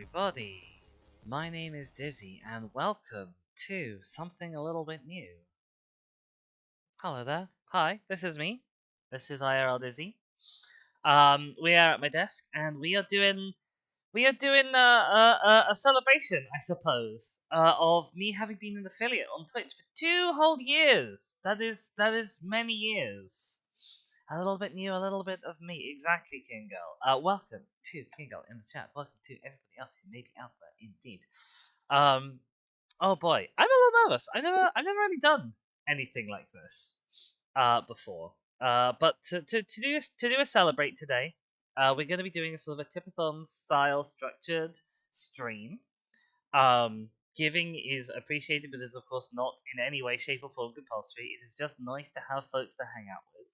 everybody. My name is Dizzy, and welcome to something a little bit new. Hello there. Hi, this is me. This is IRL Dizzy. We are at my desk, and we are doing a celebration, I suppose, of me having been an affiliate on Twitch for 2 whole years. That is many years. A little bit new, a little bit of me. Exactly, King Girl. Welcome to King Girl in the chat. Welcome to everybody else who may be out there, indeed. Oh boy, I'm a little nervous. I've never really done anything like this, before. But to do a celebrate today, we're going to be doing a sort of a Tipathon style structured stream. Giving is appreciated, but is of course not in any way, shape, or form compulsory. It is just nice to have folks to hang out with.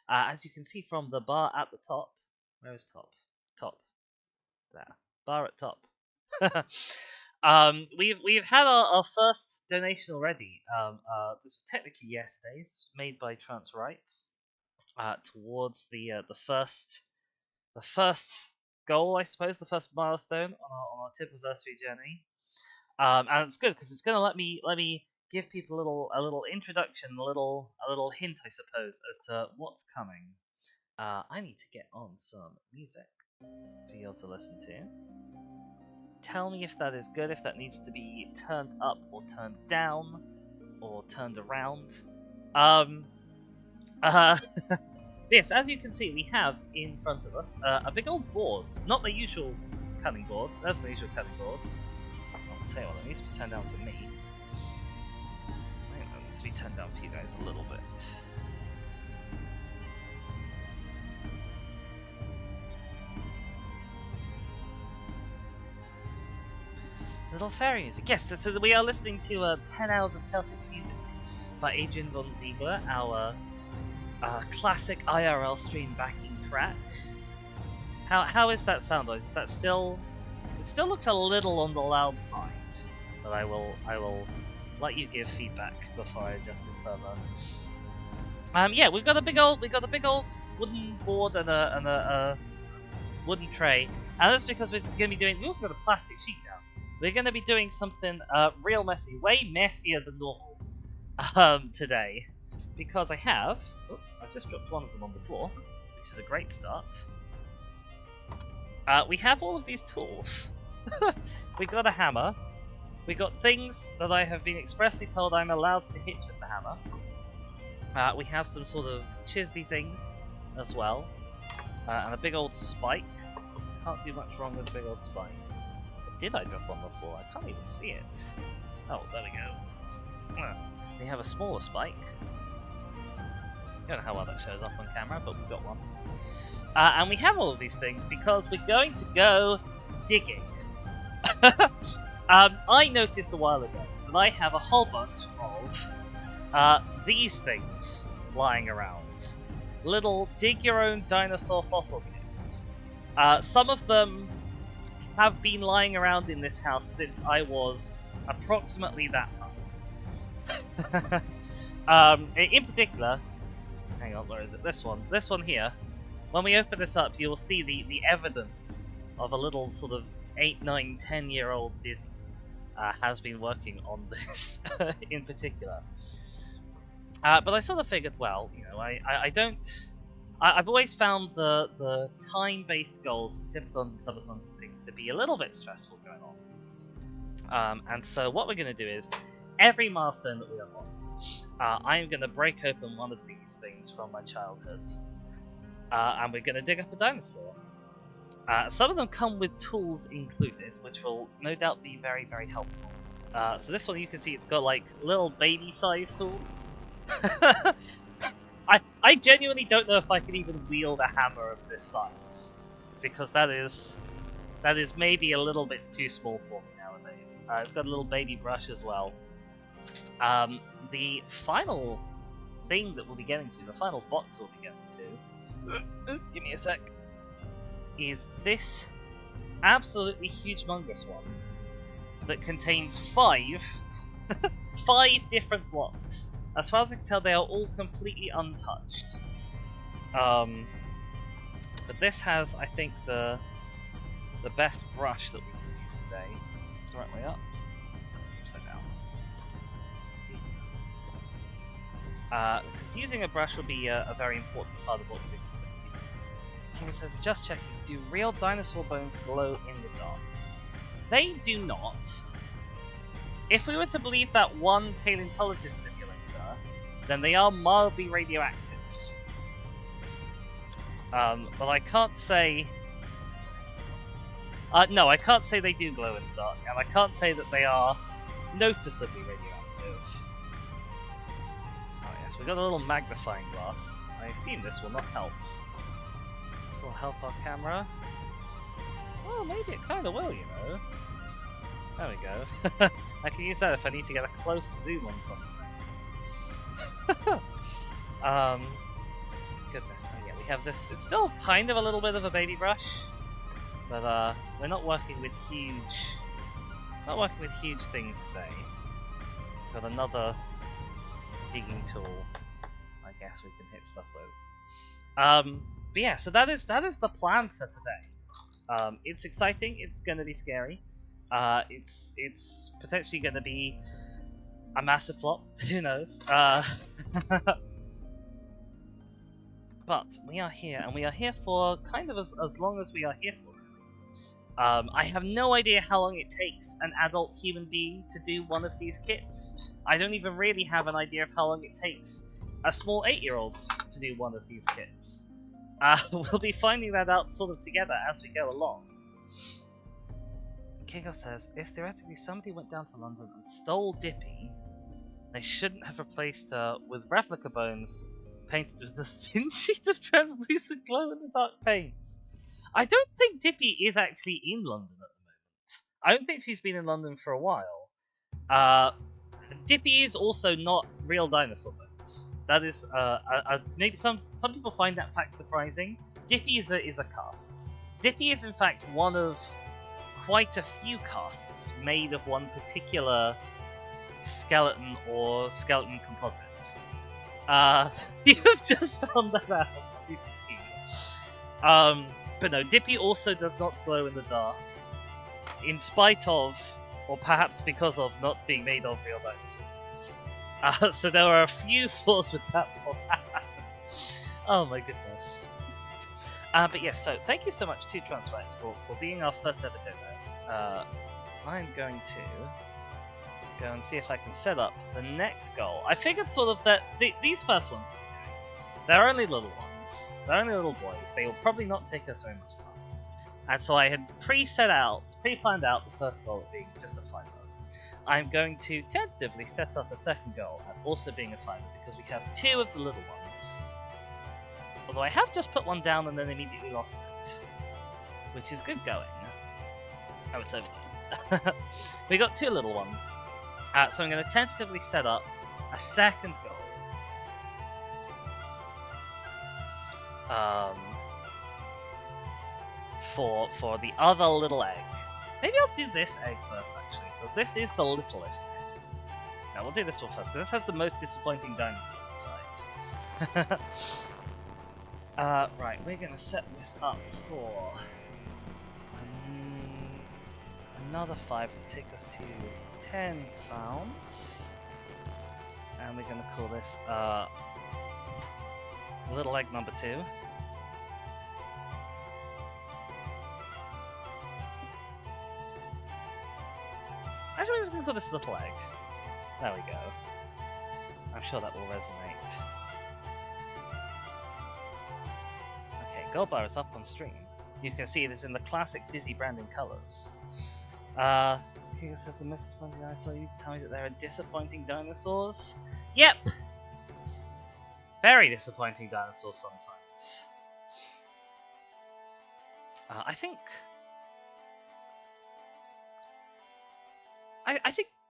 As you can see from the bar at the top, where is top? Top. There. Bar at top. We've had our first donation already. This was technically yesterday's, made by Trans Rights. Towards the first goal, I suppose, the first milestone on our Tipaversary journey. And it's good because it's gonna let me give people a little introduction, a little hint, I suppose, as to what's coming. I need to get on some music for you all to listen to. Tell me if that is good, if that needs to be turned up or turned down or turned around. Yes, as you can see, we have in front of us a big old board. Not the usual cutting board. That's my usual cutting board. I'll tell you what, it needs to be turned down for me. I think that needs to be turned down for you guys a little bit. Little fairy music. Yes, so we are listening to 10 Hours of Celtic Music by Adrian von Ziegler, our classic IRL stream backing track. How is that sound, guys? Is that still... It still looks a little on the loud side, but I will let you give feedback before I adjust it further. Yeah, we've got a big old wooden board and a wooden tray, and that's because we're going to be doing. We also got a plastic sheet out. We're going to be doing something real messy, way messier than normal, today, because I have. Oops, I've just dropped one of them on the floor, which is a great start. We have all of these tools. We got a hammer. We got things that I have been expressly told I'm allowed to hit with the hammer. We have some sort of chisely things as well, and a big old spike. Can't do much wrong with a big old spike. What did I drop on the floor? I can't even see it. Oh, there we go. We have a smaller spike. I don't know how well that shows up on camera, but we've got one. And we have all of these things because we're going to go digging. I noticed a while ago that I have a whole bunch of these things lying around. Little dig-your-own dinosaur fossil kits. Some of them have been lying around in this house since I was approximately that time. In particular, hang on, where is it? This one here. When we open this up, you will see the evidence of a little sort of 8, 9, 10-year-old Dizzy has been working on this in particular. But I sort of figured, well, you know, I've always found the time-based goals for Tipathons and Subathons and things to be a little bit stressful going on. And so what we're going to do is, every milestone that we unlock, I'm going to break open one of these things from my childhood. And we're going to dig up a dinosaur. Some of them come with tools included, which will no doubt be very, very helpful. So this one, you can see it's got like little baby-sized tools. I genuinely don't know if I can even wield a hammer of this size, because that is maybe a little bit too small for me nowadays. It's got a little baby brush as well. The final thing that we'll be getting to, the final box we'll be getting to, give me a sec, is this absolutely humongous one that contains 5 different blocks. As far as I can tell, they are all completely untouched. But this has, I think, the best brush that we can use today. Is this the right way up? It's upside down. Because using a brush will be a very important part of what we do. King says, just checking, do real dinosaur bones glow in the dark? They do not. If we were to believe that one paleontologist simulator, then they are mildly radioactive. But I can't say... no, I can't say they do glow in the dark, and I can't say that they are noticeably radioactive. Oh yes, we got a little magnifying glass. I assume this will not help. This will help our camera. Well, maybe it kind of will, you know. There we go. I can use that if I need to get a close zoom on something. Goodness, oh yeah, we have this. It's still kind of a little bit of a baby brush, but we're not working with huge things today. Got another digging tool. I guess we can hit stuff with. But yeah, so that is the plan for today. It's exciting. It's gonna be scary. It's potentially gonna be a massive flop. Who knows? But we are here, and we are here for kind of as long as we are here for. I have no idea how long it takes an adult human being to do one of these kits. I don't even really have an idea of how long it takes a small 8-year-old to do one of these kits. We'll be finding that out sort of together as we go along. Kingo says, if theoretically somebody went down to London and stole Dippy, they shouldn't have replaced her with replica bones painted with a thin sheet of translucent glow-in-the-dark paint. I don't think Dippy is actually in London at the moment. I don't think she's been in London for a while. Dippy is also not real dinosaur bones. That is, maybe some people find that fact surprising. Dippy is a cast. Dippy is in fact one of quite a few casts made of one particular skeleton or skeleton composite. You have just found that out, I see. But no, Dippy also does not glow in the dark, in spite of, or perhaps because of, not being made of real dinosaurs. So there are a few flaws with that one. Oh my goodness. But yes, so thank you so much to Transflex for being our first ever donor. I'm going to go and see if I can set up the next goal. I figured sort of that these first ones, they're only little ones. They're only little boys. They will probably not take us very much time. And so I had pre-planned out the first goal being just a 5-0. I'm going to tentatively set up a second goal and also being a 5 because we have 2 of the little ones. Although I have just put one down and then immediately lost it, which is good going. Oh, it's over there. We got 2 little ones. So I'm going to tentatively set up a second goal. For the other little egg. Maybe I'll do this egg first, actually, because this is the littlest egg. Now, we'll do this one first, because this has the most disappointing dinosaur inside. Right, we're going to set this up for another 5 to take us to 10 pounds. And we're going to call this little egg number 2. Actually, we're just going to call this little egg. There we go. I'm sure that will resonate. Okay, gold bar is up on stream. You can see it is in the classic Dizzy branding colours. King says the most disappointing dinosaur. You tell me that there are disappointing dinosaurs? Yep! Very disappointing dinosaurs sometimes. I think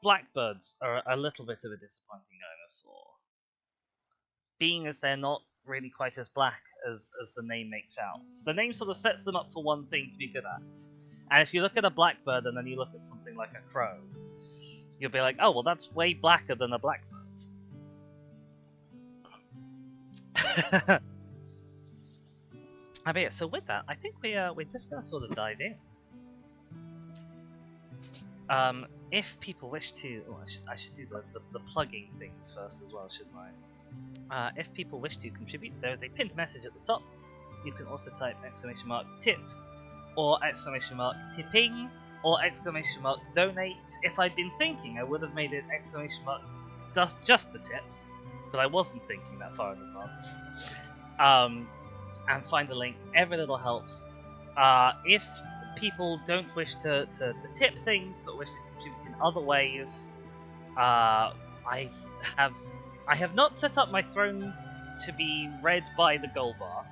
blackbirds are a little bit of a disappointing dinosaur. Being as they're not really quite as black as the name makes out. So the name sort of sets them up for one thing to be good at. And if you look at a blackbird and then you look at something like a crow, you'll be like, oh, well, that's way blacker than a blackbird. But yeah, so with that, I think we're just going to sort of dive in. If people wish to... Oh, I should do the plugging things first as well, shouldn't I? If people wish to contribute, there is a pinned message at the top. You can also type !tip, or !tipping, or !donate. If I'd been thinking, I would have made it just the tip, but I wasn't thinking that far in advance. And find the link. Every little helps. If people don't wish to tip things, but wish to contribute in other ways, I have not set up my throne to be read by the goal bar,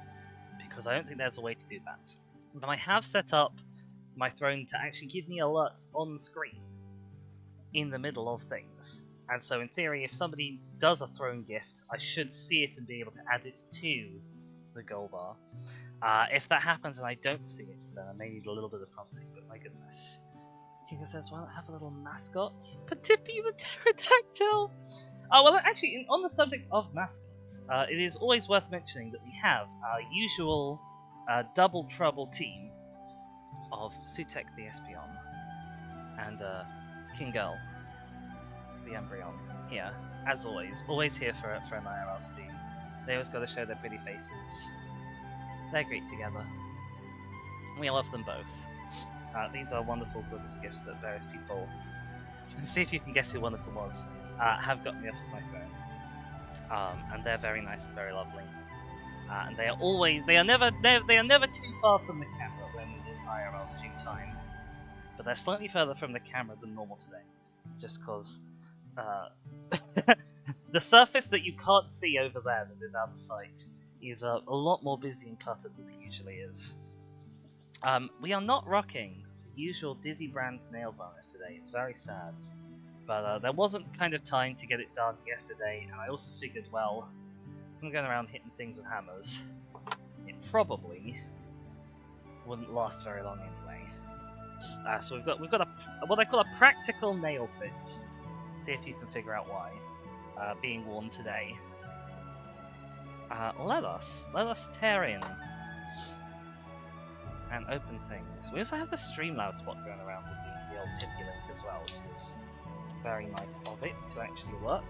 because I don't think there's a way to do that. But I have set up my throne to actually give me alerts on screen in the middle of things. And so in theory, if somebody does a throne gift, I should see it and be able to add it to the goal bar. If that happens and I don't see it, then I may need a little bit of prompting, but my goodness. Kingo says, why not have a little mascot? Patippy the pterodactyl! Well, actually, on the subject of mascots, it is always worth mentioning that we have our usual double trouble team of Sutek the Espion and King Girl the Embryon here, as always here for an IRL stream. They always got to show their pretty faces. They're great together. We love them both. These are wonderful, gorgeous gifts that various people, see if you can guess who one of them was, have got me off of my phone. And they're very nice and very lovely. And they are never too far from the camera when it is IRL stream time. But they're slightly further from the camera than normal today. Just because the surface that you can't see over there that is out of sight is a lot more busy and cluttered than it usually is. We are not rocking the usual Dizzy brand nail varnish today. It's very sad. But there wasn't kind of time to get it done yesterday, and I also figured, well, I'm going around hitting things with hammers. It probably wouldn't last very long anyway. So we've got what I call a practical nail fit. See if you can figure out why. Being worn today. Let us tear in and open things. We also have the Streamloud spot going around with the old Tippy link as well, which is very nice of it to actually work.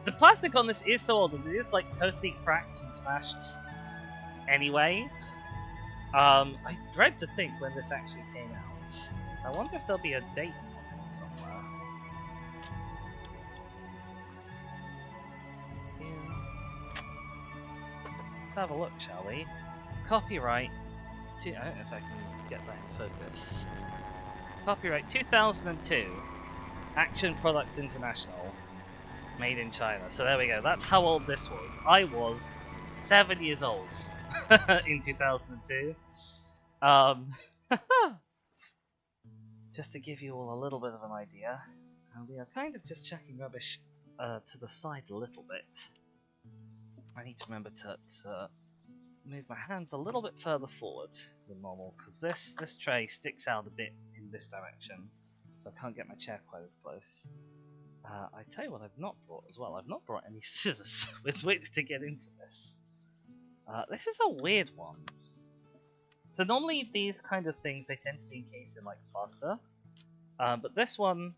The plastic on this is so old and it is like totally cracked and smashed anyway. I dread to think when this actually came out. I wonder if there'll be a date on it somewhere. Let's have a look, shall we? Copyright. I don't know if I can get that in focus. Copyright 2002. Action Products International. Made in China. So there we go. That's how old this was. I was 7 years old in 2002. Just to give you all a little bit of an idea. We are kind of just chucking rubbish to the side a little bit. I need to remember to move my hands a little bit further forward than normal, because this tray sticks out a bit in this direction, so I can't get my chair quite as close. I tell you what I've not brought as well. I've not brought any scissors with which to get into this. This is a weird one. So normally these kind of things, they tend to be encased in like plaster, but this one,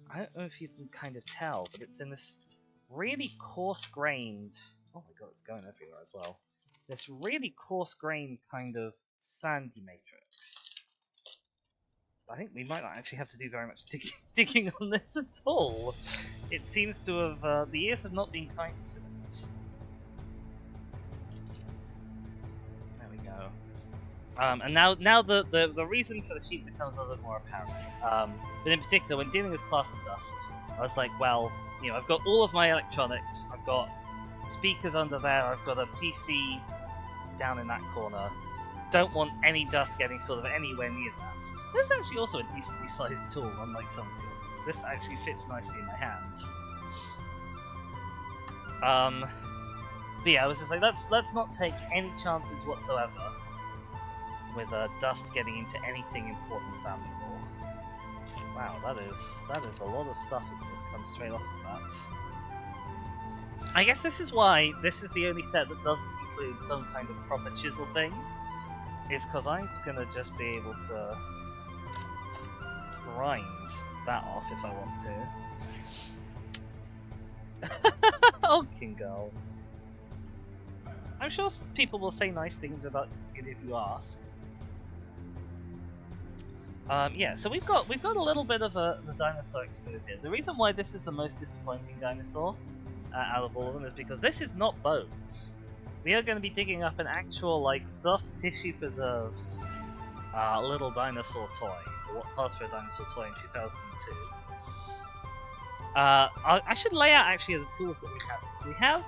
I don't know if you can kind of tell, but it's in this really coarse-grained... Oh my god, it's going everywhere as well. This really coarse-grained kind of sandy matrix. I think we might not actually have to do very much digging on this at all. It seems to have... the years have not been kind to it. There we go. And now the reason for the sheet becomes a little bit more apparent. But in particular, when dealing with plaster dust, I was like, well, you know, I've got all of my electronics, I've got speakers under there, I've got a PC down in that corner. Don't want any dust getting sort of anywhere near that. This is actually also a decently sized tool, unlike some of the others. This actually fits nicely in my hand. But yeah, I was just like, let's not take any chances whatsoever with dust getting into anything important and valuable. Wow, that is a lot of stuff that's just come straight off of that. I guess this is why this is the only set that doesn't include some kind of proper chisel thing, is because I'm gonna just be able to grind that off if I want to. Oh, Kingo. I'm sure people will say nice things about it if you ask. Yeah, so we've got a little bit of the dinosaur exposed here. The reason why this is the most disappointing dinosaur out of all of them is because this is not bones. We are going to be digging up an actual, like, soft tissue preserved little dinosaur toy. Or what passed for a dinosaur toy in 2002. I should lay out actually the tools that we have. So we have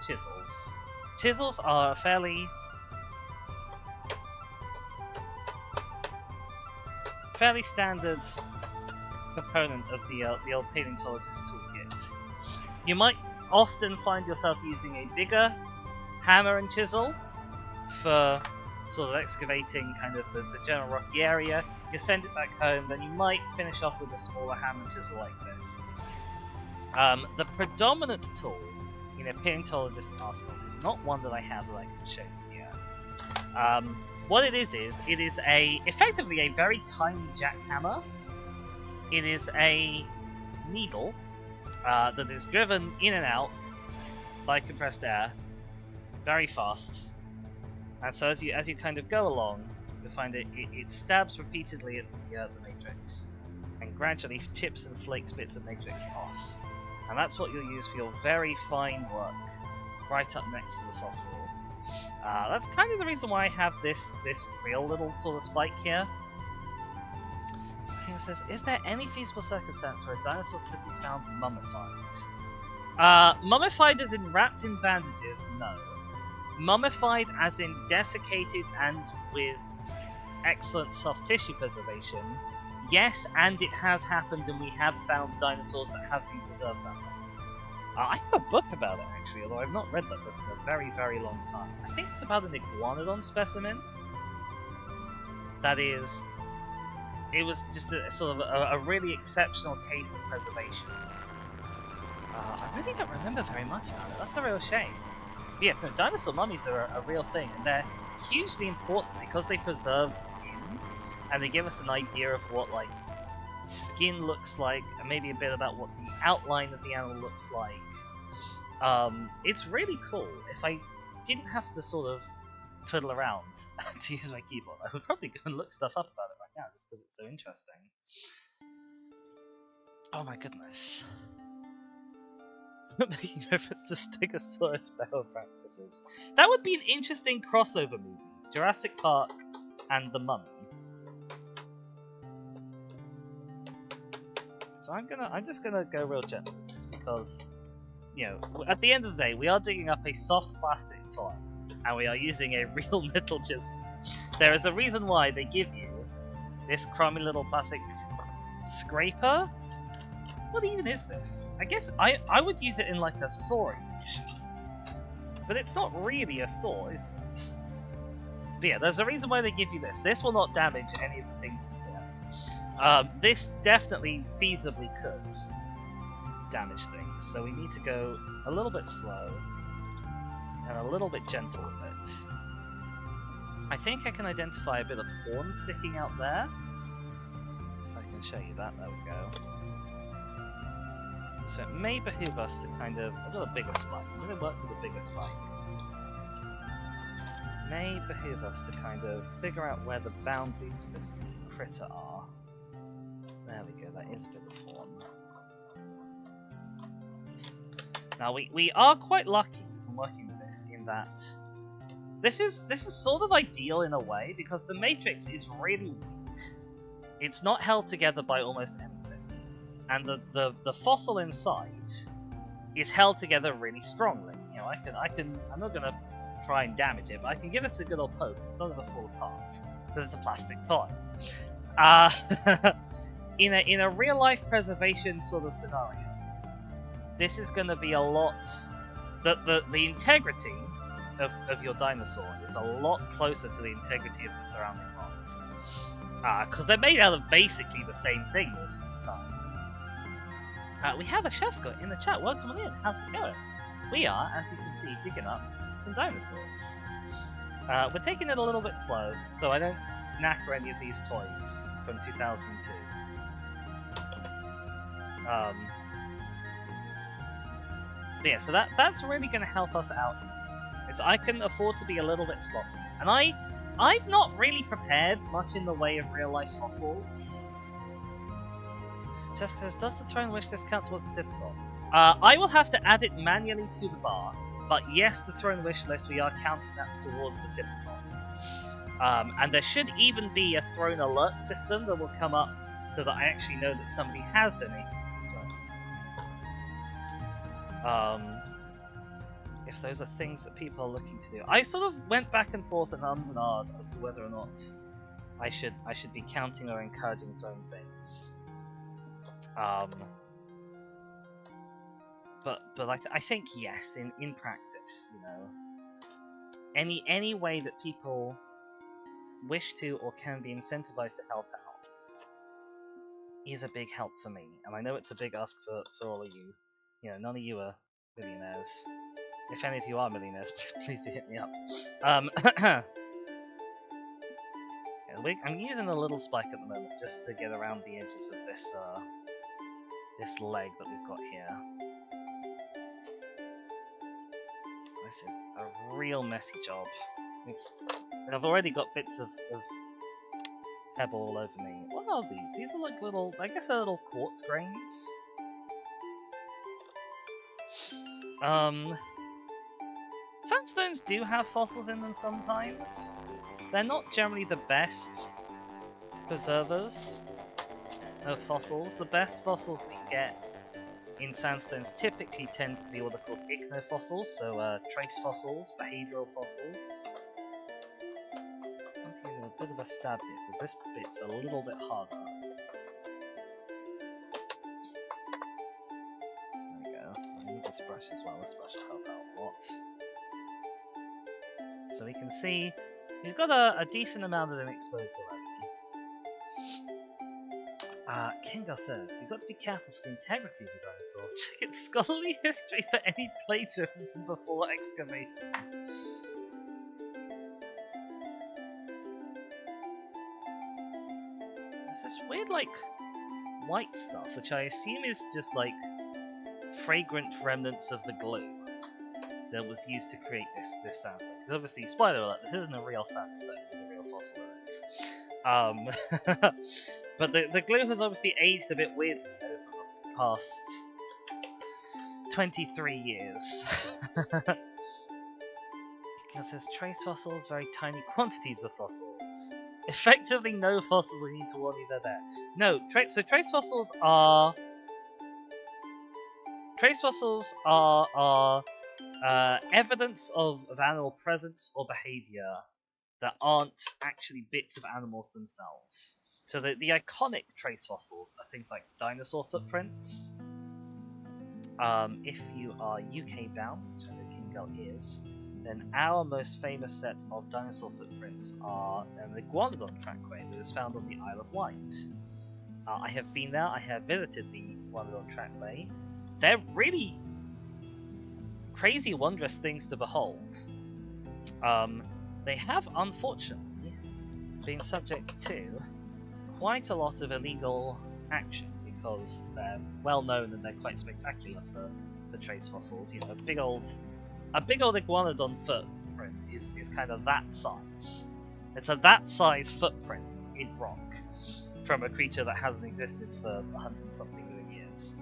chisels. Chisels are fairly standard component of the old paleontologist toolkit. You might often find yourself using a bigger hammer and chisel for sort of excavating kind of the general rocky area. You send it back home, then you might finish off with a smaller hammer and chisel like this. The predominant tool in a paleontologist's arsenal is not one that I have that I can show you here. What it is effectively a very tiny jackhammer. It is a needle that is driven in and out by compressed air very fast. And so as you kind of go along, you'll find it stabs repeatedly at the matrix and gradually chips and flakes bits of matrix off. And that's what you'll use for your very fine work right up next to the fossil. That's kind of the reason why I have this real little sort of spike here. King says, is there any feasible circumstance where a dinosaur could be found mummified? Mummified as in wrapped in bandages? No. Mummified as in desiccated and with excellent soft tissue preservation? Yes, and it has happened, and we have found dinosaurs that have been preserved that way. I have a book about it, actually, although I've not read that book in a very, very long time. I think it's about an iguanodon specimen. That is... It was just a sort of a really exceptional case of preservation. I really don't remember very much about it. That's a real shame. But yes, no, dinosaur mummies are a real thing, and they're hugely important because they preserve skin, and they give us an idea of what, like, skin looks like, and maybe a bit about what the outline of the animal looks like. It's really cool. If I didn't have to sort of twiddle around to use my keyboard, I would probably go and look stuff up about it right now, just because it's so interesting. Oh my goodness. Making reference to Stegosaurus barrel practices. That would be an interesting crossover movie. Jurassic Park and The Mummy. So I'm just gonna go real gentle with this because, you know, at the end of the day, we are digging up a soft plastic toy, and we are using a real metal chisel. There is a reason why they give you this crummy little plastic scraper. What even is this? I guess I would use it in like a sawing machine, but it's not really a saw, is it? But yeah, there's a reason why they give you this. This will not damage any of the things in here. This definitely feasibly could damage things, so we need to go a little bit slow and a little bit gentle with it. I think I can identify a bit of horn sticking out there. If I can show you that, there we go. So it may behoove us to kind of... I've got a bigger spike. I'm going to work with a bigger spike. May behoove us to kind of figure out where the boundaries of this critter are. There we go, that is a bit of horn. Now we are quite lucky when working with this in that this is sort of ideal in a way because the matrix is really weak. It's not held together by almost anything. And the fossil inside is held together really strongly. You know, I'm not gonna try and damage it, but I can give it a good old poke. It's not gonna fall apart because it's a plastic toy. In a real life preservation sort of scenario, this is gonna be a lot. The integrity of your dinosaur is a lot closer to the integrity of the surrounding rock. Because they're made out of basically the same thing most of the time. We have a Sheska in the chat. Welcome in. How's it going? We are, as you can see, digging up some dinosaurs. We're taking it a little bit slow, so I don't knacker any of these toys from 2002. But yeah, so that's really going to help us out. I can afford to be a little bit sloppy, and I've not really prepared much in the way of real life fossils. Jessica says, does the throne wish list count towards the Tipathon? I will have to add it manually to the bar, but yes, the throne wish list, we are counting that towards the Tipathon. And there should even be a throne alert system that will come up so that I actually know that somebody has donated to the throne. If those are things that people are looking to do. I sort of went back and forth and ummed and ahed as to whether or not I should be counting or encouraging throne things. But I think yes, in practice, you know, any way that people wish to or can be incentivized to help out is a big help for me, and I know it's a big ask for all of you. You know, none of you are millionaires. If any of you are millionaires, please do hit me up. Yeah, I'm using a little spike at the moment just to get around the edges of this this leg that we've got here. This is a real messy job. I've already got bits of pebble all over me. What are these? These are like little, I guess they're little quartz grains. Sandstones do have fossils in them sometimes. They're not generally the best preservers of fossils. The best fossils that you get in sandstones typically tend to be what are called ichnofossils, so trace fossils, behavioural fossils. I'm taking a bit of a stab here, because this bit's a little bit harder. There we go. I need this brush as well. This brush will help out a lot. So we can see we've got a decent amount of them exposed already. Kingo says, you've got to be careful for the integrity of the dinosaur. Check its scholarly history for any plagiarism before excavation. There's this weird, like, white stuff, which I assume is just, like, fragrant remnants of the glue that was used to create this sandstone. Because obviously, spoiler alert, this isn't a real sandstone with a real fossil in it. But the glue has obviously aged a bit weirdly over the past 23 years. Because there's trace fossils, very tiny quantities of fossils. Effectively no fossils, we need to warn you they're there. No, so trace fossils are evidence of animal presence or behavior that aren't actually bits of animals themselves. So the iconic trace fossils are things like dinosaur footprints. If you are UK bound, which I know King Gull is, then our most famous set of dinosaur footprints are an iguanodon trackway that is found on the Isle of Wight. I have been there, I have visited the iguanodon trackway. They're really crazy, wondrous things to behold. They have, unfortunately, been subject to quite a lot of illegal action because they're well known and they're quite spectacular for trace fossils. You know, a big old iguanodon footprint is kind of that size. It's a that size footprint in rock from a creature that hasn't existed for 100-something million years.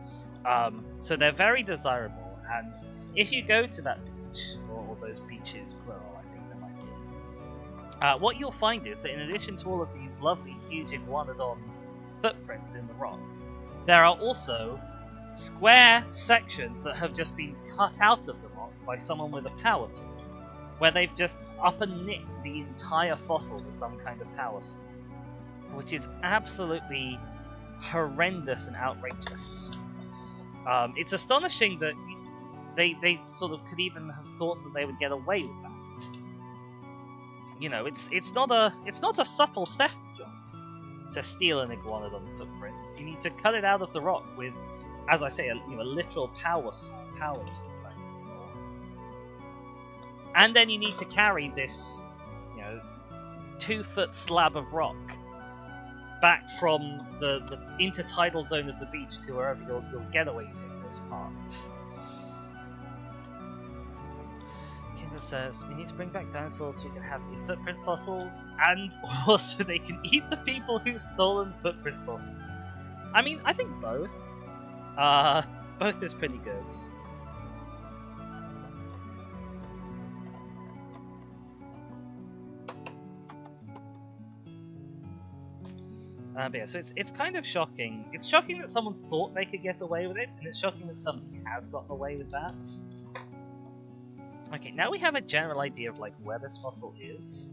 So they're very desirable, and if you go to that beach, or those beaches plural, what you'll find is that in addition to all of these lovely, huge iguanodon footprints in the rock, there are also square sections that have just been cut out of the rock by someone with a power tool, where they've just up and knit the entire fossil with some kind of power saw, which is absolutely horrendous and outrageous. It's astonishing that they sort of could even have thought that they would get away with that. You know, it's not a subtle theft job to steal an iguanodon footprint. You need to cut it out of the rock with, as I say, a literal power tool. And then you need to carry this, 2-foot slab of rock back from the intertidal zone of the beach to wherever your getaway vehicle is parked. Kingo says, we need to bring back dinosaurs so we can have new footprint fossils, and also they can eat the people who've stolen footprint fossils. I mean, I think both. Both is pretty good. But yeah, so it's kind of shocking. It's shocking that someone thought they could get away with it, and it's shocking that somebody has gotten away with that. Okay, now we have a general idea of like where this fossil is.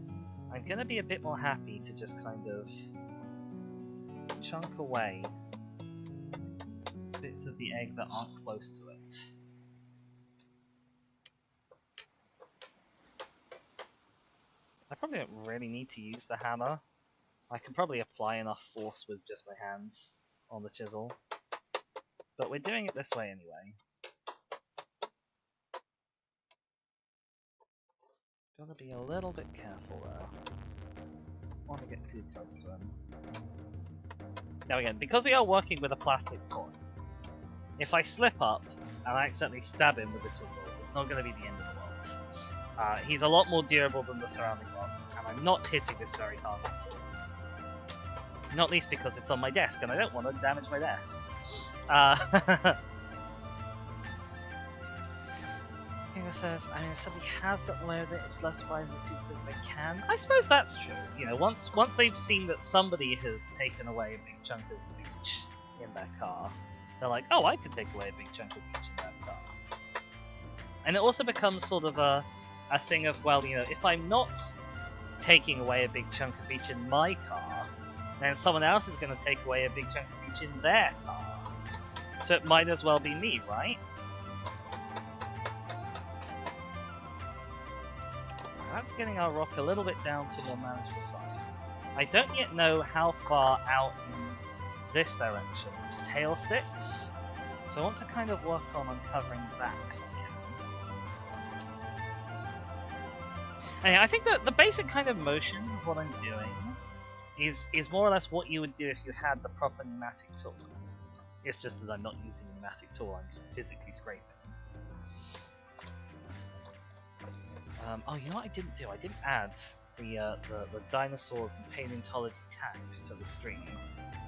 I'm gonna be a bit more happy to just kind of chunk away bits of the egg that aren't close to it. I probably don't really need to use the hammer. I can probably apply enough force with just my hands on the chisel. But we're doing it this way anyway. Gotta be a little bit careful there. Don't want to get too close to him. Now again, because we are working with a plastic toy, if I slip up and I accidentally stab him with the chisel, it's not going to be the end of the world. He's a lot more durable than the surrounding rock, and I'm not hitting this very hard at all. Not least because it's on my desk, and I don't want to damage my desk. Kingo says, I mean, if somebody has gotten away with it, it's less surprising that people think they can. I suppose that's true. You know, once they've seen that somebody has taken away a big chunk of beach in their car, they're like, oh, I could take away a big chunk of beach in that car. And it also becomes sort of a thing of, well, you know, if I'm not taking away a big chunk of beach in my car, then someone else is going to take away a big chunk of beach in their car. So it might as well be me, right? That's getting our rock a little bit down to more manageable size. I don't yet know how far out in this direction its tail sticks, so I want to kind of work on uncovering that if I can. Anyway, I think that the basic kind of motions of what I'm doing is more or less what you would do if you had the proper pneumatic tool. It's just that I'm not using a pneumatic tool, I'm just physically scraping. Oh, you know what I didn't do? I didn't add the dinosaurs and paleontology tags to the stream.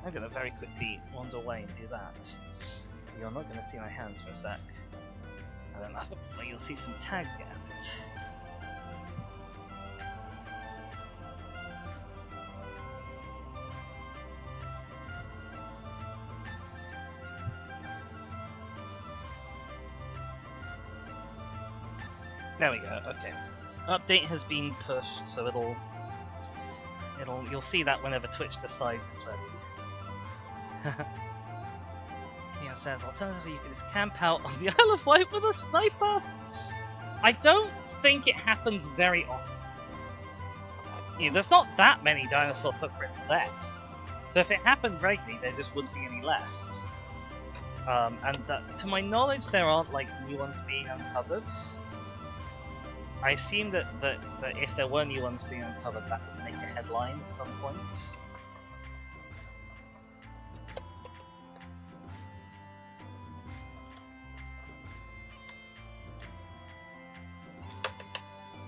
I'm going to very quickly wander away and do that. So you're not going to see my hands for a sec. And then hopefully you'll see some tags get added. There we go, okay. Update has been pushed, so you'll see that whenever Twitch decides it's ready. Yeah, it says, alternatively you can just camp out on the Isle of Wight with a sniper! I don't think it happens very often. Yeah, there's not that many dinosaur footprints left. So if it happened regularly, there just wouldn't be any left. To my knowledge, there aren't like new ones being uncovered. I assume that if there were new ones being uncovered, that would make a headline at some point.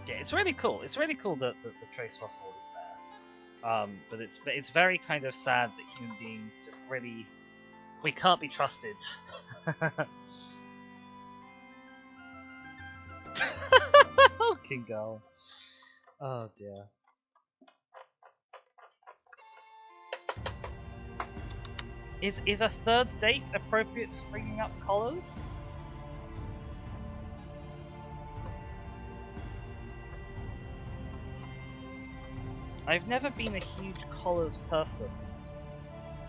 Yeah, it's really cool. It's really cool that the trace fossil is there. But it's very kind of sad that human beings just really... we can't be trusted. Fucking go. Oh dear. Is a third date appropriate for bringing up collars? I've never been a huge collars person,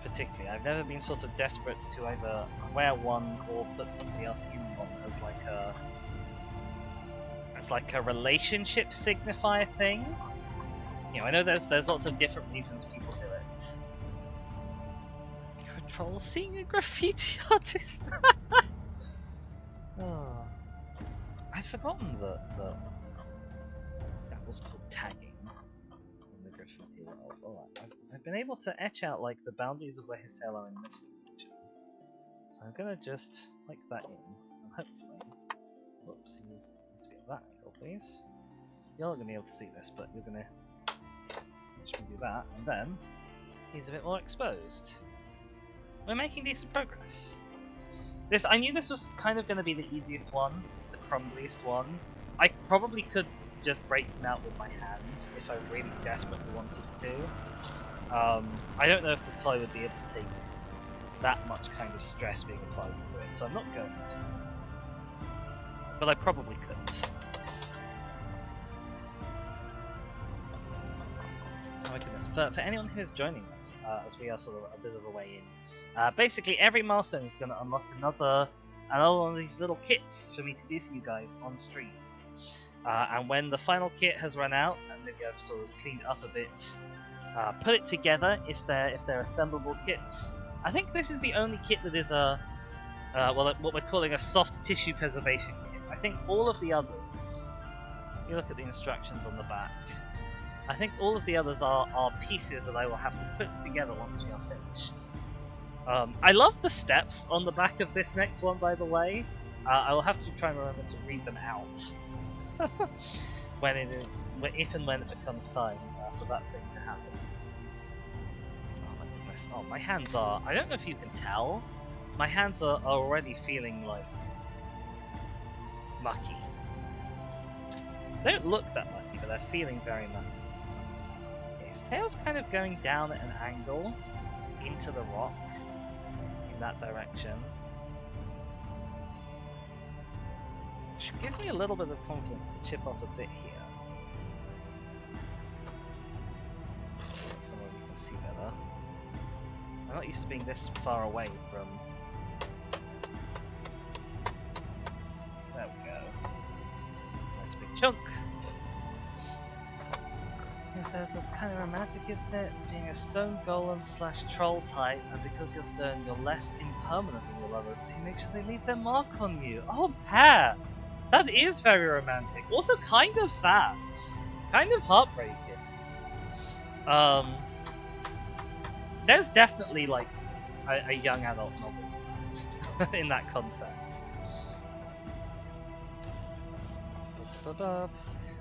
particularly. I've never been sort of desperate to either wear one or put somebody else in one as like a relationship signifier thing. You know, I know there's lots of different reasons people do it. Control seeing a graffiti artist. Oh, I'd forgotten that was called tagging in the graffiti world. Oh, I I've been able to etch out like the boundaries of where his tail are in this dimension. So I'm gonna just like that in, and hopefully, whoops, he needs to be at that angle, please. You're not gonna be able to see this, but you're gonna do that, and then he's a bit more exposed. We're making decent progress. I knew this was kind of going to be the easiest one. It's the crumbliest one. I probably could just break him out with my hands if I really desperately wanted to. I don't know if the toy would be able to take that much kind of stress being applied to it, so I'm not going to. But I probably could. Oh my goodness. For anyone who is joining us, as we are sort of a bit of a way in, basically every milestone is going to unlock another one of these little kits for me to do for you guys on stream. And when the final kit has run out, and maybe I've sort of cleaned up a bit, put it together if they're assemblable kits. I think this is the only kit that is what we're calling a soft tissue preservation kit. I think all of the others, if you look at the instructions on the back, I think all of the others are pieces that I will have to put together once we are finished. I love the steps on the back of this next one, by the way. I will have to try and remember to read them out if and when it becomes time for that thing to happen. Oh my goodness! Oh, my hands are. I don't know if you can tell. My hands are already feeling like mucky. They don't look that mucky, but they're feeling very mucky. His tail's kind of going down at an angle into the rock in that direction. Which gives me a little bit of confidence to chip off a bit here. Somewhere we can see better. I'm not used to being this far away from... There we go. Nice big chunk. He says that's kind of romantic, isn't it? Being a stone golem / troll type, and because you're stone, you're less impermanent than your lovers. You make sure they leave their mark on you. Oh, Pat! That is very romantic. Also kind of sad. Kind of heartbreaking. There's definitely like a young adult novel in that concept.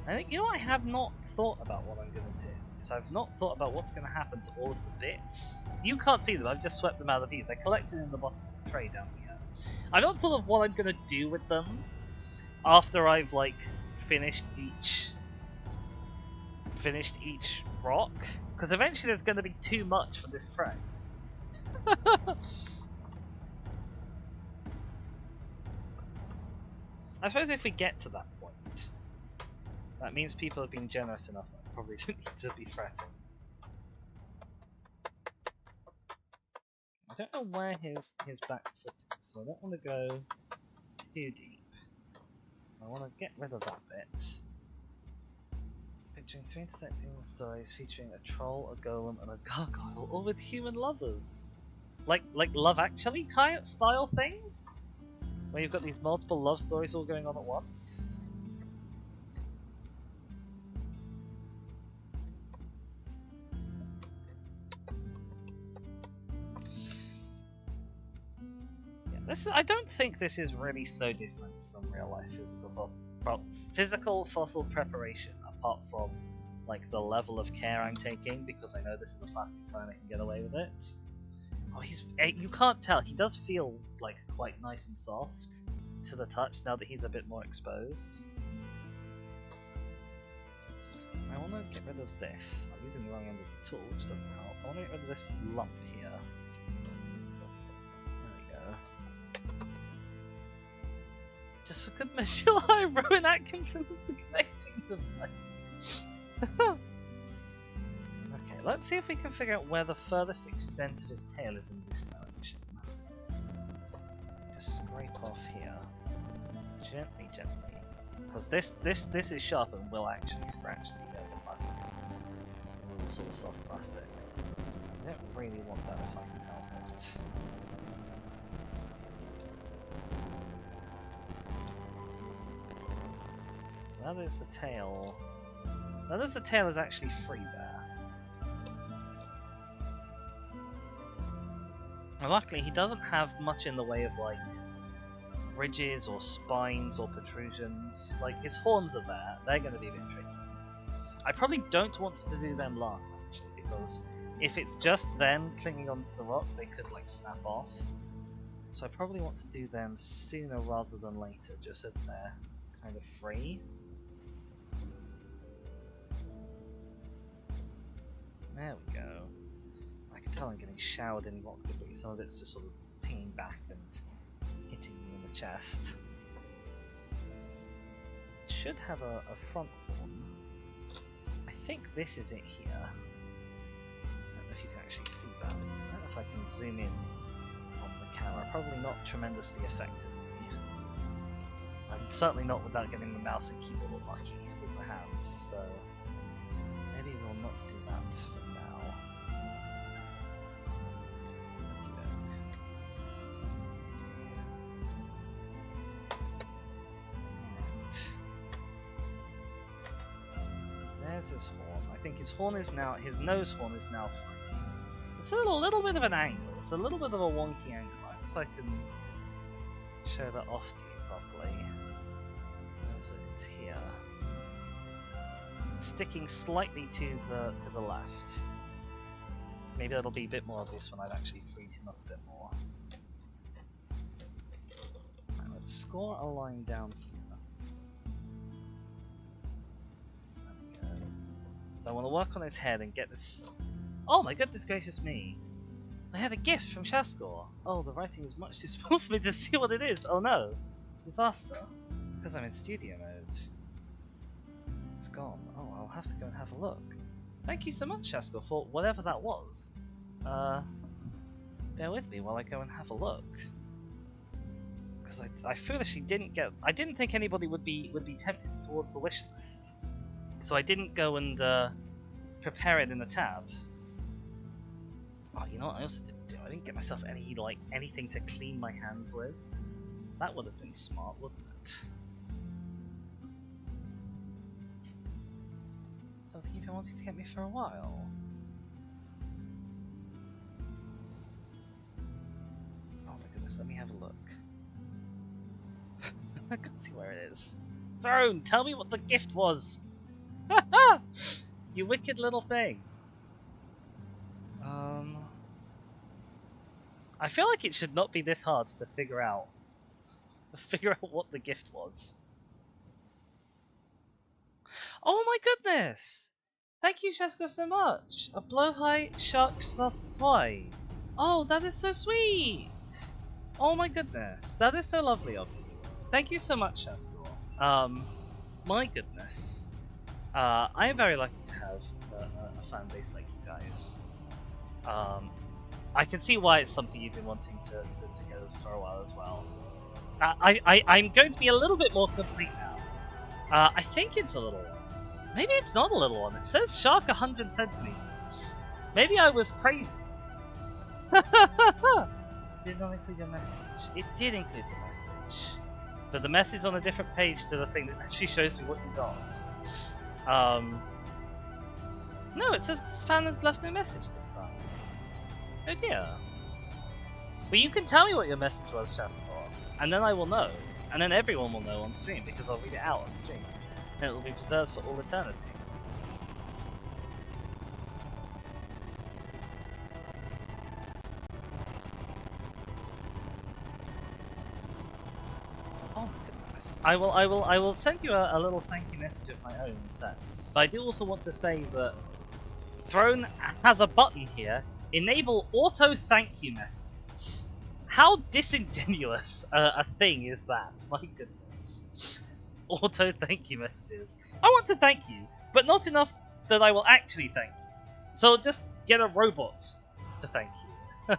I think, I have not thought about what I'm going to do. So I've not thought about what's going to happen to all of the bits. You can't see them, I've just swept them out of view. They're collected in the bottom of the tray down here. I've not thought of what I'm going to do with them after I've, like, finished each rock. Because eventually there's going to be too much for this tray. I suppose if we get to that point, that means people have been generous enough that I probably don't need to be fretting. I don't know where his back foot is, so I don't want to go too deep. I want to get rid of that bit. Picturing 3 intersecting stories featuring a troll, a golem, and a gargoyle, all with human lovers. Like Love Actually style thing? Where you've got these multiple love stories all going on at once. I don't think this is really so different from real life physical fossil preparation, apart from like the level of care I'm taking, because I know this is a plastic toy and I can get away with it. Oh, you can't tell, he does feel like quite nice and soft to the touch now that he's a bit more exposed. I want to get rid of this. I'm using the wrong end of the tool, which doesn't help. I want to get rid of this lump here. Just for good measure, Rowan Atkinson is the connecting device. Okay, let's see if we can figure out where the furthest extent of his tail is in this direction. Just scrape off here. Gently, gently. Because this is sharp and will actually scratch the plastic. The sort of soft plastic. I don't really want that if I can help it. Now there's the tail. Now there's the tail is actually free there. And luckily, he doesn't have much in the way of, like, ridges or spines or protrusions. Like, his horns are there. They're going to be a bit tricky. I probably don't want to do them last, actually, because if it's just them clinging onto the rock, they could, like, snap off. So I probably want to do them sooner rather than later, just so they're kind of free. There we go. I can tell I'm getting showered in rock debris. Some of it's just sort of pinging back and hitting me in the chest. It should have a front horn. I think this is it here. I don't know if you can actually see that. I don't know if I can zoom in on the camera. Probably not tremendously effectively. Certainly not without getting the mouse and keyboard all mucky with my hands, so maybe we'll not do that for now. Right. There's his horn. I think his nose horn is now free. It's a little bit of an angle. It's a little bit of a wonky angle. I hope I can show that off to you properly. It's here. It's sticking slightly to the left. Maybe that'll be a bit more obvious when I've actually freed him up a bit more. Right, let's score a line down here. There we go. So I want to work on his head and get this. Oh my goodness gracious me! I had a gift from Shaskor. Oh, the writing is much too small for me to see what it is. Oh no, disaster. Because I'm in studio mode. It's gone. Oh, I'll have to go and have a look. Thank you so much, Shaskor, for whatever that was. Bear with me while I go and have a look. Because I foolishly didn't get. I didn't think anybody would be tempted towards the wish list, so I didn't go and prepare it in the tab. Oh, you know what I also didn't do? I didn't get myself anything to clean my hands with. That would have been smart, wouldn't it? Something you've been wanting to get me for a while. Oh my goodness, let me have a look. I can't see where it is. Throne, tell me what the gift was! You wicked little thing! I feel like it should not be this hard to figure out what the gift was. Oh my goodness! Thank you, Shaskor, so much! A blowhigh shark soft toy. Oh, that is so sweet! Oh my goodness, that is so lovely of you. Thank you so much, Shaskor. My goodness. I am very lucky to have a fan base like you guys. I can see why it's something you've been wanting to get us for a while as well. I'm going to be a little bit more complete now. I think it's a little one. Maybe it's not a little one. It says shark 100 centimeters. Maybe I was crazy. Did not include your message. It did include your message. But the message on a different page to the thing that actually shows me what you got. No, it says this fan has left no message this time. Oh dear. But you can tell me what your message was, Shaskor, and then I will know. And then everyone will know on stream, because I'll read it out on stream. And it will be preserved for all eternity. Oh my goodness. I will send you a little thank you message of my own in a sec. But I do also want to say that Throne has a button here. Enable auto thank you messages. How disingenuous a thing is that? My goodness. Auto thank you messages. I want to thank you, but not enough that I will actually thank you. So I'll just get a robot to thank you.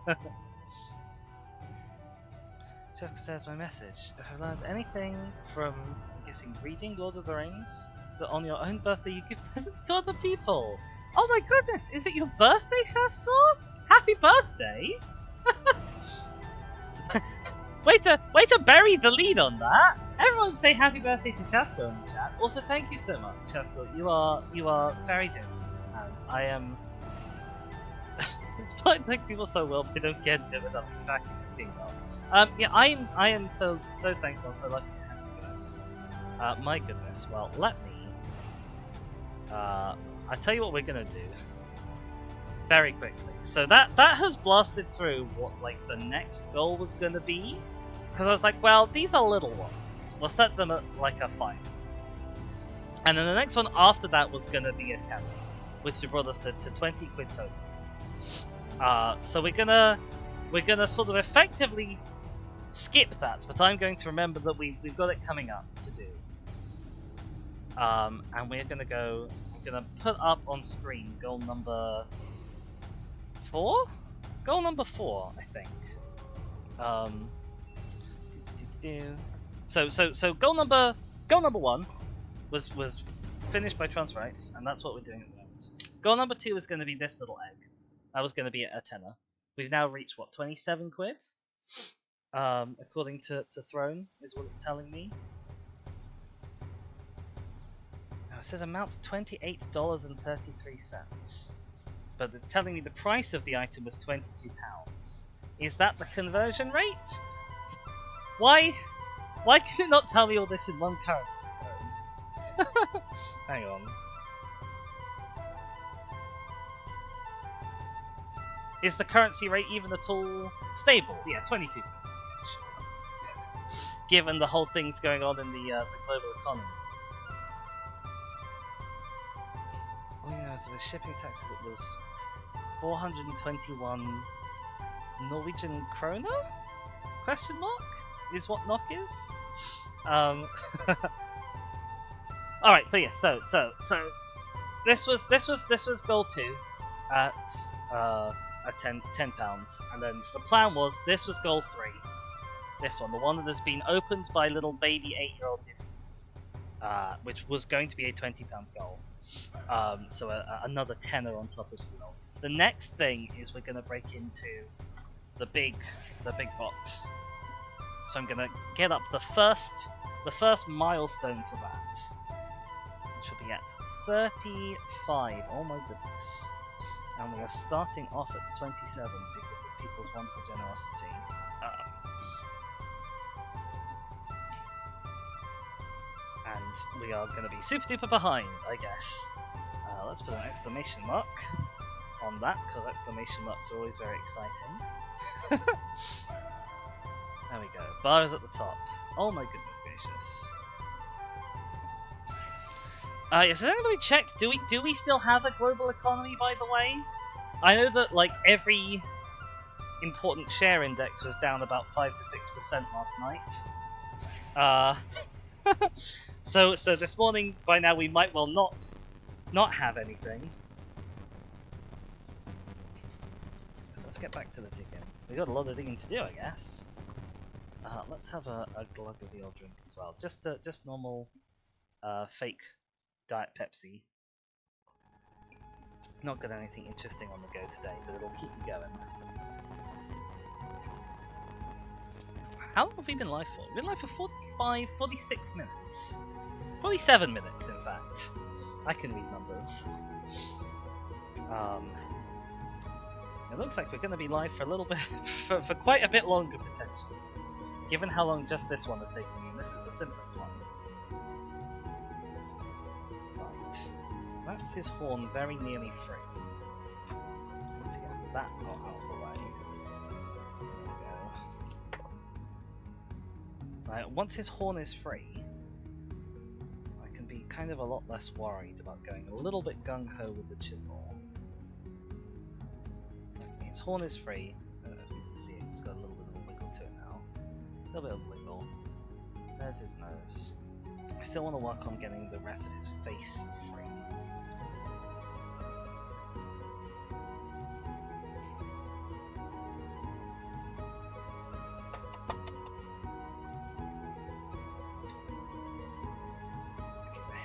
Just says my message. If I've learned anything from, I'm guessing, reading Lord of the Rings, is that on your own birthday you give presents to other people. Oh my goodness, is it your birthday, Shaskor? Happy birthday! way to bury the lead on that. Everyone say happy birthday to Shaskor in the chat. Also, thank you so much, Shaskor. You are very generous, and I am Despite like people so well, they don't get to do it up exactly being well. Yeah, I am so thankful, so lucky to have you guys. My goodness. Well, let me. I tell you what we're gonna do very quickly. So that has blasted through what like the next goal was gonna be, because I was like, well, these are little ones. We'll set them at like a 5, and then the next one after that was gonna be a 10, which brought us to 20 quid total. So we're gonna sort of effectively skip that, but I'm going to remember that we've got it coming up to do. And we're gonna go. I'm gonna put up on screen goal number 4. Goal number 4, I think. So goal number 1 was finished by transfer rights, and that's what we're doing at the moment. Goal number 2 is going to be this little egg. That was going to be a tenner. We've now reached what, 27 quid? According to Throne is what it's telling me. Now it says amount to $28.33, but it's telling me the price of the item was £22. Is that the conversion rate? Why can it not tell me all this in one currency? Hang on. Is the currency rate even at all stable? Yeah, 22. Sure. Given the whole thing's going on in the global economy. All you know is that with shipping taxes it was 421 Norwegian kroner? Question mark? Is what NOK is? Alright, so yes, so this was goal 2 at £10, and then the plan was this was goal 3. This one, the one that has been opened by little baby 8-year-old Disney, which was going to be a £20 goal. So another tenner on top as well. The next thing is we're going to break into the big box. So I'm going to get up the first milestone for that, which will be at 35. Oh my goodness. And we are starting off at 27 because of people's wonderful generosity. And we are going to be super duper behind, I guess. Let's put an exclamation mark on that, because exclamation marks are always very exciting. There we go. Bar is at the top. Oh my goodness gracious. Yes, has anybody checked? Do we still have a global economy, by the way? I know that like every important share index was down about 5 to 6% last night. So this morning, by now, we might well not have anything. So let's get back to the digging. We got a lot of digging to do, I guess. Let's have a glug of the old drink as well. Just normal, fake Diet Pepsi. Not got anything interesting on the go today, but it'll keep me going. How long have we been live for? We've been live for 46 minutes. 47 minutes, in fact. I can read numbers. It looks like we're going to be live for a little bit, for quite a bit longer, potentially. Given how long just this one has taken me, and this is the simplest one. Right. That's his horn very nearly free. To get that not out of the way. Once his horn is free, I can be kind of a lot less worried about going a little bit gung-ho with the chisel. Okay, his horn is free. I don't know if you can see it, it's got a little bit of a wiggle to it now. A little bit of wiggle. There's his nose. I still want to work on getting the rest of his face free.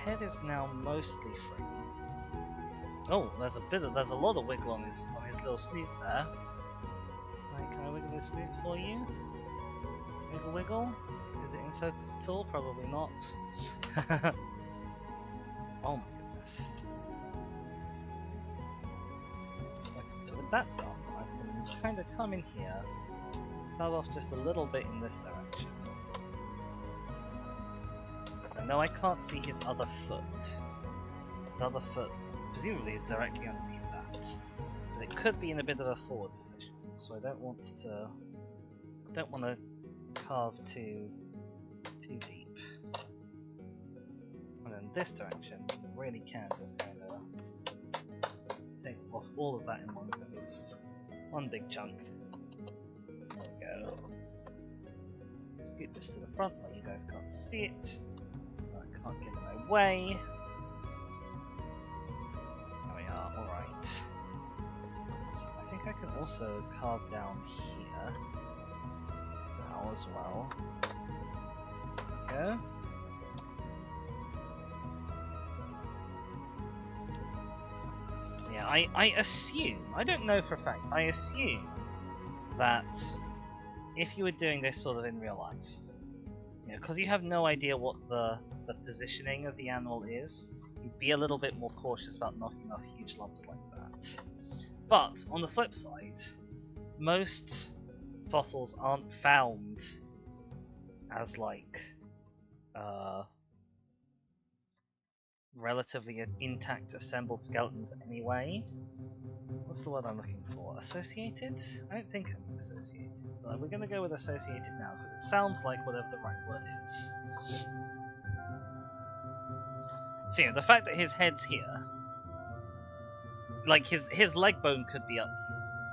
Head is now mostly free. Oh, there's a lot of wiggle on his little snoot there. Right, can I wiggle his snoot for you? Wiggle wiggle? Is it in focus at all? Probably not. Oh my goodness. Okay, so with that done, kind of come in here, carve off just a little bit in this direction. Because I know I can't see his other foot. His other foot presumably is directly underneath that. But it could be in a bit of a forward position, so I don't want to carve too deep. And then this direction, you really can just kind of take off all of that in one go. One big chunk. There we go. Scoot this to the front where you guys can't see it. I can't get in my way. There we are, alright. So I think I can also carve down here now as well. There we go. Yeah, I assume, I don't know for a fact, I assume that if you were doing this sort of in real life, because you have no idea what the positioning of the animal is, you'd be a little bit more cautious about knocking off huge lumps like that. But, on the flip side, most fossils aren't found as, like, relatively intact assembled skeletons anyway. What's the word I'm looking for? Associated? I don't think I'm associated, but we're going to go with associated now because it sounds like whatever the right word is. So yeah, the fact that his head's here, like his leg bone could be up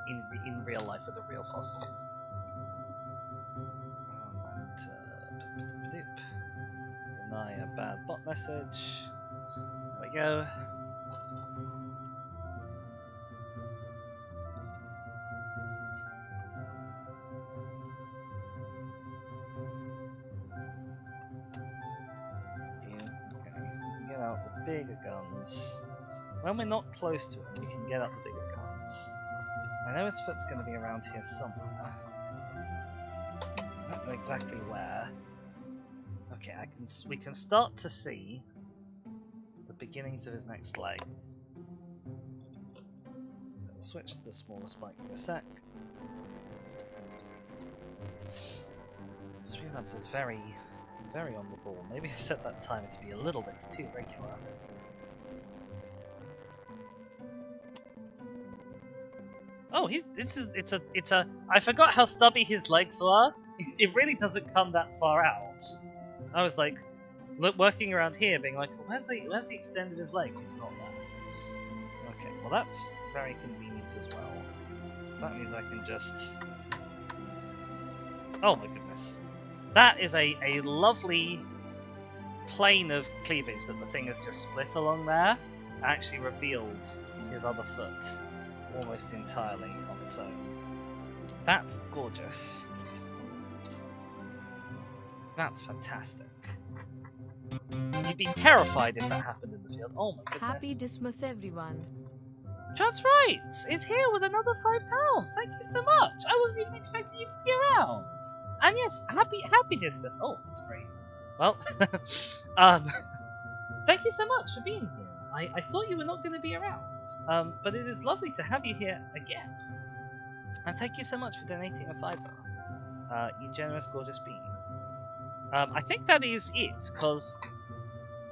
here in real life with a real fossil. And deny a bad bot message. There we go. Get out the bigger guns. When we're not close to him, we can get out the bigger guns. I know his foot's going to be around here somewhere. I don't know exactly where. Okay, we can start to see the beginnings of his next leg. So we'll switch to the smaller spike for a sec. Streamlabs is very on the ball. Maybe I set that timer to be a little bit too regular. Oh, it's a. I forgot how stubby his legs were. It really doesn't come that far out. I was like, working around here, being like, where's the extent of his leg? It's not there. Okay, well that's very convenient as well. That means I can just. Oh my goodness. That is a lovely plane of cleavage that the thing has just split along there. Actually revealed his other foot almost entirely on its own. That's gorgeous. That's fantastic. You'd be terrified if that happened in the field. Oh my goodness. Happy Dismas, everyone. That's right! Is here with another £5. Thank you so much. I wasn't even expecting you to be around. And yes, happy Dismas. Oh, that's great. Well, thank you so much for being here. I thought you were not going to be around, but it is lovely to have you here again. And thank you so much for donating a £5. You generous, gorgeous being. I think that is it, because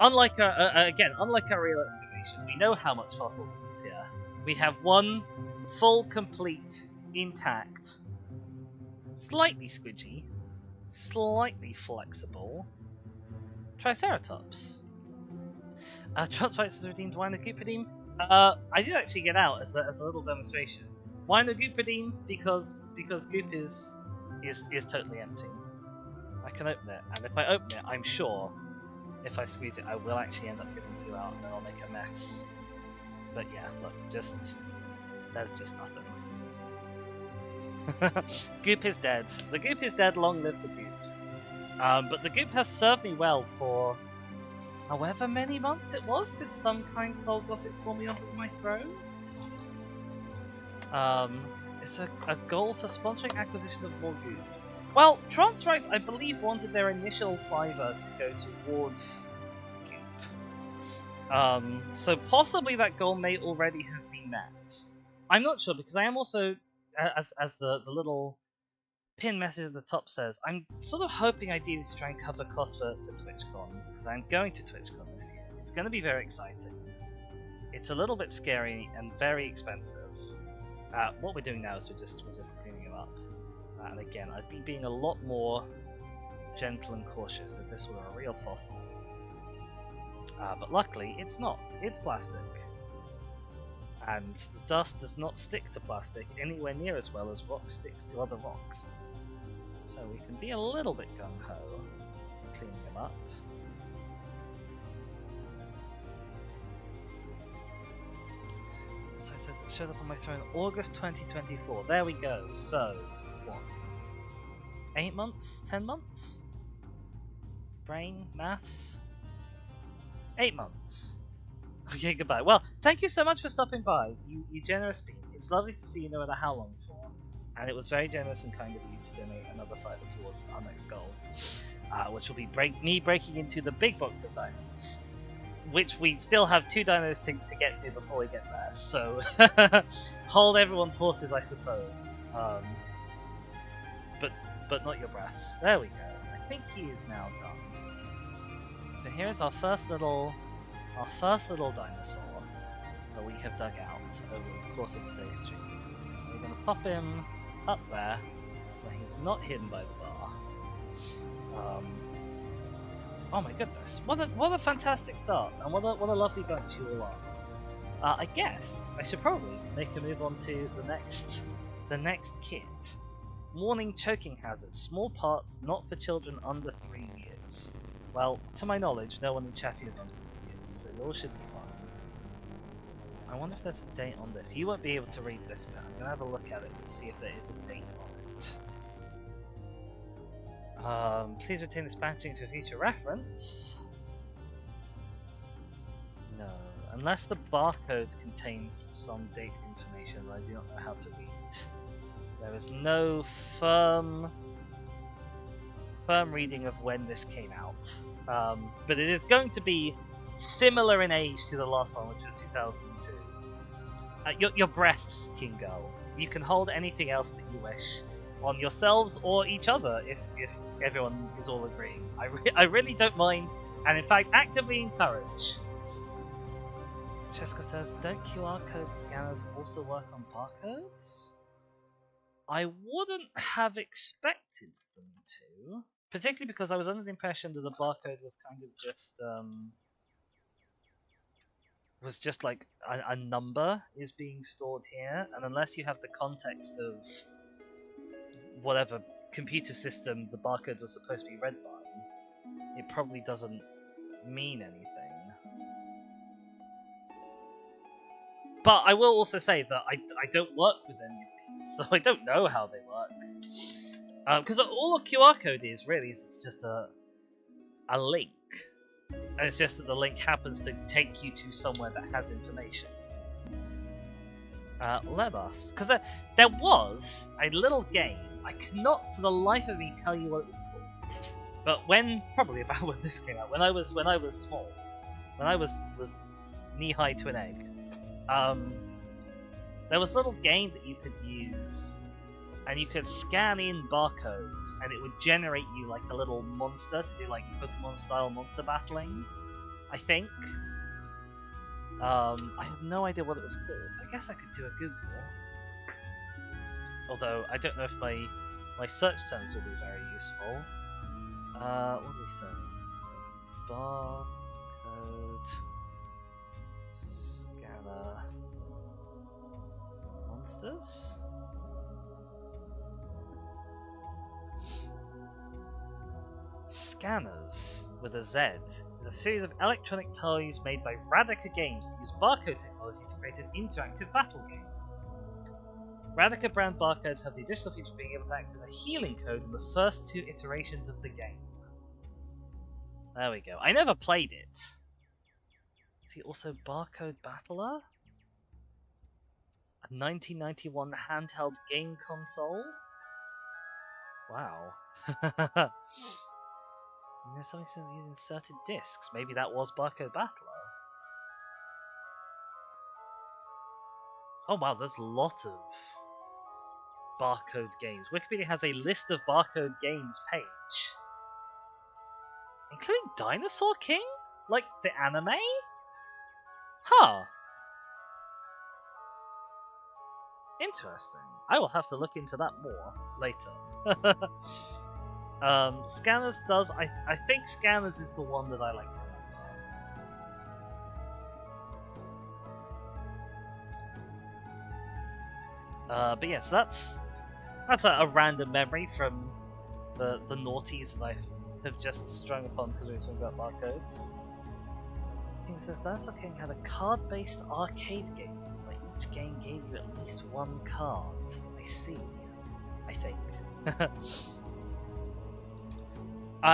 unlike our real excavation, we know how much fossil is here. We have one full, complete, intact, slightly squidgy, slightly flexible Triceratops. Transfights has redeemed Winogoopideme. I did actually get out as a little demonstration. Winogoopideme because Goop is totally empty. I can open it, and if I open it, I'm sure if I squeeze it, I will actually end up getting 2 out, and then I'll make a mess. But yeah, look, there's just nothing. Goop is dead. The Goop is dead, long live the Goop. But the Goop has served me well for however many months it was since some kind soul got it for me off of my throne. It's a goal for sponsoring acquisition of more Goop. Well, Transright, I believe, wanted their initial $5 to go towards Goop. So possibly that goal may already have been met. I'm not sure, because I am also as the little pin message at the top says, I'm sort of hoping ideally to try and cover costs for TwitchCon, because I'm going to TwitchCon this year. It's going to be very exciting. It's a little bit scary and very expensive. What we're doing now is we're just cleaning it up. And again, I'd be being a lot more gentle and cautious if this were a real fossil. But luckily, it's not. It's plastic. And the dust does not stick to plastic anywhere near as well as rock sticks to other rock. So we can be a little bit gung-ho cleaning them up. So it says it showed up on my throne August 2024. There we go. So, what? 8 months? 10 months? Brain? Maths? 8 months. Okay, goodbye. Well, thank you so much for stopping by. You generous being. It's lovely to see you no matter how long for. And it was very generous and kind of you to donate another fiver towards our next goal. Which will be me breaking into the big box of dinos. Which we still have 2 dinos to get to before we get there. So, hold everyone's horses, I suppose. But not your breaths. There we go. I think he is now done. So here is our first little dinosaur that we have dug out over the course of today's stream. We're going to pop him up there, where he's not hidden by the bar. Oh my goodness! What a fantastic start, and what a lovely bunch you all are. I guess I should probably make a move on to the next kit. Warning: choking hazard. Small parts not for children under 3 years. Well, to my knowledge, no one in chat is under 3 years, so you all should be fine. I wonder if there's a date on this. You won't be able to read this, but I'm gonna have a look at it to see if there is a date on it. Please retain this packaging for future reference. No, unless the barcode contains some date information that I do not know how to read. There is no firm reading of when this came out, but it is going to be similar in age to the last one, which was 2002. Your breaths, King Girl. You can hold anything else that you wish on yourselves or each other if everyone is all agreeing. I really don't mind, and in fact actively encourage. Cheska says, don't QR code scanners also work on barcodes? I wouldn't have expected them to, particularly because I was under the impression that the barcode was kind of just like a number is being stored here, and unless you have the context of whatever computer system the barcode was supposed to be read by, it probably doesn't mean anything. But I will also say that I don't work with any of these, so I don't know how they work. Because all a QR code is really is it's just a link, and it's just that the link happens to take you to somewhere that has information. Let us, because there was a little game. I cannot for the life of me tell you what it was called, but probably about when this came out, when I was small, when I was knee high to an egg, there was a little game that you could use, and you could scan in barcodes, and it would generate you like a little monster to do like Pokemon style monster battling, I think. I have no idea what it was called. I guess I could do a Google. Although, I don't know if my search terms will be very useful. What do we say? Barcode scanner monsters? Scanners, with a Z, is a series of electronic toys made by Radica Games that use barcode technology to create an interactive battle game. Radica brand barcodes have the additional feature of being able to act as a healing code in the first 2 iterations of the game. There we go. I never played it. Is he also Barcode Battler? A 1991 handheld game console? Wow. There's something using inserted discs. Maybe that was Barcode Battler. Oh wow, there's a lot of Barcode games. Wikipedia has a list of barcode games page. Including Dinosaur King? Like the anime? Huh. Interesting. I will have to look into that more later. Scanners does... I think Scanners is the one that I like to remember. But yes, that's a random memory from the naughties that I have just strung upon because we were talking about barcodes. I think it says Dinosaur King had a card-based arcade game where each game gave you at least one card. I see. I think.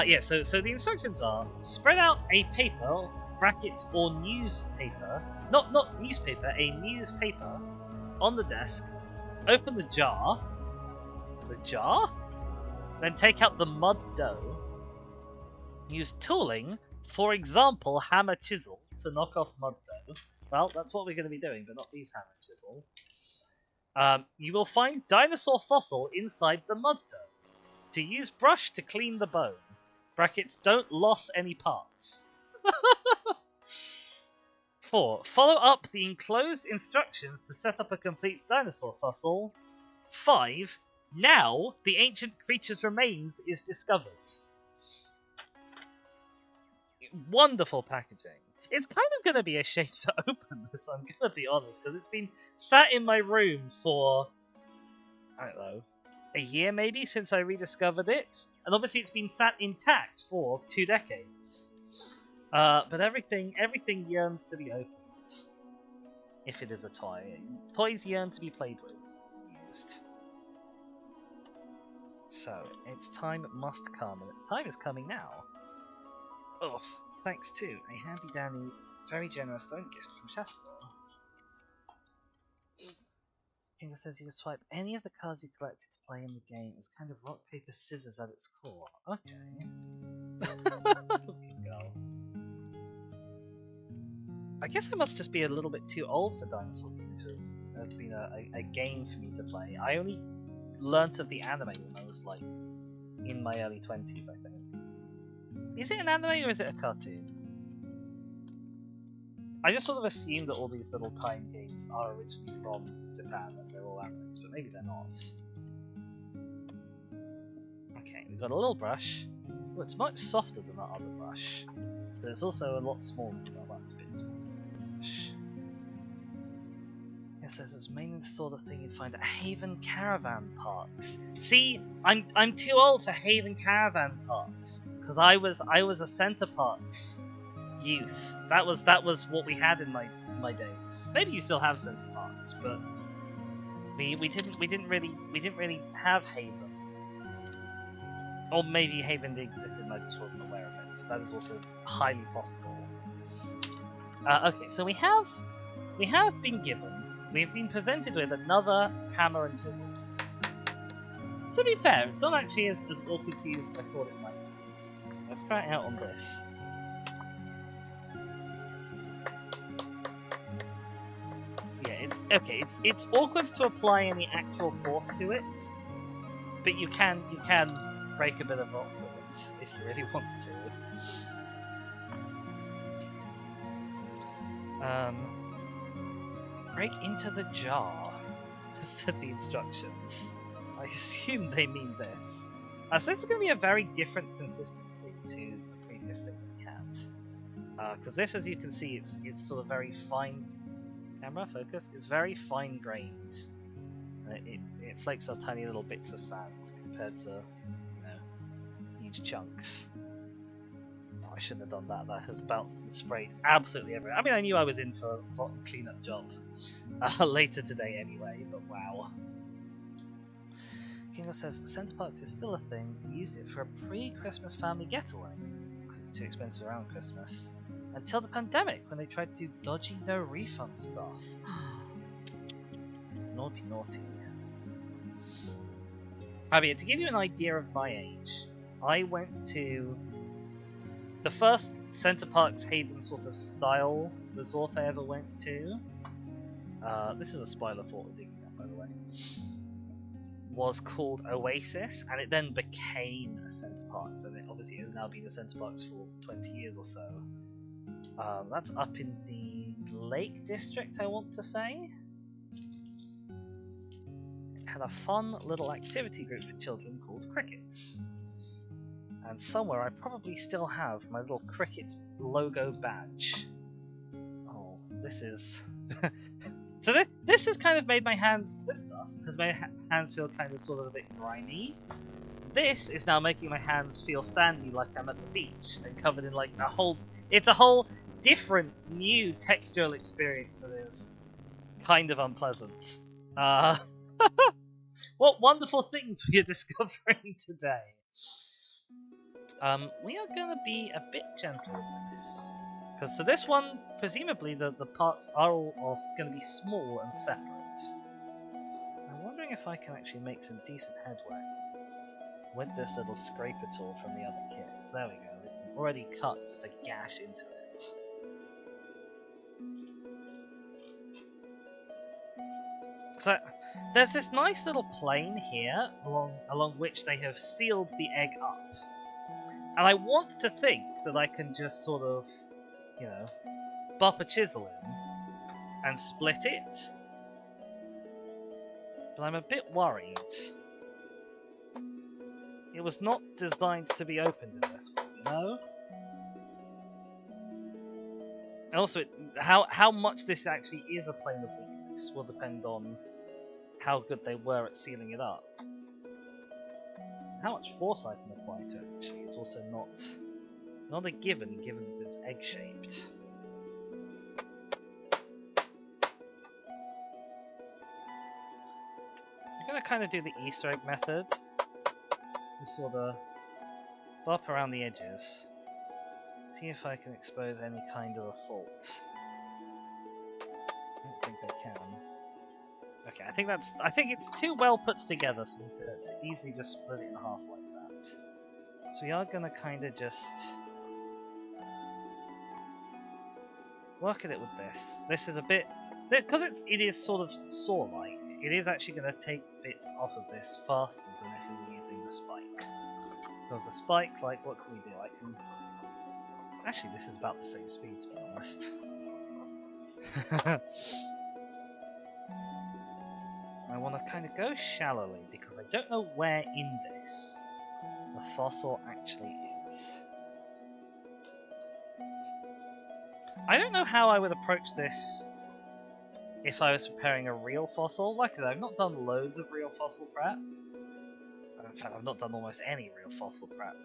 Yeah, so the instructions are spread out a paper, brackets or newspaper, not newspaper, a newspaper on the desk, open the jar, then take out the mud dough, use tooling, for example, hammer chisel, to knock off mud dough. Well, that's what we're going to be doing, but not these hammer chisel. You will find dinosaur fossil inside the mud dough. To use brush to clean the bone. Brackets, don't loss any parts. 4. Follow up the enclosed instructions to set up a complete dinosaur fossil. 5. Now, the ancient creature's remains is discovered. Wonderful packaging. It's kind of going to be a shame to open this, I'm going to be honest, because it's been sat in my room for, I don't know, a year maybe since I rediscovered it, and obviously it's been sat intact for 2 decades. But everything yearns to be opened. If it is a toy. Toys yearn to be played with and used. So, its time must come, and its time is coming now. Oh, thanks to a handy-dandy, very generous stone gift from Chesper. Kinga says you can swipe any of the cards you collected to play in the game. It's kind of rock, paper, scissors at its core. Okay. Looking girl. I guess I must just be a little bit too old for Dinosaur King to have been a game for me to play. I only learnt of the anime when I was like in my early 20s, I think. Is it an anime or is it a cartoon? I just sort of assumed that all these little time games are originally from Japan and they're all animes, but maybe they're not. Okay, we've got a little brush. Well, it's much softer than that other brush, but it's also a lot smaller. Well, that's a bit smaller. It says it was mainly the sort of thing you'd find at Haven Caravan Parks. See, I'm too old for Haven Caravan Parks because I was a Center Parks youth. That was what we had in my days. Maybe you still have Center Parks, but we didn't really have Haven. Or maybe Haven existed and I just wasn't aware of it. That is also highly possible. Okay, so we've been presented with another hammer and chisel. To be fair, it's not actually as awkward to use as I thought it might be. Let's try it out on this. Yeah, it's awkward to apply any actual force to it, but you can break a bit of rock with it if you really want to. Break into the jar, said the instructions. I assume they mean this. So this is going to be a very different consistency to the previous thing we had. Because this, as you can see, it's sort of very fine. Camera focus. It's very fine grained. It flakes off tiny little bits of sand compared to, huge chunks. Oh, I shouldn't have done that. That has bounced and sprayed absolutely everywhere. I mean, I knew I was in for a rotten cleanup job later today anyway, but wow. Kingo says Center Parks is still a thing. We used it for a pre-Christmas family getaway because it's too expensive around Christmas. Until the pandemic, when they tried to do dodgy no refund stuff. Naughty, naughty. I mean, to give you an idea of my age, I went to the first Center Parks Haven sort of style resort I ever went to. This is a spoiler for what we're digging up, by the way. was called Oasis, and it then became a centre parks, and it obviously has now been a centre parks for 20 years or so. That's up in the Lake District, I want to say. It had a fun little activity group for children called Crickets. And somewhere I probably still have my little Crickets logo badge. Oh, this is... So this has kind of made my hands... This stuff has made hands feel kind of sort of a bit grimy. This is now making my hands feel sandy, like I'm at the beach and covered in like a whole... It's a whole different, new textural experience that is kind of unpleasant. What wonderful things we are discovering today. We are going to be a bit gentle with this. Because so this one, presumably the parts are all going to be small and separate. I'm wondering if I can actually make some decent headway with this little scraper tool from the other kits. There we go, we can already cut just a gash into it. So there's this nice little plane here along which they have sealed the egg up. And I want to think that I can just sort of, you know, bop a chisel in and split it. But I'm a bit worried. It was not designed to be opened in this way, you know? And also, how much this actually is a plane of weakness will depend on how good they were at sealing it up. How much force I can apply to it actually is also not a given that it's egg-shaped. I'm gonna kind of do the Easter egg method. Just sort of bop around the edges. See if I can expose any kind of a fault. I don't think I can. Okay, I think it's too well put together for me to easily just split it in half like that. So we are gonna kind of just work at it with this. This is a bit, because it is sort of saw-like. It is actually gonna take bits off of this faster than if we were using the spike. Because the spike, like, what can we do? I can. Actually, this is about the same speed, to be honest. I want to kind of go shallowly because I don't know where in this the fossil actually is. I don't know how I would approach this if I was preparing a real fossil. Like I said, I've not done loads of real fossil prep. In fact, I've not done almost any real fossil prep.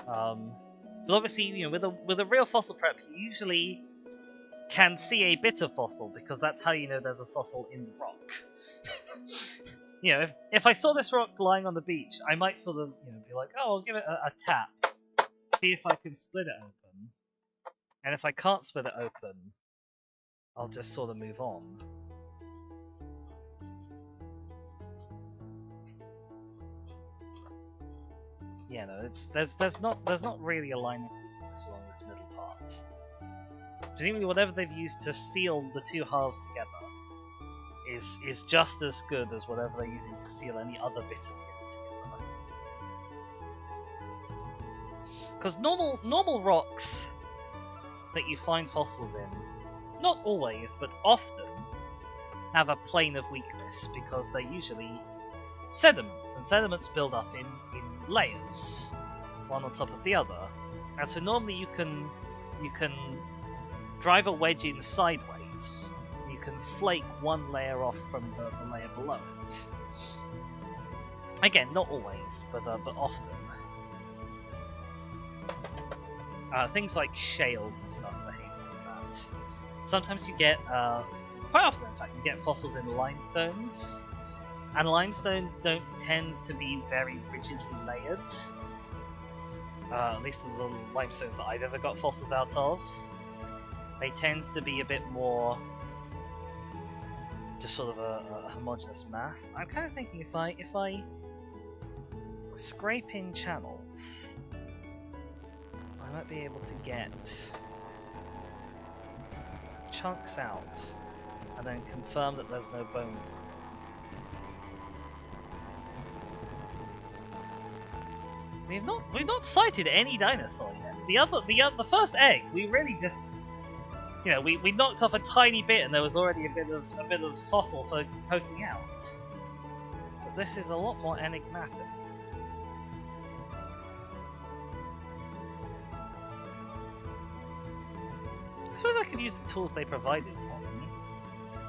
But obviously, you know, with a real fossil prep, you usually can see a bit of fossil because that's how you know there's a fossil in the rock. You know, if I saw this rock lying on the beach, I might sort of, you know, be like, oh, I'll give it a tap, see if I can split it open, and if I can't split it open, I'll just sort of move on. Yeah, no, there's not really a line of weakness along this middle part. Presumably, whatever they've used to seal the two halves together is just as good as whatever they're using to seal any other bit of it together. Because normal rocks that you find fossils in, not always, but often, have a plane of weakness because they're usually sediments, and sediments build up in layers, one on top of the other. And so normally you can drive a wedge in sideways. You can flake one layer off from the layer below it. Again, not always, but often. Things like shales and stuff behave like that. Sometimes you get, quite often in fact, you get fossils in limestones. And limestones don't tend to be very rigidly layered. At least the limestones that I've ever got fossils out of. They tend to be a bit more just sort of a homogeneous mass. I'm kind of thinking if I scrape in channels, I might be able to get chunks out and then confirm that there's no bones. We've not sighted any dinosaur yet. The first egg, we really just, you know, we knocked off a tiny bit and there was already a bit of fossil poking out. But this is a lot more enigmatic. I suppose I could use the tools they provided for me,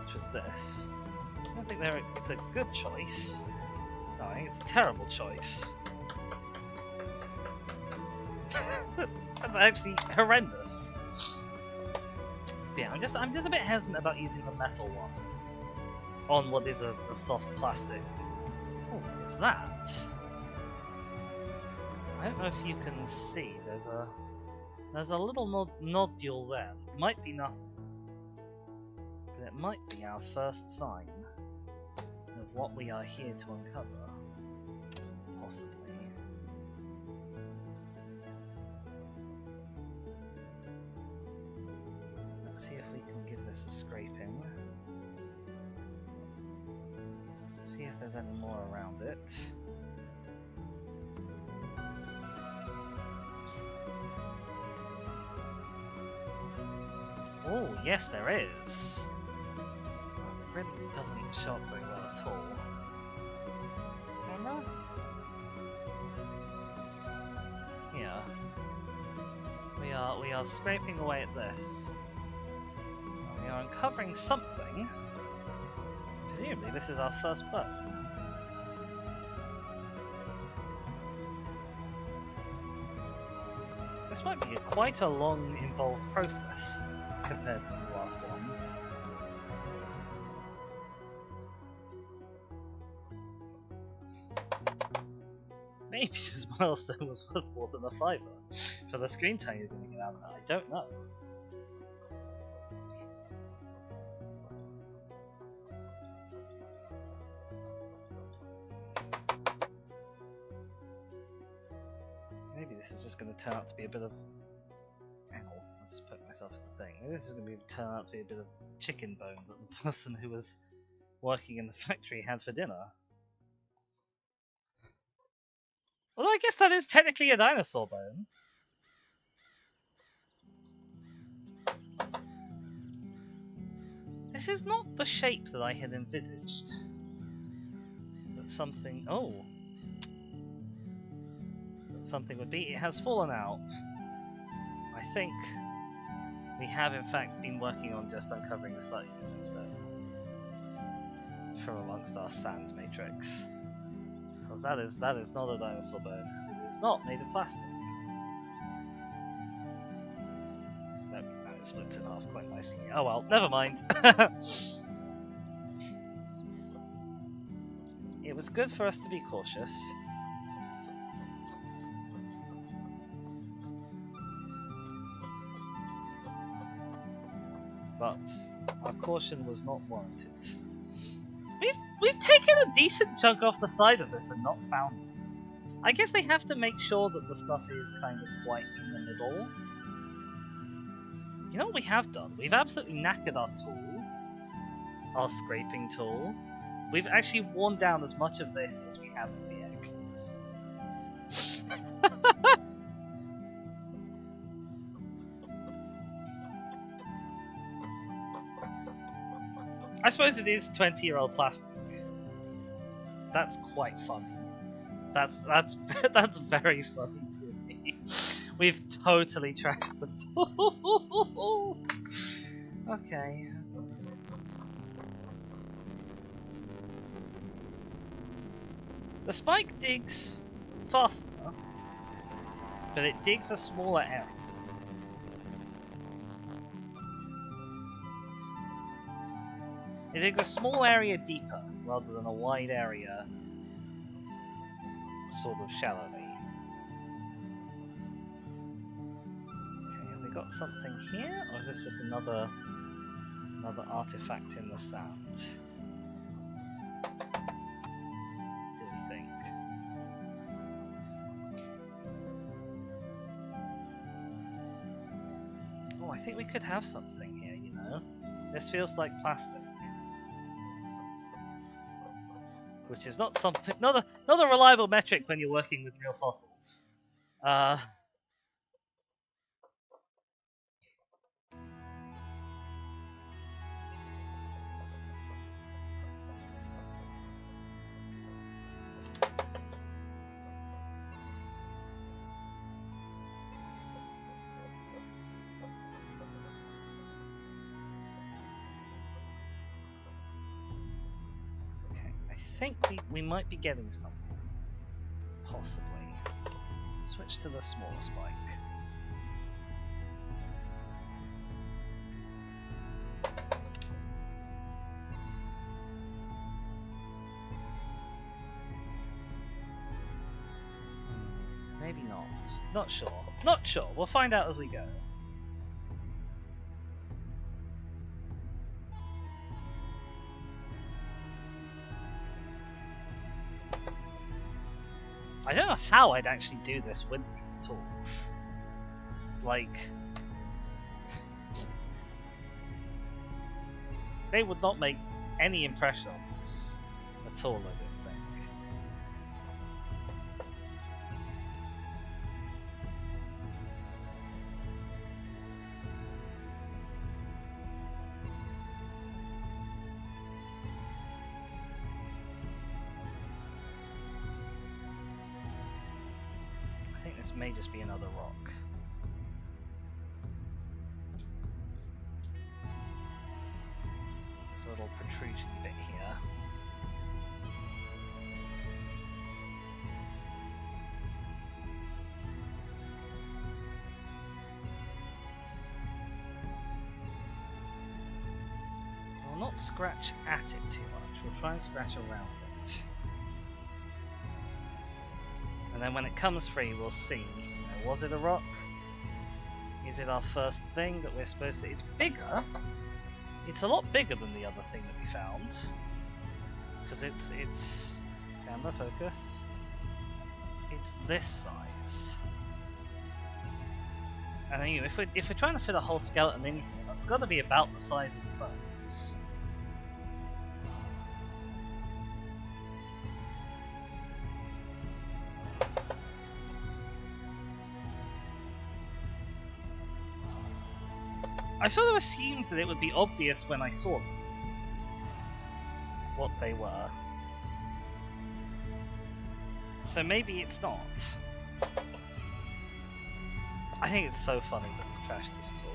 which was this. I don't think it's a good choice. No, I think it's a terrible choice. That's actually horrendous. But yeah, I'm just a bit hesitant about using the metal one on what is a soft plastic. Oh, what's that? I don't know if you can see. There's a little nodule there. It might be nothing, but it might be our first sign of what we are here to uncover. Possibly. Let's see if we can give this a scraping. See if there's any more around it. Oh, yes there is. It really doesn't show up very well at all. Remember? Yeah. We are scraping away at this. And we are uncovering something. Presumably this is our first bone. This might be quite a long, involved process compared to the last one. Maybe this milestone was worth more than a fiver for the screen time you're going to get out of that. I don't know. Maybe this is just going to turn out to be a bit of... Ow, I just put myself in the thing. Maybe this is going to turn out to be a bit of chicken bone that the person who was working in the factory had for dinner. Although I guess that is technically a dinosaur bone. This is not the shape that I had envisaged. That something... Oh! That something would be. It has fallen out. I think we have in fact been working on just uncovering a slightly different stone from amongst our sand matrix. Because that is not a dinosaur bone. It is not made of plastic. Nope, and it splits in half quite nicely. Oh well, never mind. It was good for us to be cautious. But our caution was not warranted. We've taken a decent chunk off the side of this and not found it. I guess they have to make sure that the stuff is kind of quite in the middle. You know what we have done? We've absolutely knackered our tool. Our scraping tool. We've actually worn down as much of this as we have of the egg. I suppose it is 20-year-old plastic. That's quite funny. That's very funny to me. We've totally trashed the tool. Okay. The spike digs faster, but it digs a smaller area. It digs a small area deeper, rather than a wide area sort of shallowly. Okay, have we got something here, or is this just another artifact in the sand? Do we think? Oh, I think we could have something here, you know? This feels like plastic. Which is not a reliable metric when you're working with real fossils. Uh, okay, I think we might be getting something. Possibly. Switch to the smaller spike. Maybe not. Not sure. Not sure. We'll find out as we go. I don't know how I'd actually do this with these tools. Like, they would not make any impression on this at all, I don't think. I think this may just be another rock. There's a little protrusion bit here. We'll not scratch at it too much, we'll try and scratch around it. And then when it comes free, we'll see, was it a rock? Is it our first thing that we're supposed to... It's bigger! It's a lot bigger than the other thing that we found. Because it's... Camera focus. It's this size. And then, if we're trying to fit a whole skeleton in here, that's got to be about the size of the bones. I sort of assumed that it would be obvious when I saw them what they were. So maybe it's not. I think it's so funny that we trashed this tool.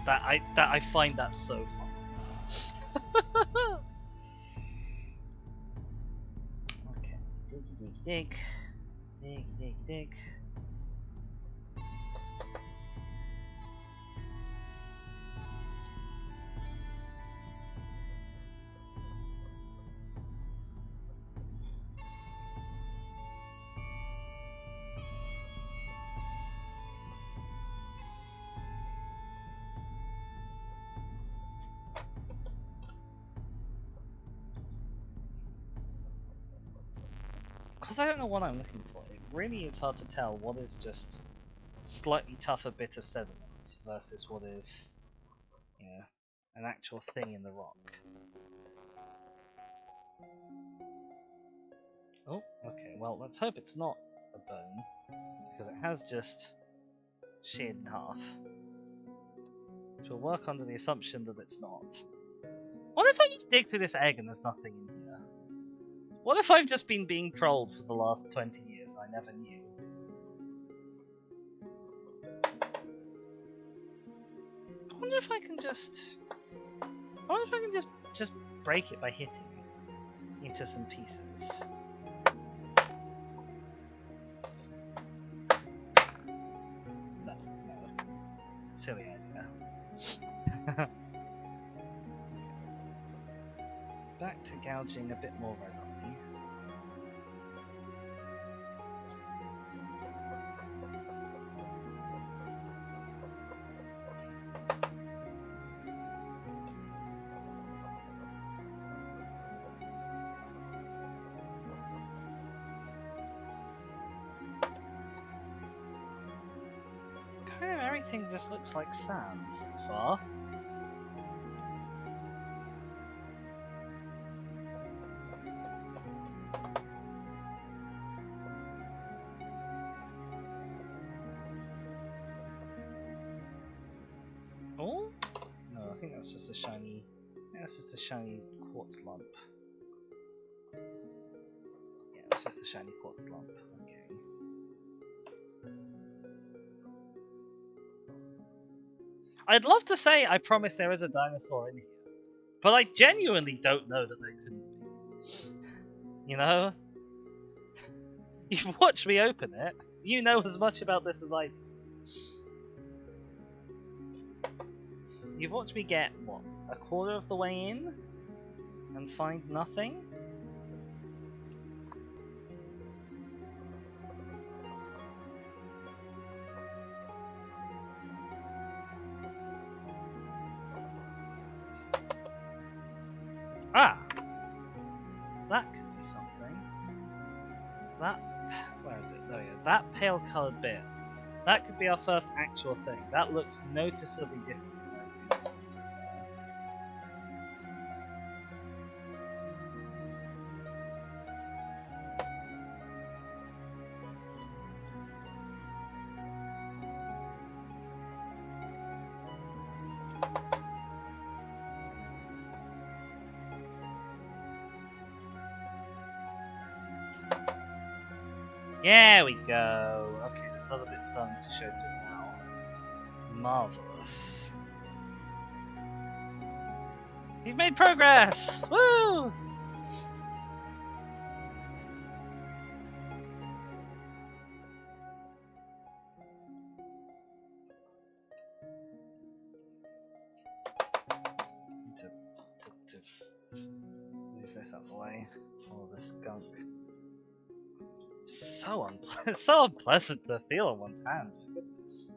That I find that so funny. Okay, diggy diggy dig. Diggy diggy dig. Because I don't know what I'm looking for, it really is hard to tell what is just slightly tougher bit of sediment versus what is, an actual thing in the rock. Oh, okay, well, let's hope it's not a bone, because it has just sheared in half. Which will work under the assumption that it's not. What if I just dig through this egg and there's nothing in here? What if I've just been being trolled for the last 20 years and I never knew? I wonder if I can just just break it by hitting it into some pieces. No. Silly idea. Back to gouging a bit more red on me. Kind of everything just looks like sand so far. that's just a shiny. That's just a shiny quartz lump. Yeah, it's just a shiny quartz lump. Okay. I'd love to say I promise there is a dinosaur in here, but I genuinely don't know that there couldn't be. You know? You've watched me open it. You know as much about this as I do. You've watched me get, what, a quarter of the way in? And find nothing? Ah! That could be something. That... Where is it? There we go. That pale coloured bit. That could be our first actual thing. That looks noticeably different from everything we've seen so far. There we go. Okay, this other bit's starting to show through now. Marvelous. We've made progress! Woo! To move this out of the way. All this gunk. It's so unpleasant to feel on one's hands, for goodness.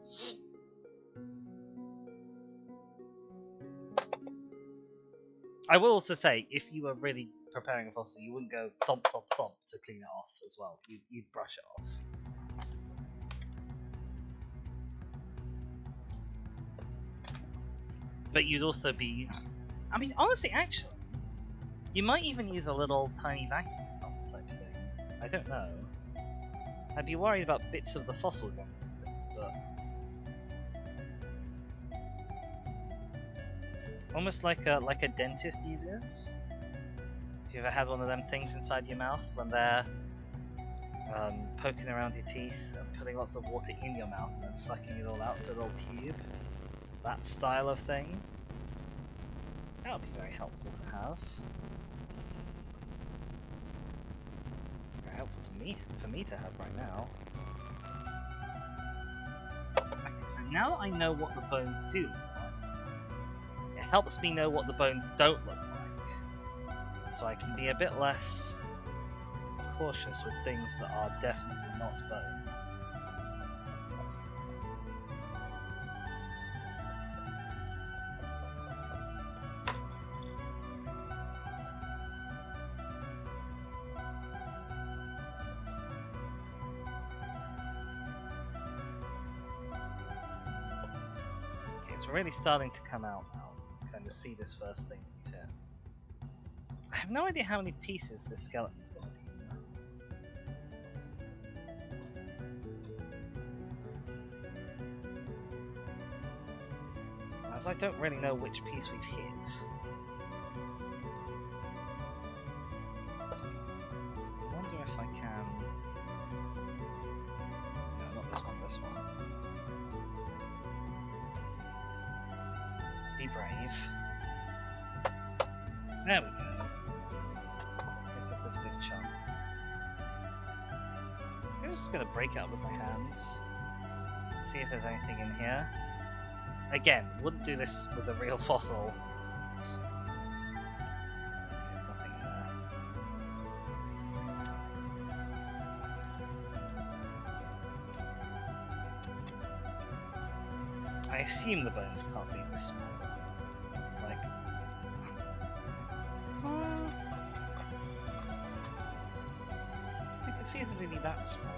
I will also say, if you were really preparing a fossil, you wouldn't go thump thump thump to clean it off as well. You'd brush it off. But you'd also be... I mean, honestly, actually, you might even use a little tiny vacuum pump type thing. I don't know. I'd be worried about bits of the fossil going with it, but... Almost like a dentist uses. Have you ever had one of them things inside your mouth when they're poking around your teeth and putting lots of water in your mouth and then sucking it all out to a little tube? That style of thing. That would be very helpful to have. Very helpful for me to have right now. Okay, so now that I know what the bones do look like, it helps me know what the bones don't look like. So I can be a bit less cautious with things that are definitely not bone. Really starting to come out now. Kind of see this first thing we've hit. I have no idea how many pieces this skeleton's going to be. As I don't really know which piece we've hit. I wonder if I can... No, not this one, this one. Be brave. There we go. Pick up this big chunk. I'm just gonna break it up with my hands. See if there's anything in here. Again, wouldn't do this with a real fossil. There's nothing in there. I assume the bones can't be this small. Like... It could feasibly be that small.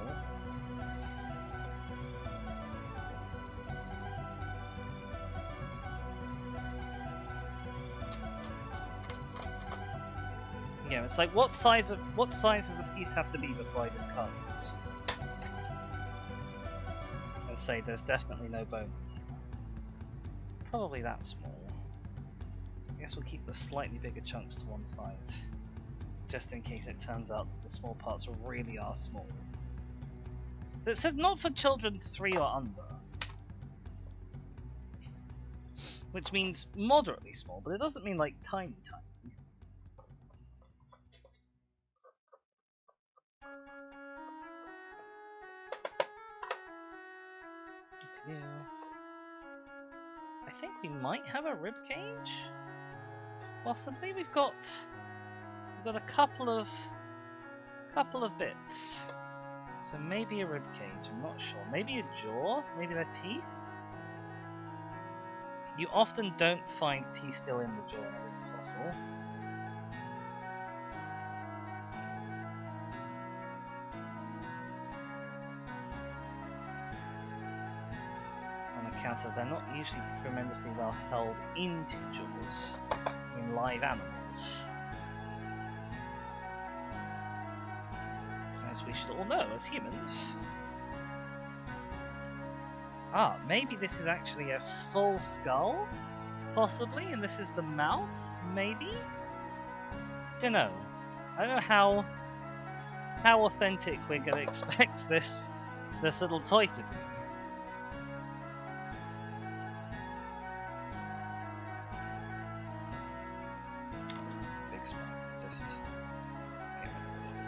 Yeah, it's like what size does a piece have to be before I discard it? And say there's definitely no bone. Probably that small. I guess we'll keep the slightly bigger chunks to one side, just in case it turns out the small parts really are small. So it says not for children 3 or under, which means moderately small, but it doesn't mean like tiny. Yeah. I think we might have a rib cage. Possibly. We've got a couple of bits. So maybe a rib cage. I'm not sure. Maybe a jaw. Maybe their teeth. You often don't find teeth still in the jaw in a rib fossil. They're not usually tremendously well held into jaws in live animals, as we should all know as humans. Ah, maybe this is actually a full skull, possibly, and this is the mouth, maybe? Dunno. I don't know how authentic we're gonna expect this little toy to be.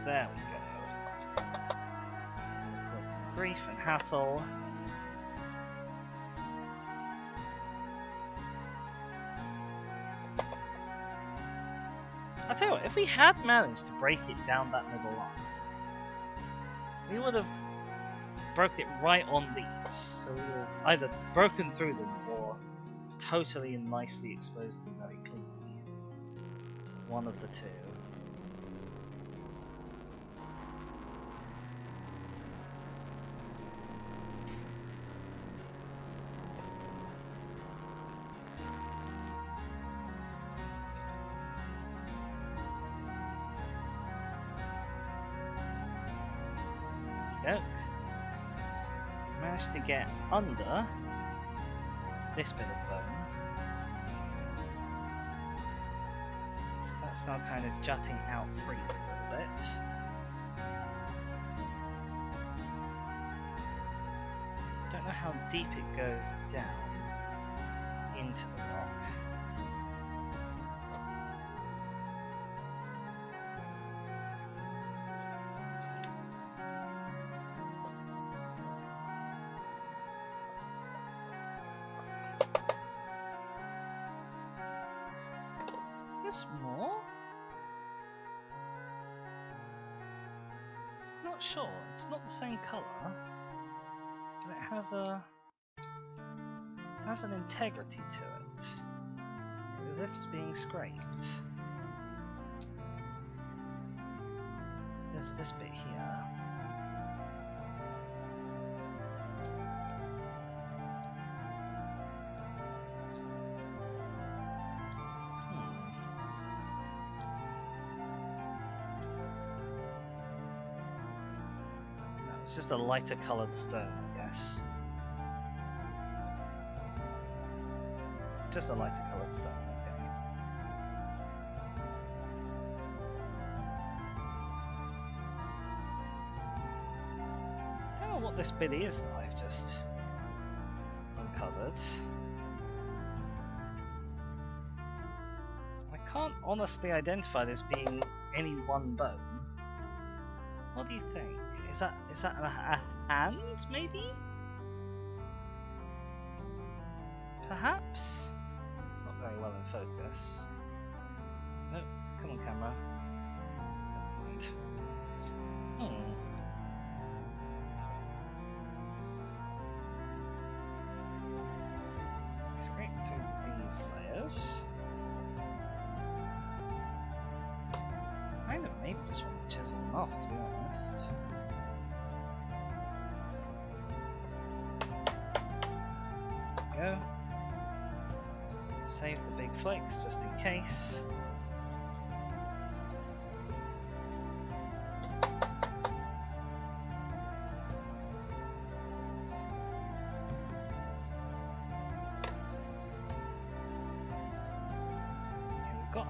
There we go. Causing grief and hassle. I tell you what, if we had managed to break it down that middle line, we would have broke it right on these. So we would have either broken through them or totally and nicely exposed them very cleanly. One of the two. Managed to get under this bit of bone. So that's now kind of jutting out freely a little bit. Don't know how deep it goes down into the rock. More? Not sure. It's not the same colour, but it has an integrity to it. It resists being scraped. There's this bit here. It's just a lighter coloured stone, I guess. Just a lighter coloured stone, okay. I don't know what this bit is that I've just uncovered. I can't honestly identify this being any one bone. What do you think? Is that a hand, maybe? Perhaps? It's not very well in focus. Nope, come on camera. Never mind. Scrape through these layers. I know, maybe just want to chisel them off, to be honest. There we go. Save the big flakes just in case.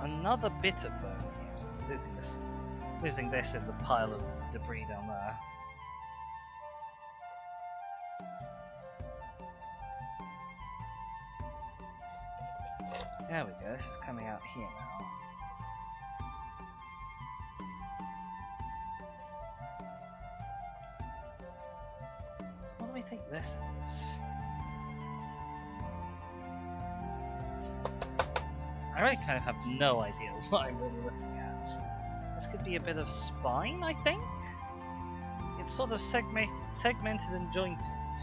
another bit of bone here. Losing this in the pile of debris down there. There we go, this is coming out here now. What do we think this is? I really kind of have no idea what I'm really looking at. This could be a bit of spine, I think? It's sort of segmented and jointed.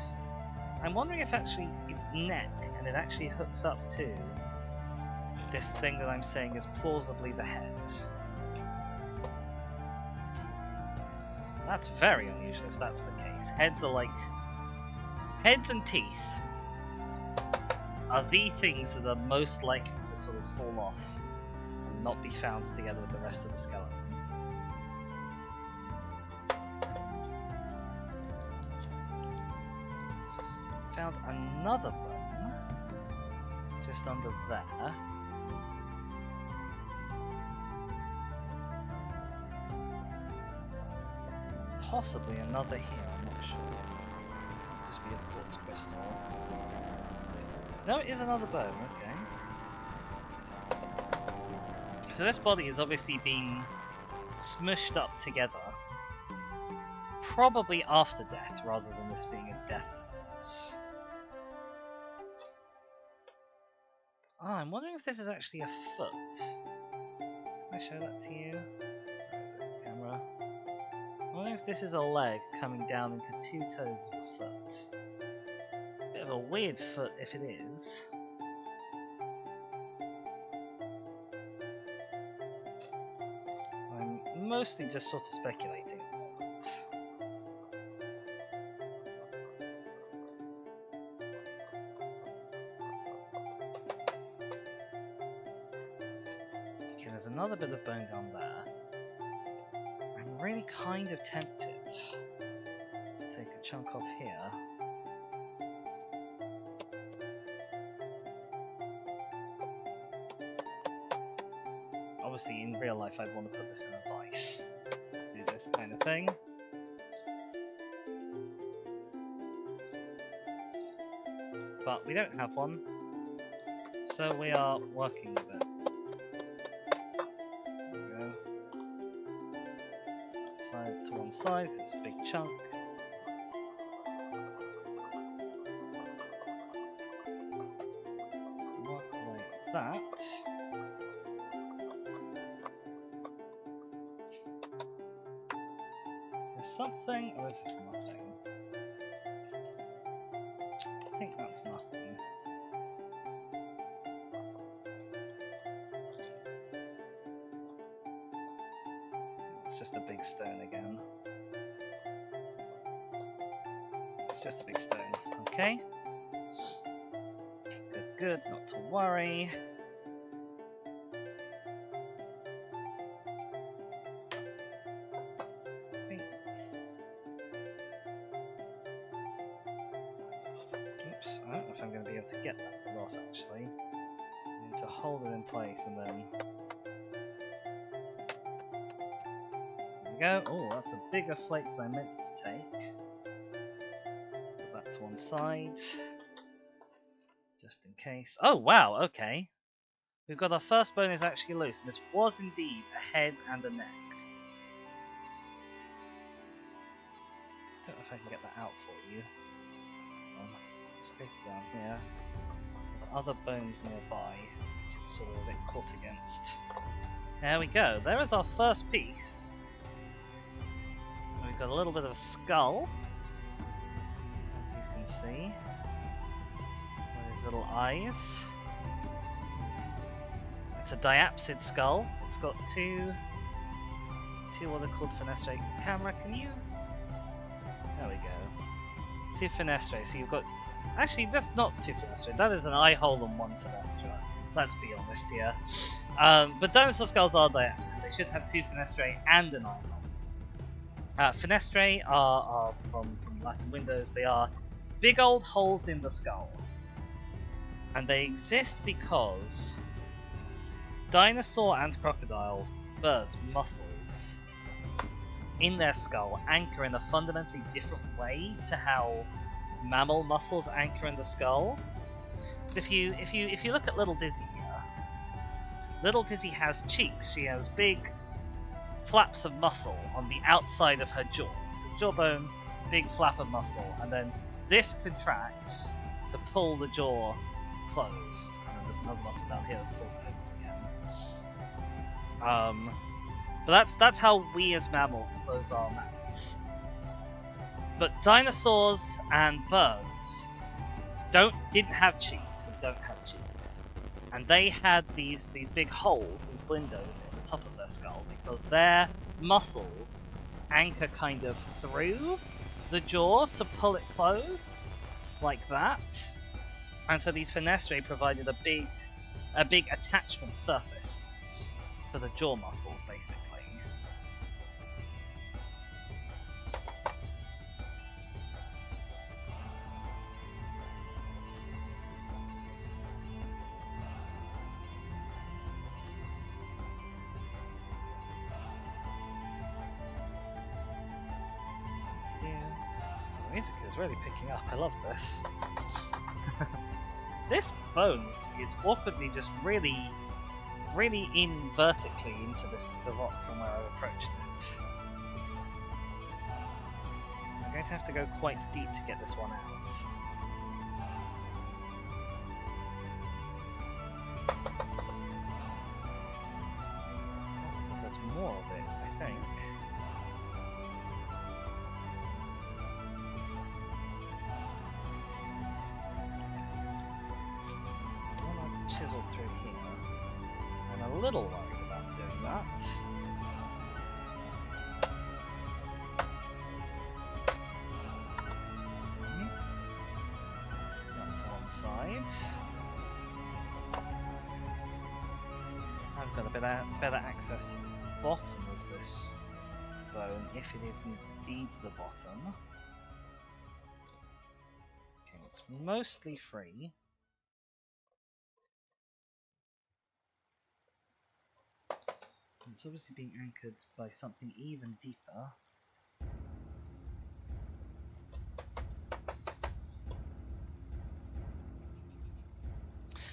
I'm wondering if actually it's neck and it actually hooks up to this thing that I'm saying is plausibly the head. That's very unusual if that's the case. Heads and teeth are the things that are most likely to sort of fall off and not be found together with the rest of the skeleton. Found another bone just under there. Possibly another here, I'm not sure. Might just be a quartz crystal. No, it is another bone, okay. So this body has obviously been smushed up together. Probably after death, rather than this being a death pose. Oh, I'm wondering if this is actually a foot. Can I show that to you? Camera. I'm wondering if this is a leg coming down into two toes of a foot. Bit of a weird foot if it is. I'm mostly just sort of speculating at the moment. Okay, there's another bit of bone down there. I'm really kind of tempted to take a chunk off here. Obviously, in real life, I'd want to put this in a vice. Do this kind of thing. But we don't have one, so we are working with it. There we go. Side to one side, because it's a big chunk. Work like that. Something, or is this nothing? I think that's nothing. It's just a big stone again. It's just a big stone. Okay. Good, good, not to worry. I don't know if I'm going to be able to get that bit off actually. I need to hold it in place and then... There we go. Oh, that's a bigger flake than I meant to take. Put that to one side. Just in case. Oh, wow, okay. We've got our first bone is actually loose, and this was indeed a head and a neck. Don't know if I can get that out for you. Scrape down here. There's other bones nearby, which is sort of a bit caught against. There we go. There is our first piece. And we've got a little bit of a skull, as you can see, with his little eyes. It's a diapsid skull. It's got two what are called fenestrae. Camera, can you? There we go. Two fenestrae. So you've got. Actually, that's not two fenestrae. That is an eye hole and one fenestra. Let's be honest here. But dinosaur skulls are diapsid. They should have two fenestrae and an eye hole. Fenestrae are from Latin windows. They are big old holes in the skull. And they exist because dinosaur and crocodile birds' muscles in their skull anchor in a fundamentally different way to how mammal muscles anchor in the skull. So if you look at little Dizzy here, little Dizzy has cheeks. She has big flaps of muscle on the outside of her jaw. So jawbone, big flap of muscle, and then this contracts to pull the jaw closed. And then there's another muscle down here that pulls it open again. But that's how we as mammals close our mouths. But dinosaurs and birds didn't have cheeks and don't have cheeks. And they had these big holes, these windows in the top of their skull, because their muscles anchor kind of through the jaw to pull it closed, like that. And so these fenestrae provided a big attachment surface for the jaw muscles, basically. The music is really picking up. I love this. This bone is awkwardly just really in vertically into the rock from where I approached it. I'm going to have to go quite deep to get this one out. Oh, there's more of it, I think. Chisel through here. I'm a little worried about doing that. Okay. That to one side. I've got a better access to the bottom of this bone, if it is indeed the bottom. Okay, it's mostly free. It's obviously being anchored by something even deeper.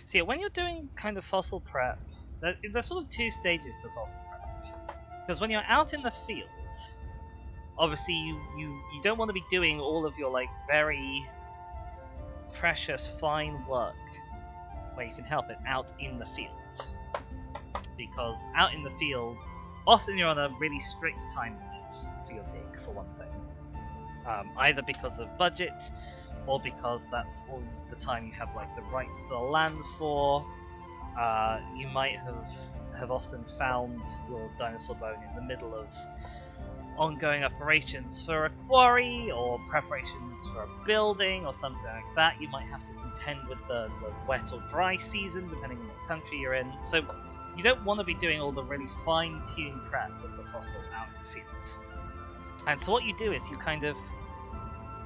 So yeah, when you're doing kind of fossil prep, there's sort of two stages to fossil prep. Because when you're out in the field, obviously you don't want to be doing all of your like very precious fine work where you can help it out in the field. Because out in the field, often you're on a really strict time limit for your dig, for one thing. Either because of budget, or because that's all the time you have like the rights to the land for. You might have often found your dinosaur bone in the middle of ongoing operations for a quarry, or preparations for a building, or something like that. You might have to contend with the wet or dry season, depending on what country you're in. So you don't want to be doing all the really fine-tuned prep of the fossil out in the field. And so what you do is you kind of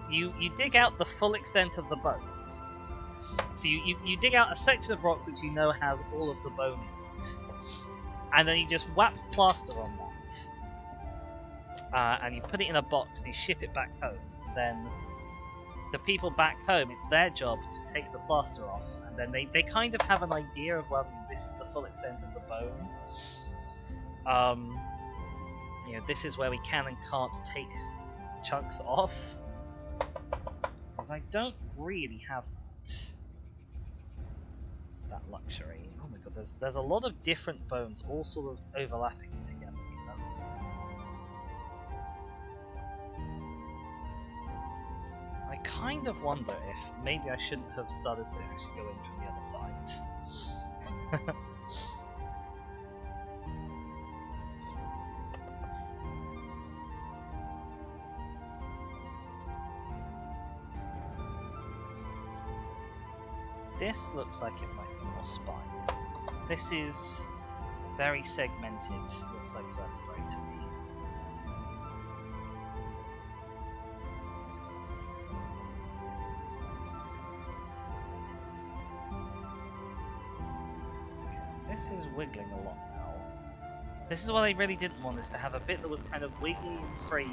you dig out the full extent of the bone. So you dig out a section of rock which you know has all of the bone in it, and then you just whap plaster on that, and you put it in a box and you ship it back home. Then the people back home, it's their job to take the plaster off, and then they kind of have an idea of, well, this is the full extent of the bone. This is where we can and can't take chunks off. Because I don't really have that luxury. Oh my god, there's a lot of different bones all sort of overlapping together. I kind of wonder if maybe I shouldn't have started to actually go in from the other side. This looks like it might be more spine. This is very segmented, looks like vertebrae to me. This is wiggly. wiggling a lot now. This is what I really didn't want, is to have a bit that was kind of wiggly and free,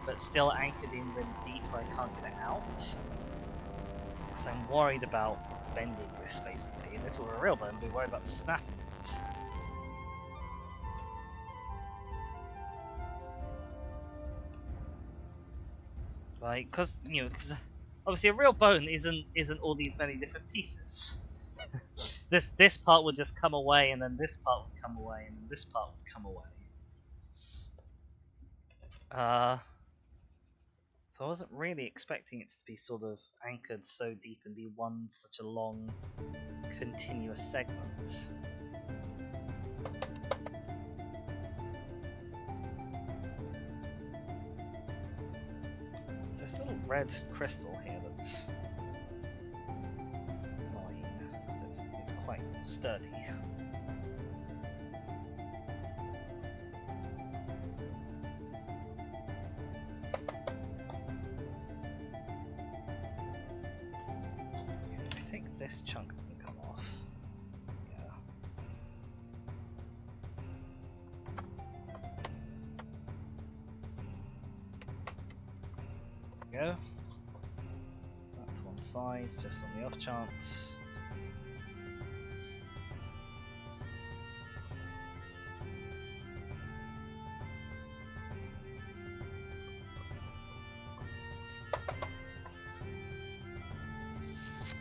but still anchored in really deep where I can't get it out. Because I'm worried about bending this, basically, and if it were a real bone, I'd be worried about snapping it. Like, because obviously a real bone isn't all these many different pieces. this part would just come away, and then this part would come away, and then this part would come away. So I wasn't really expecting it to be sort of anchored so deep and be one such a long, continuous segment. There's this little red crystal here that's annoying, because it's quite sturdy. I think this chunk can come off. Yeah. There we go. That to one side, just on the off chance.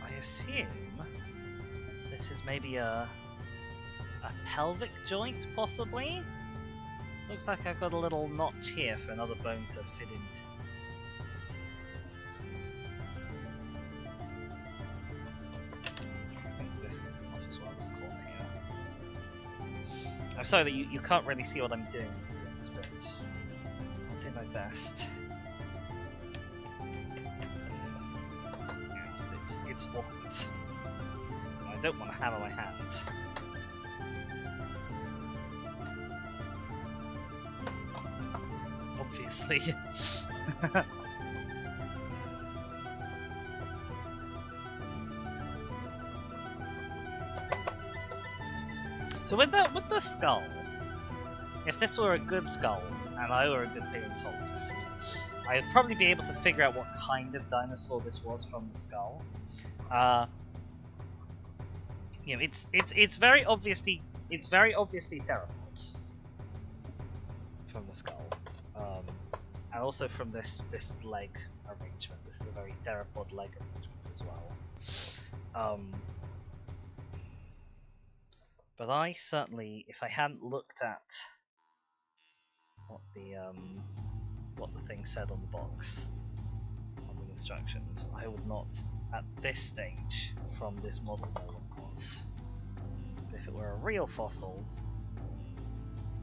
I assume this is maybe a pelvic joint, possibly? Looks like I've got a little notch here for another bone to fit into. I think this can come off as well, this corner here. I'm sorry that you can't really see what I'm doing these bits. I'll do my best. It's awkward. I don't want to hammer my hand. Obviously. So with the skull, if this were a good skull and I were a good paleontologist, I'd probably be able to figure out what kind of dinosaur this was from the skull. It's very obviously theropod from the skull, and also from this leg arrangement. This is a very theropod leg arrangement as well. But I certainly, if I hadn't looked at what the thing said on the box, on the instructions, I would not, at this stage, from this model, know what it was. But if it were a real fossil,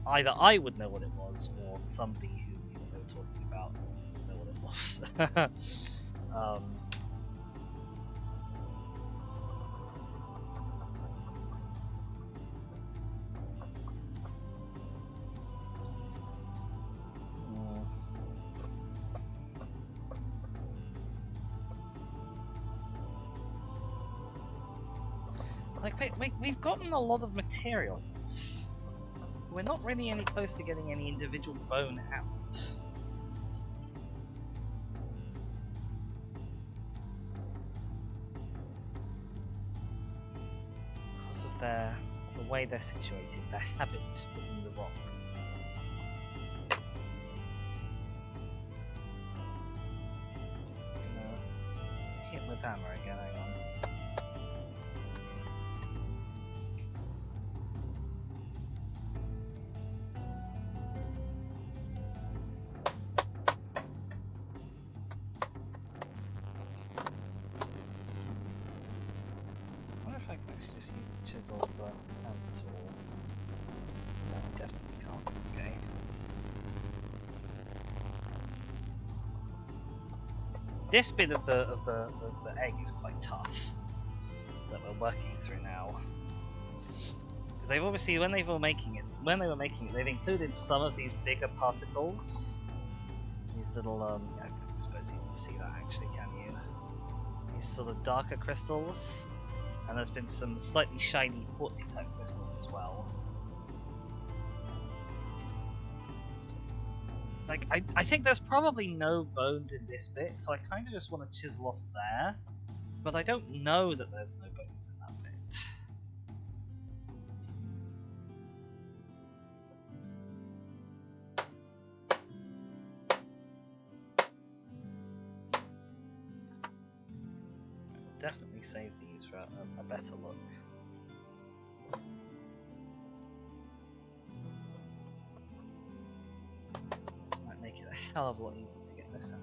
either I would know what it was, or somebody who knew what they were talking about would know what it was. We've gotten a lot of material. We're not really any close to getting any individual bone out. Because of the way they're situated, their habit within the rock. I'm gonna hit with hammer again, hang on. Chisel the hand tool. No, I definitely can't. Okay. This bit of the egg is quite tough that we're working through now. Because they've obviously, when they were making it, they've included some of these bigger particles. These little I suppose you can see that actually, can you? These sort of darker crystals. And there's been some slightly shiny quartzy type crystals as well. like, I think there's probably no bones in this bit, so I kind of just want to chisel off there. But I don't know that there's no bones in that bit. I'll definitely save these for a better look. Might make it a hell of a lot easier to get this out.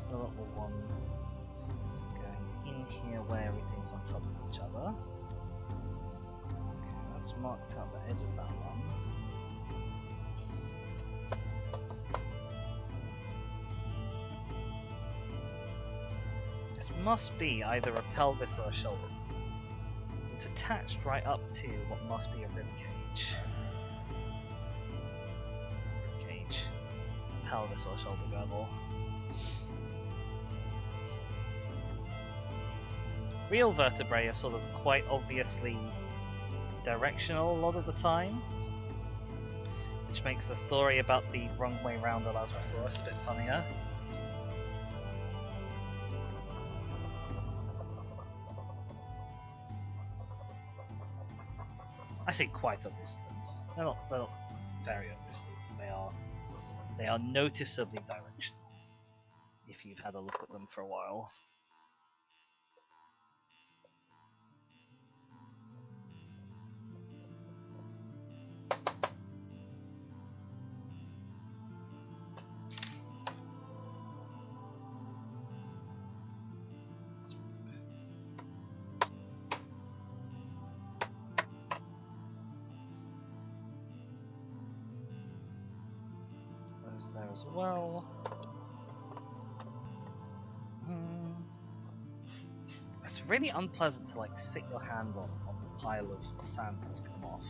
The little one going in here where everything's on top of each other. Okay, that's marked out the edge of that one. This must be either a pelvis or a shoulder. It's attached right up to what must be a rib cage. Rib cage, pelvis or shoulder girdle. Real vertebrae are sort of quite obviously directional a lot of the time, which makes the story about the wrong way round Elasmosaurus a bit funnier. I say quite obviously. They're not very obviously. They are noticeably directional if you've had a look at them for a while. There as well. It's really unpleasant to like sit your hand on the pile of sand that's come off.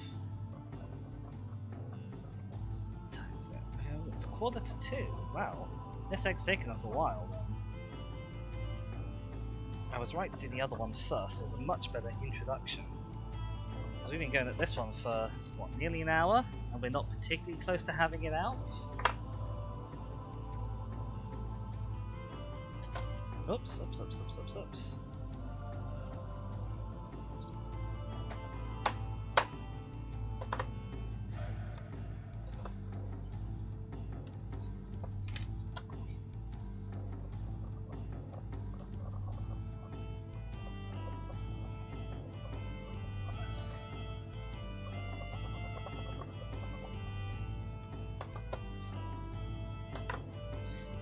What time is it? Oh, it's 1:45. Wow, this egg's taken us a while. I was right to do the other one first. It was a much better introduction. Because we've been going at this one for what, nearly an hour, and we're not particularly close to having it out. Oops.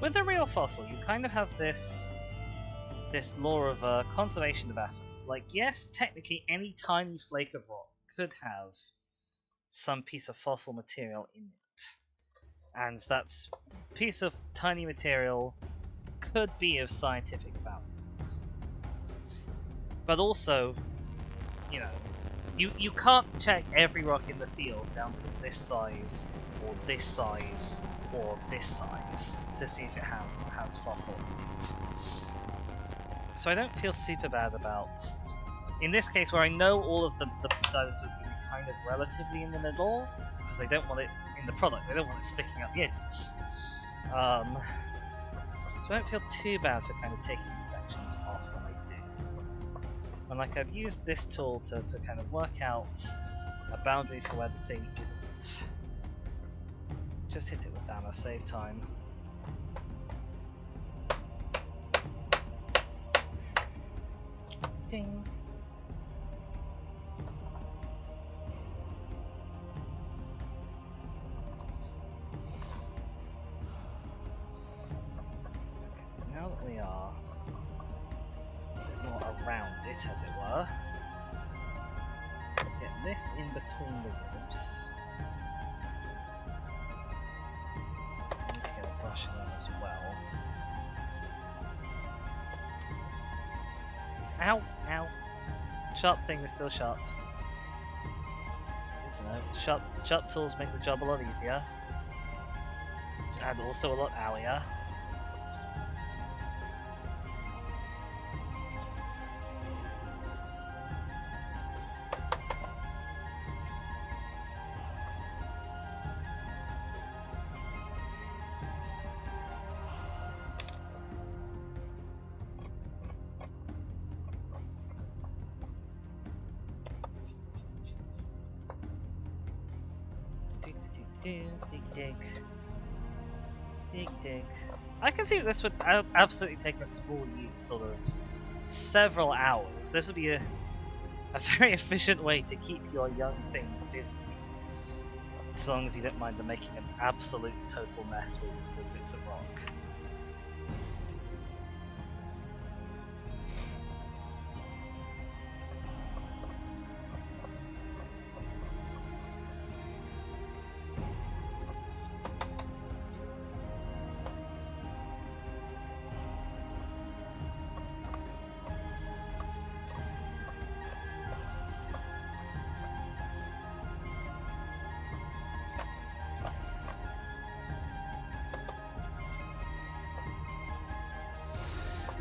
With a real fossil, you kind of have this law of conservation of atoms. Like, yes, technically any tiny flake of rock could have some piece of fossil material in it. And that piece of tiny material could be of scientific value. But also, you know, you can't check every rock in the field down to this size, or this size, or this size to see if it has fossil in it. So I don't feel super bad about, in this case where I know all of the dinosaurs can be kind of relatively in the middle, because they don't want it in the product, they don't want it sticking up the edges. So I don't feel too bad for kind of taking these sections off when I do. And like I've used this tool to kind of work out a boundary for where the thing isn't. Just hit it with hammer, save time. Ding. Okay, now that we are a bit more around it, as it were, get this in between the ribs. I need to get a brush in there as well. Ow! Ow! Sharp thing is still sharp. Good to know. Sharp tools make the job a lot easier. And also a lot owier. Dig. I can see that this would absolutely take a small youth sort of several hours. This would be a very efficient way to keep your young thing busy. As long as you don't mind them making an absolute total mess with bits of rock.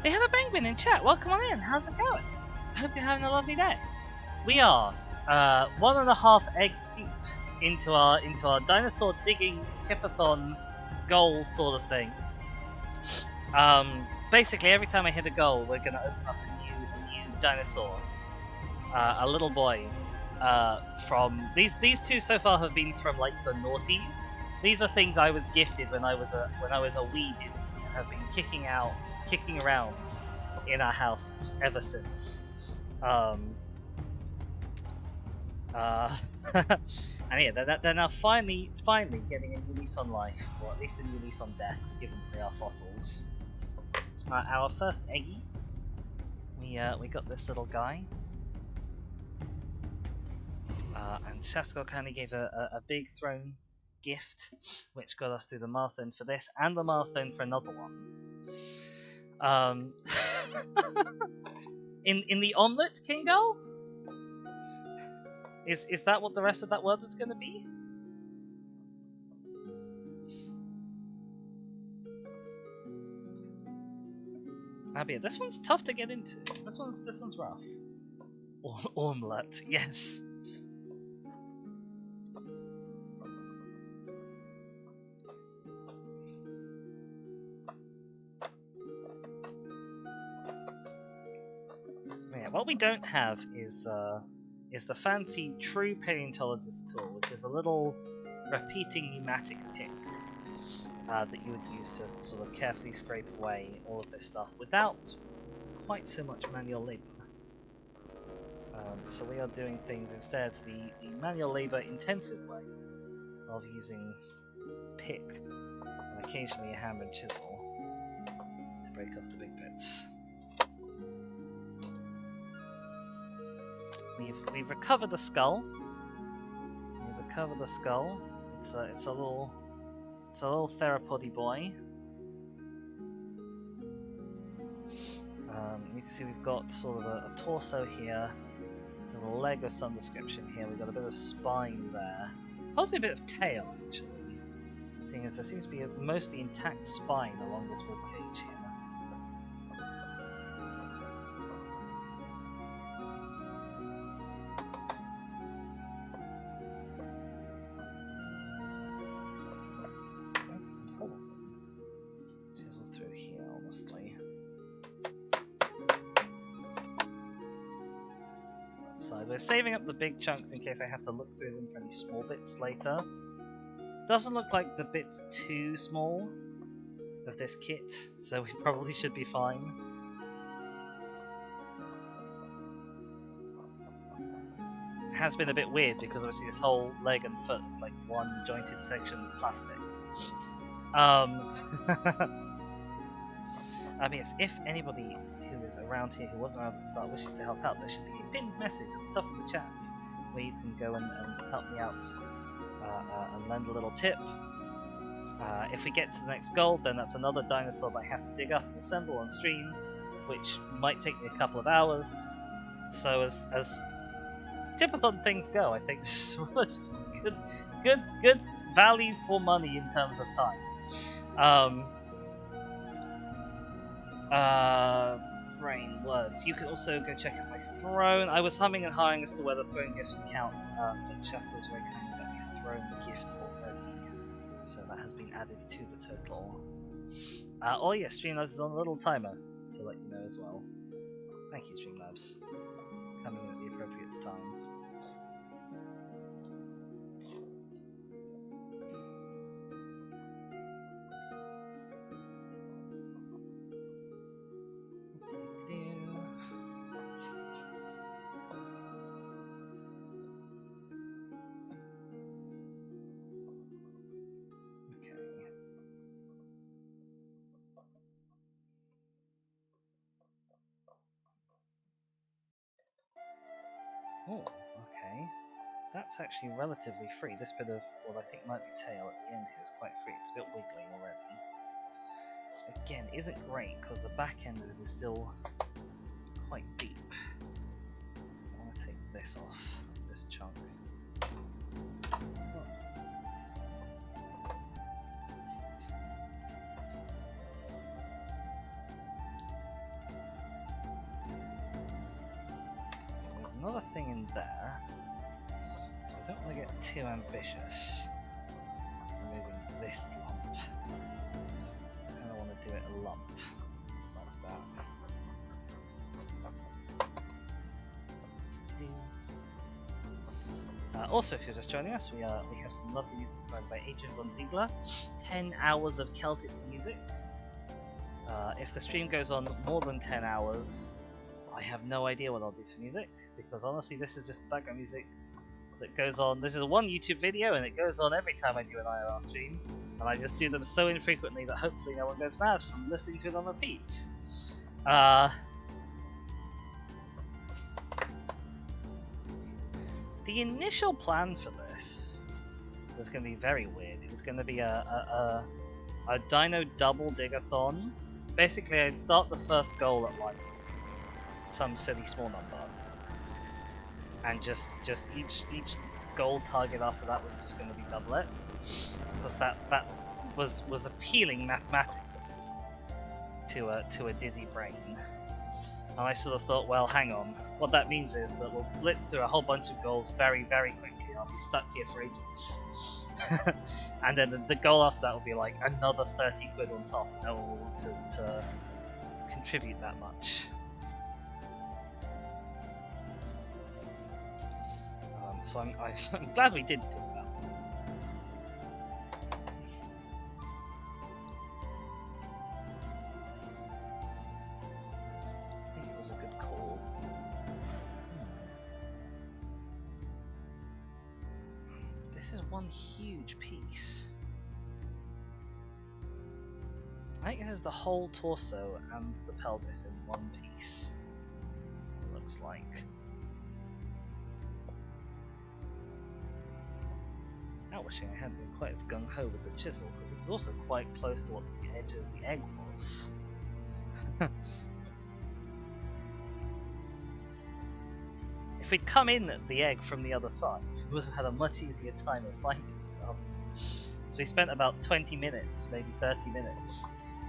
We have a penguin in chat. Welcome on in. How's it going? I hope you're having a lovely day. We are 1.5 eggs deep into our dinosaur digging Tipathon goal sort of thing. Basically, every time I hit a goal, we're gonna open up a new dinosaur, a little boy. From these two so far have been from like the noughties. These are things I was gifted when I was a wee Disney and have been kicking around in our house ever since. And yeah, they're now finally getting a new lease on life, or at least a new lease on death, given that they are fossils. Our first eggy, we got this little guy, and Shaskar kind of gave a big throne gift, which got us through the milestone for this and the milestone for another one. In the omelette, Kingo? Is that what the rest of that word is going to be? Abby, this one's tough to get into. This one's rough. Omelette, yes. Yeah, what we don't have is the fancy true paleontologist tool, which is a little repeating pneumatic pick that you would use to sort of carefully scrape away all of this stuff without quite so much manual labor. So we are doing things instead the manual labor intensive way of using pick and occasionally a hammer and chisel to break off the big bits. We've recovered the skull. It's a little theropody boy. You can see we've got sort of a torso here, a little leg of some description here. We've got a bit of spine there, probably a bit of tail actually, seeing as there seems to be a mostly intact spine along this rib cage here. We're saving up the big chunks in case I have to look through them for any small bits later. Doesn't look like the bits too small of this kit, so we probably should be fine. It has been a bit weird because obviously this whole leg and foot is like one jointed section of plastic. Yes, if anybody who is around here who wasn't around at the start wishes to help out, there should be a pinned message at the top of the chat where you can go and help me out and lend a little tip. If we get to the next goal, then that's another dinosaur that I have to dig up and assemble on stream, which might take me a couple of hours. So as Tipathon things go, I think this is relatively good value for money in terms of time. Brain words. You can also go check out my throne. I was humming and hawing as to whether throne gift should count, but Shaska was very kind to let me throne the gift already. So that has been added to the total. Oh yes, Streamlabs is on a little timer to let you know as well. Thank you, Streamlabs. Coming at the appropriate time. Oh, okay. That's actually relatively free. This bit of what I think might be tail at the end here is quite free. It's a bit wiggly already. Again, isn't great because the back end of it is still quite deep. I want to take this off, this chunk. There's another thing in there, so I don't want to get too ambitious. Removing this lump. Just kind of want to do it a lump, like that. Also, if you're just joining us, we have some lovely music provided by Adrian von Ziegler. 10 hours of Celtic music. If the stream goes on more than 10 hours, I have no idea what I'll do for music, because honestly this is just the background music that goes on. This is one YouTube video and it goes on every time I do an IRL stream, and I just do them so infrequently that hopefully no one goes mad from listening to it on repeat. The initial plan for this was going to be very weird. It was going to be a Dino double digathon. Basically, I'd start the first goal at like some silly small number, and just each goal target after that was just going to be double it, because that was appealing mathematically to a dizzy brain. And I sort of thought, well, hang on. What that means is that we'll blitz through a whole bunch of goals very, very quickly. I'll be stuck here for ages. And then the goal after that will be like another 30 quid on top. No one will want to contribute that much. So I'm glad we did do that. A good call. This is one huge piece. I think this is the whole torso and the pelvis in one piece. It looks like. Now wishing I hadn't been quite as gung-ho with the chisel, because this is also quite close to what the edge of the egg was. If we'd come in at the egg from the other side, we would have had a much easier time of finding stuff. So we spent about 20 minutes, maybe 30 minutes,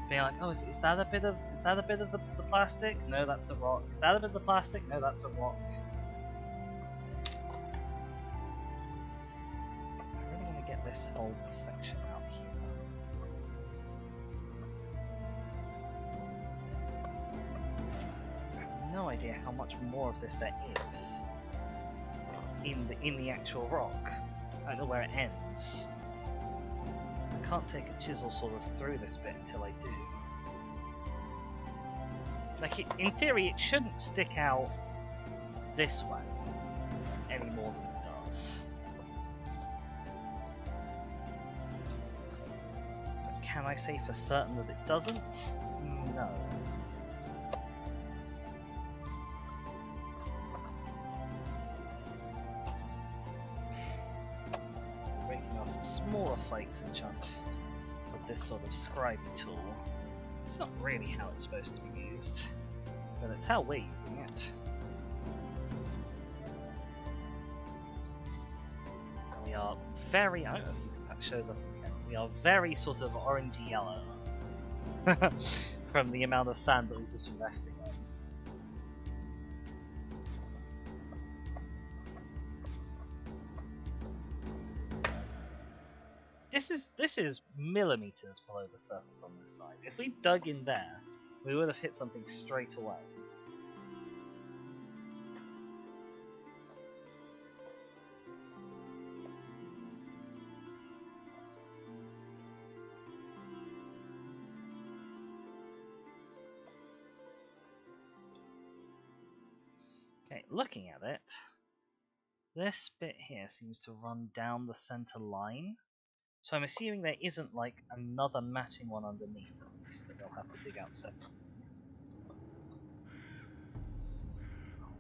being like, oh, is that a bit of the plastic? No, that's a rock. Is that a bit of the plastic? No, that's a rock. I really want to get this whole section out here. I have no idea how much more of this there is in the actual rock. I don't know where it ends. I can't take a chisel sort of through this bit until I do. Like, in theory, it shouldn't stick out this way any more than it does. But can I say for certain that it doesn't? No. Smaller flakes and chunks with this sort of scribey tool. It's not really how it's supposed to be used, but it's how we're using it. And we are very, I don't know if that shows up in the camera, We are very sort of orangey yellow from the amount of sand that we've just been resting on. This is millimeters below the surface on this side. If we dug in there, we would have hit something straight away. Okay, looking at it, this bit here seems to run down the center line. So I'm assuming there isn't like another matching one underneath at least that they'll have to dig out separately.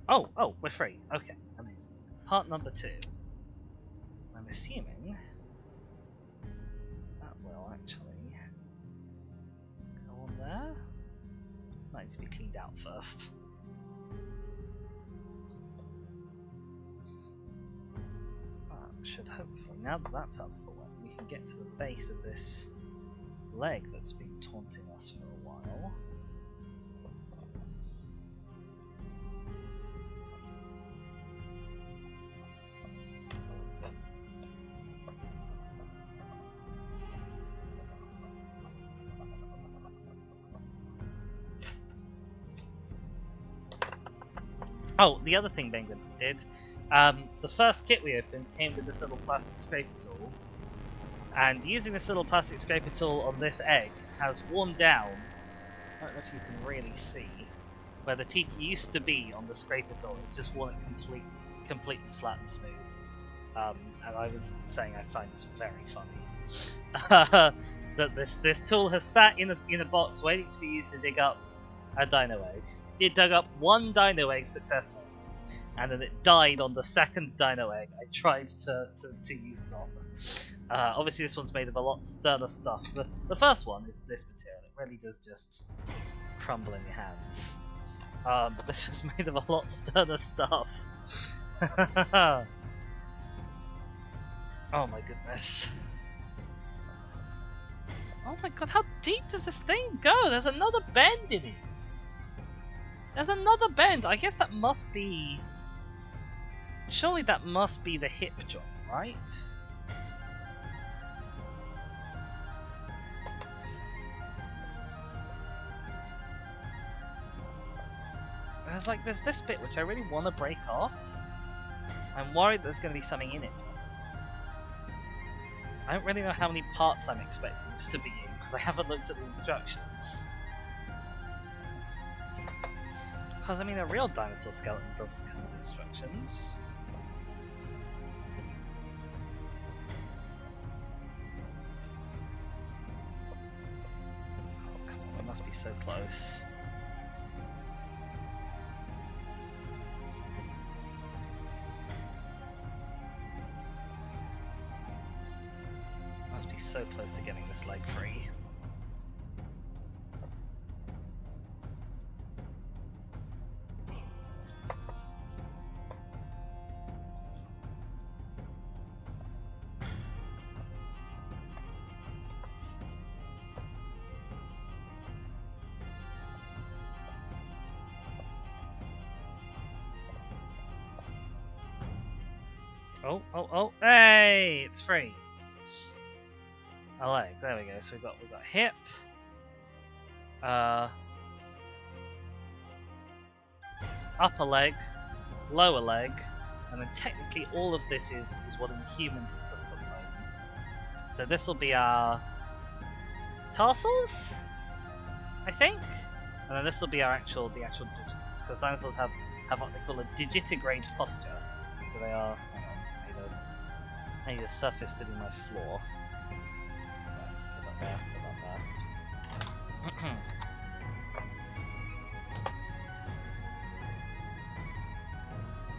Oh, we're free. Okay, amazing. Part number 2. I'm assuming that will actually go on there. Might need to be cleaned out first. That should hopefully, now that that's up for one, we can get to the base of this leg that's been taunting us for a while. Oh, the other thing Benjamin did, the first kit we opened came with this little plastic scraper tool, and using this little plastic scraper tool on this egg has worn down, I don't know if you can really see, where the teeth used to be on the scraper tool. It's just worn it completely flat and smooth. And I was saying I find this very funny. That this tool has sat in a box waiting to be used to dig up a dino egg. It dug up one dino egg successfully, and then it died on the second dino egg I tried to use it on. Obviously this one's made of a lot sterner stuff. The first one is this material. It really does just crumble in your hands. But this is made of a lot sterner stuff. Oh my goodness. Oh my god, how deep does this thing go? There's another bend in it. There's another bend. I guess that must be... Surely that must be the hip joint, right? There's this bit which I really want to break off. I'm worried there's going to be something in it. I don't really know how many parts I'm expecting this to be in, because I haven't looked at the instructions. Because, I mean, a real dinosaur skeleton doesn't come with instructions. Oh, come on, it must be so close. Must be so close to getting this leg free. Oh, hey, it's free. A leg, there we go. So we've got hip, upper leg, lower leg, and then technically all of this is what in humans is the foot bone. So this will be our tarsals, I think, and then this will be the actual digits, because dinosaurs have what they call a digitigrade posture. So they are. I need a surface to be my floor. Put that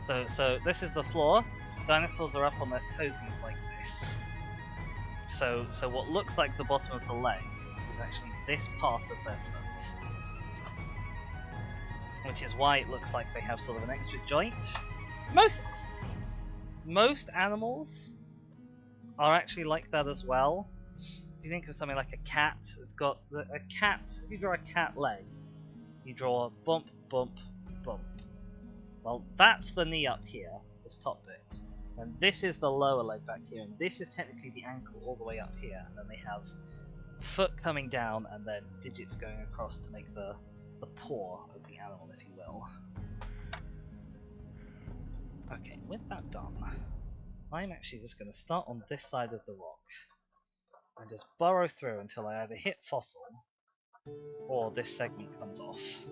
there. So this is the floor. Dinosaurs are up on their toesies like this. So what looks like the bottom of the leg is actually this part of their foot, which is why it looks like they have sort of an extra joint. Most animals are actually like that as well. If you think of something like a cat, it's got a cat. If you draw a cat leg, you draw bump, bump, bump. Well, that's the knee up here, this top bit. And this is the lower leg back here, and this is technically the ankle all the way up here. And then they have foot coming down, and then digits going across to make the paw of the animal, if you will. Okay, with that done, I'm actually just going to start on this side of the rock and just burrow through until I either hit fossil or this segment comes off.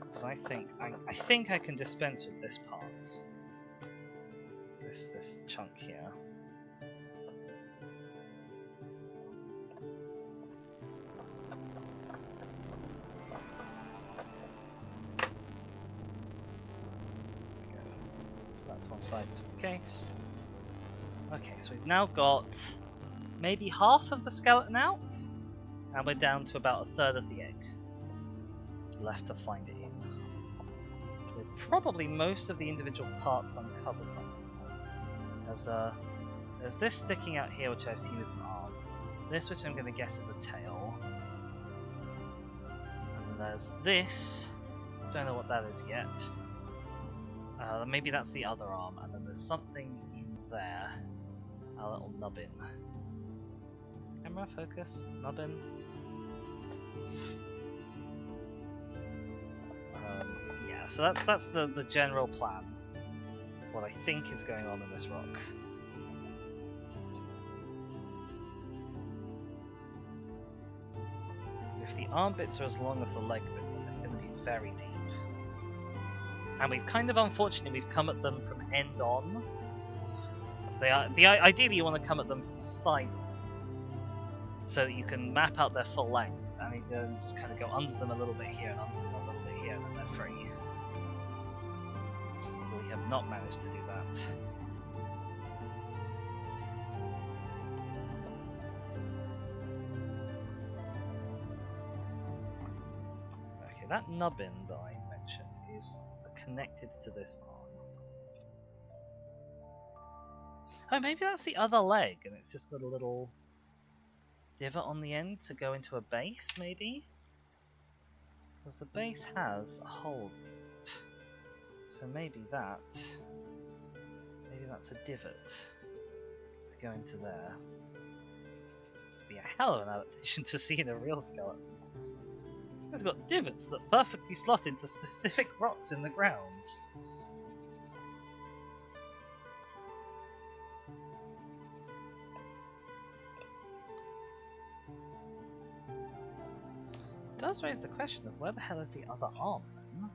Because I think I can dispense with this part. This chunk here. That's one side just in case. Okay, so we've now got maybe half of the skeleton out, and we're down to about a third of the egg left to find it in. With probably most of the individual parts uncovered. There's this sticking out here, which I assume is an arm. This, which I'm going to guess is a tail. And then there's this. Don't know what that is yet. Maybe that's the other arm. And then there's something in there. A little nubbin. Camera focus. Nubbin. Yeah, so that's the general plan. What I think is going on in this rock. If the arm bits are as long as the leg bit, they're going to be very deep. And we've unfortunately, we've come at them from end on. Ideally you want to come at them from side on, so that you can map out their full length, and you just kind of go under them a little bit here and under them a little bit here, and then they're free. We have not managed to do that. Okay, that nubbin that I mentioned is connected to this arm. Oh, maybe that's the other leg, and it's just got a little divot on the end to go into a base, maybe? Because the base has holes in it. So maybe that's a divot to go into there. It'd be a hell of an adaptation to see in a real skeleton. It's got divots that perfectly slot into specific rocks in the ground. It does raise the question of where the hell is the other arm then?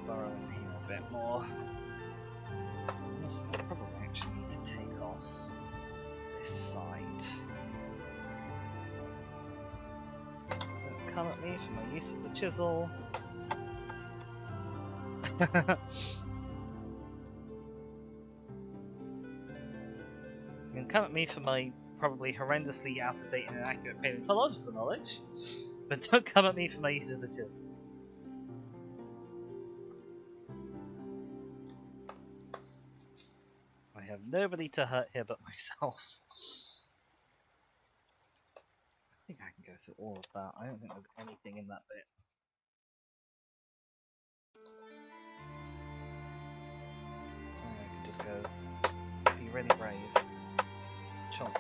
Burrow in here a bit more. I probably actually need to take off this side. Don't come at me for my use of the chisel. You can come at me for my probably horrendously out of date and inaccurate paleontological knowledge, but don't come at me for my use of the chisel. I have nobody to hurt here but myself. I think I can go through all of that. I don't think there's anything in that bit. I can just go, be really brave. Chomp.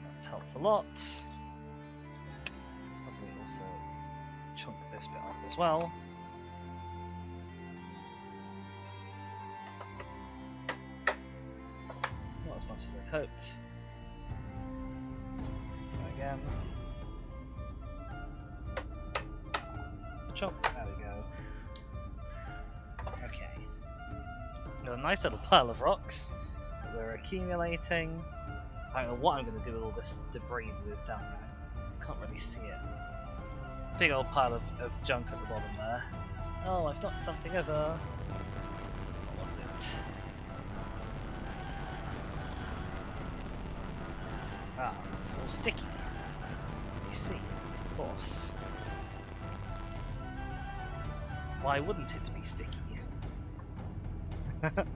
That's helped a lot. Probably also chunk this bit up as well. Not as much as I'd hoped. can. Chop, there we go. Okay. Got a nice little pile of rocks that we're accumulating. I don't know what I'm going to do with all this debris that is down there. I can't really see it. Big old pile of junk at the bottom there. Oh, I've knocked something over. What was it? Ah, it's all sticky. You see, of course. Why wouldn't it be sticky? Okey-doke.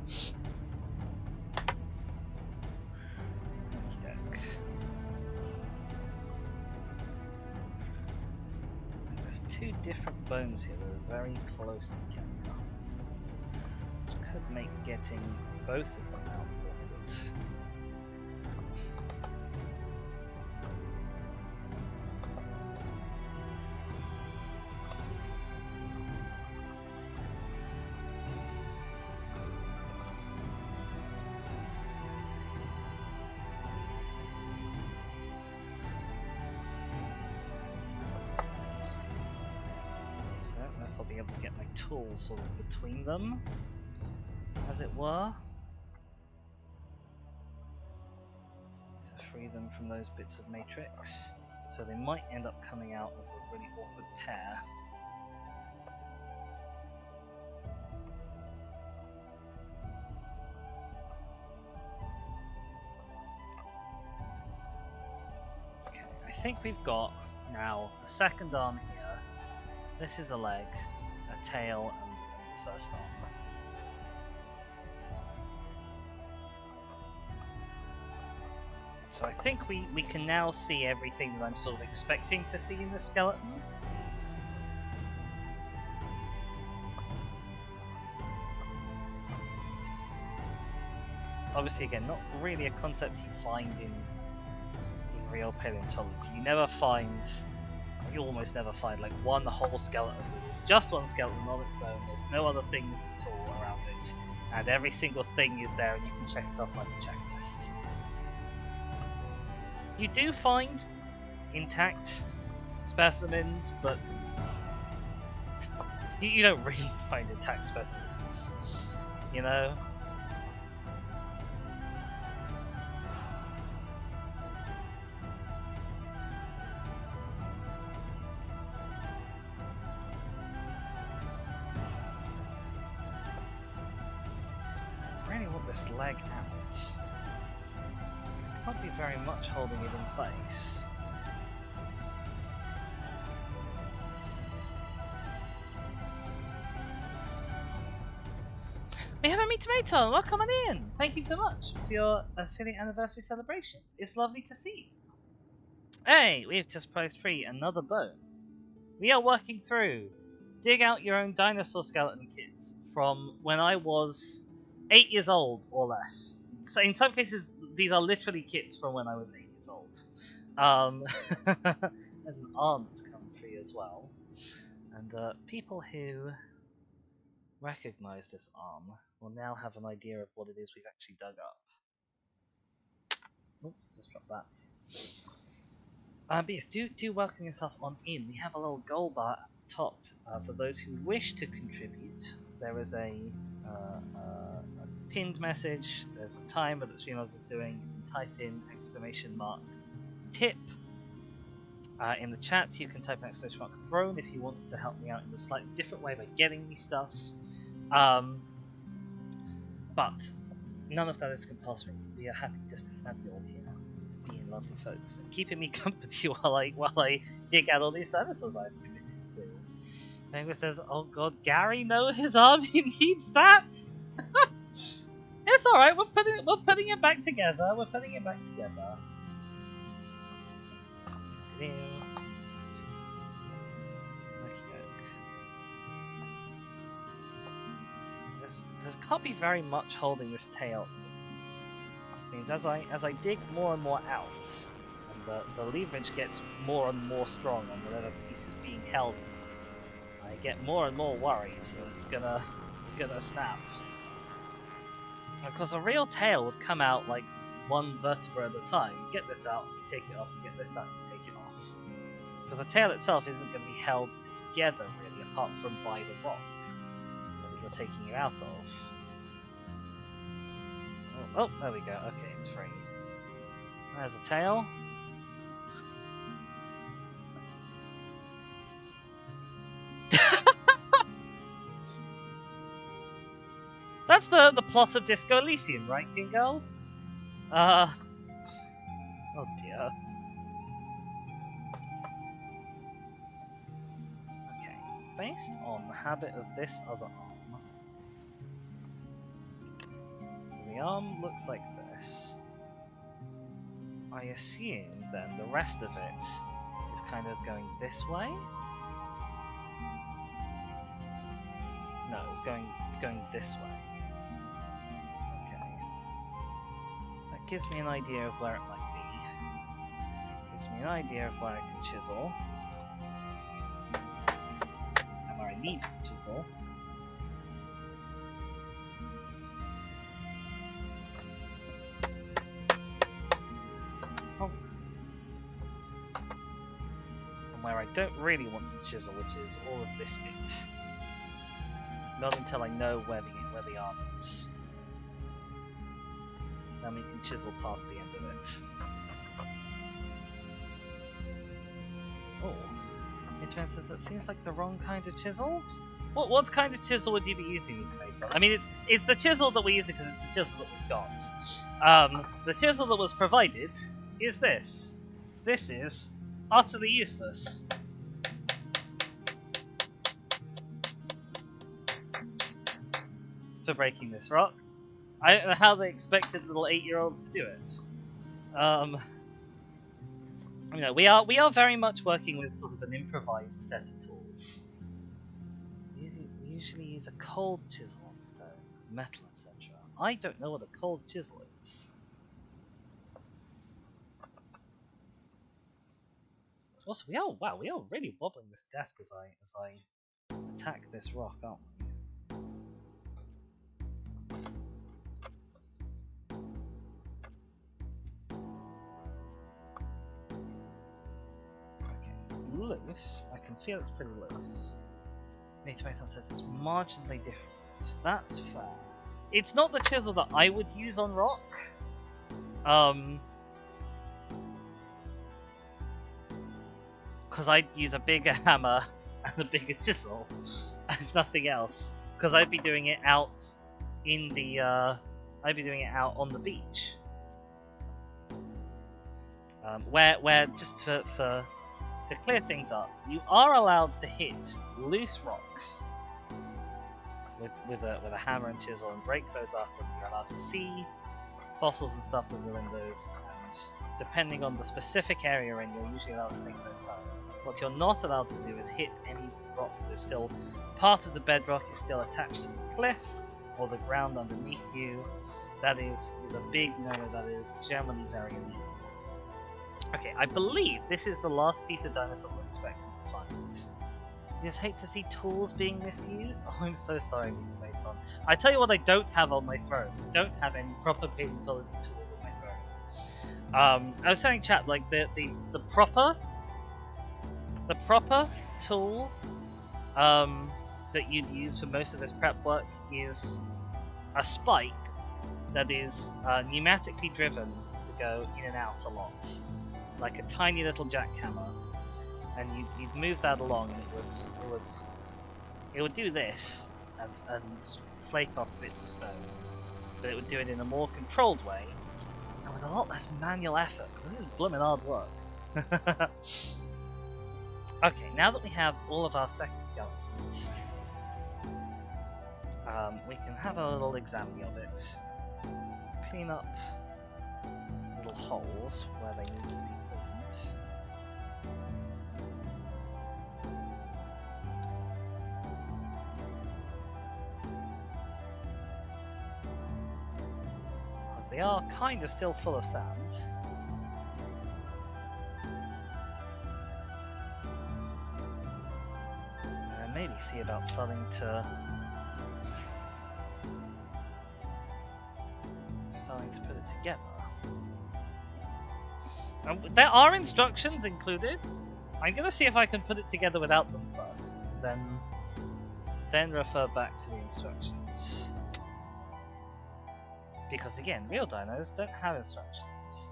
There's two different bones here that are very close together, which could make getting both of them out awkward. So I don't know if I'll be able to get my tools sort of between them, as it were, to free them from those bits of matrix. So they might end up coming out as a really awkward pair. Okay, I think we've got now a second arm here. This is a leg, a tail, and the first arm. So I think we can now see everything that I'm sort of expecting to see in the skeleton. Obviously, again, not really a concept you find in real paleontology. You almost never find like one whole skeleton that is just one skeleton on its own. There's no other things at all around it, and every single thing is there and you can check it off like a checklist. You do find intact specimens, but you don't really find intact specimens, you know? I really want this leg out. Can't be very much holding it in place. We have a meet tomato. Welcome on in. Thank you so much for your affiliate anniversary celebrations. It's lovely to see you. Hey, we've just priced free another bone. We are working through dig out your own dinosaur skeleton kits from when I was 8 years old or less. So in some cases, these are literally kits from when I was 8 years old. There's an arm that's come free as well. And people who recognize this arm will now have an idea of what it is we've actually dug up. Oops, just dropped that. But yes, do welcome yourself on in. We have a little gold bar at the top for those who wish to contribute. There is a pinned message. There's a timer that Streamlabs is doing. You can type in !tip. In the chat, you can type in !throne if you want to help me out in a slightly different way by getting me stuff. But none of that is compulsory. We are happy just to have you all here, being lovely folks, and keeping me company while I dig out all these dinosaurs I've committed to. Penguin says, "Oh God, Gary, no, his army needs that." It's all right. We're putting it back together. We're putting it back together. There can't be very much holding this tail. It means as I dig more and more out, and the leverage gets more and more strong on whatever piece is being held, I get more and more worried that it's gonna snap. Of course, a real tail would come out like one vertebra at a time. You get this out, you take it off, you get this out, you take it off. Because the tail itself isn't going to be held together, really, apart from by the rock that you're taking it out of. Oh, there we go. Okay, it's free. There's a tail. That's the plot of Disco Elysium, right, King Girl? Oh dear. Okay, based on the habit of this other arm. So the arm looks like this. I assume then the rest of it is kind of going this way? No, it's going this way. Okay. That gives me an idea of where it might be. Gives me an idea of where I can chisel. And where I need to chisel. Honk. And where I don't really want to chisel, which is all of this bit. Not until I know where the arm is. Then we can chisel past the end of it. Oh, Internet says that seems like the wrong kind of chisel. What kind of chisel would you be using, Tipathon? I mean, it's the chisel that we're using because it's the chisel that we've got. The chisel that was provided is this. This is utterly useless. For breaking this rock. I don't know how they expected little 8-year-olds to do it. You know, we are very much working with sort of an improvised set of tools. We usually use a cold chisel on stone, metal, etc. I don't know what a cold chisel is. Also, we are really wobbling this desk as I attack this rock, aren't we? Loose. I can feel it's pretty loose. Tipathon says it's marginally different. That's fair. It's not the chisel that I would use on rock. Because I'd use a bigger hammer and a bigger chisel, if nothing else. Because I'd be doing it out in the. I'd be doing it out on the beach. Where just for to clear things up, you are allowed to hit loose rocks with a hammer and chisel and break those up, and you're allowed to see fossils and stuff that are in those, and depending on the specific area you're in, you're usually allowed to take those home. What you're not allowed to do is hit any rock that is still part of the bedrock, is still attached to the cliff or the ground underneath you. That is a big no, that is generally very illegal. Okay, I believe this is the last piece of dinosaur we're expecting to find. I just hate to see tools being misused. Oh, I'm so sorry, Tipathon. I tell you what I don't have on my throne. I don't have any proper paleontology tools on my throne. I was telling chat, like, the proper tool that you'd use for most of this prep work is a spike that is pneumatically driven to go in and out a lot. Like a tiny little jackhammer, and you'd move that along, and it would do this and flake off bits of stone, but it would do it in a more controlled way and with a lot less manual effort. This is blooming hard work. Okay, now that we have all of our second skeleton, we can have a little examining of it, clean up little holes where they need to be cleaned. Because they are kind of still full of sand. And maybe see about starting to put it together. There are instructions included. I'm gonna see if I can put it together without them first, then refer back to the instructions. Because again, real dinos don't have instructions.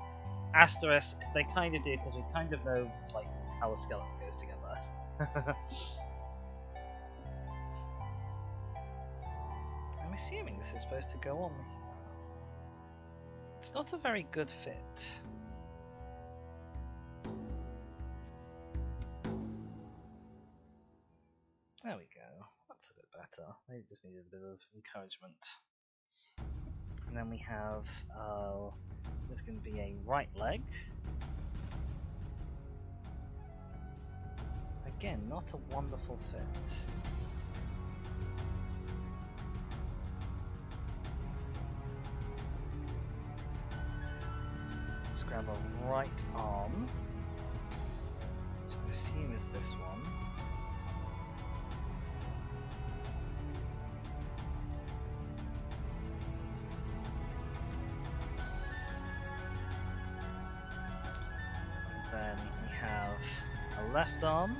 Asterisk, they kind of do because we kind of know like how a skeleton goes together. I'm assuming this is supposed to go on. It's not a very good fit. There we go. That's a bit better. Maybe it just needed a bit of encouragement. And then we have, there's going to be a right leg. Again, not a wonderful fit. Let's grab a right arm, which I assume is this one. Then we have a left arm.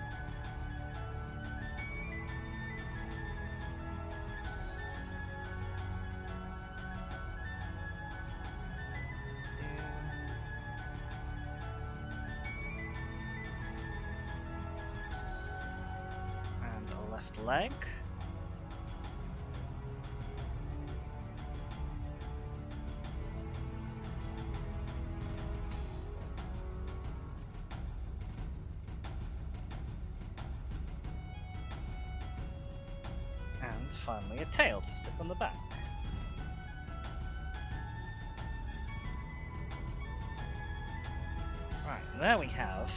And a left leg. And finally a tail to stick on the back. Right, there we have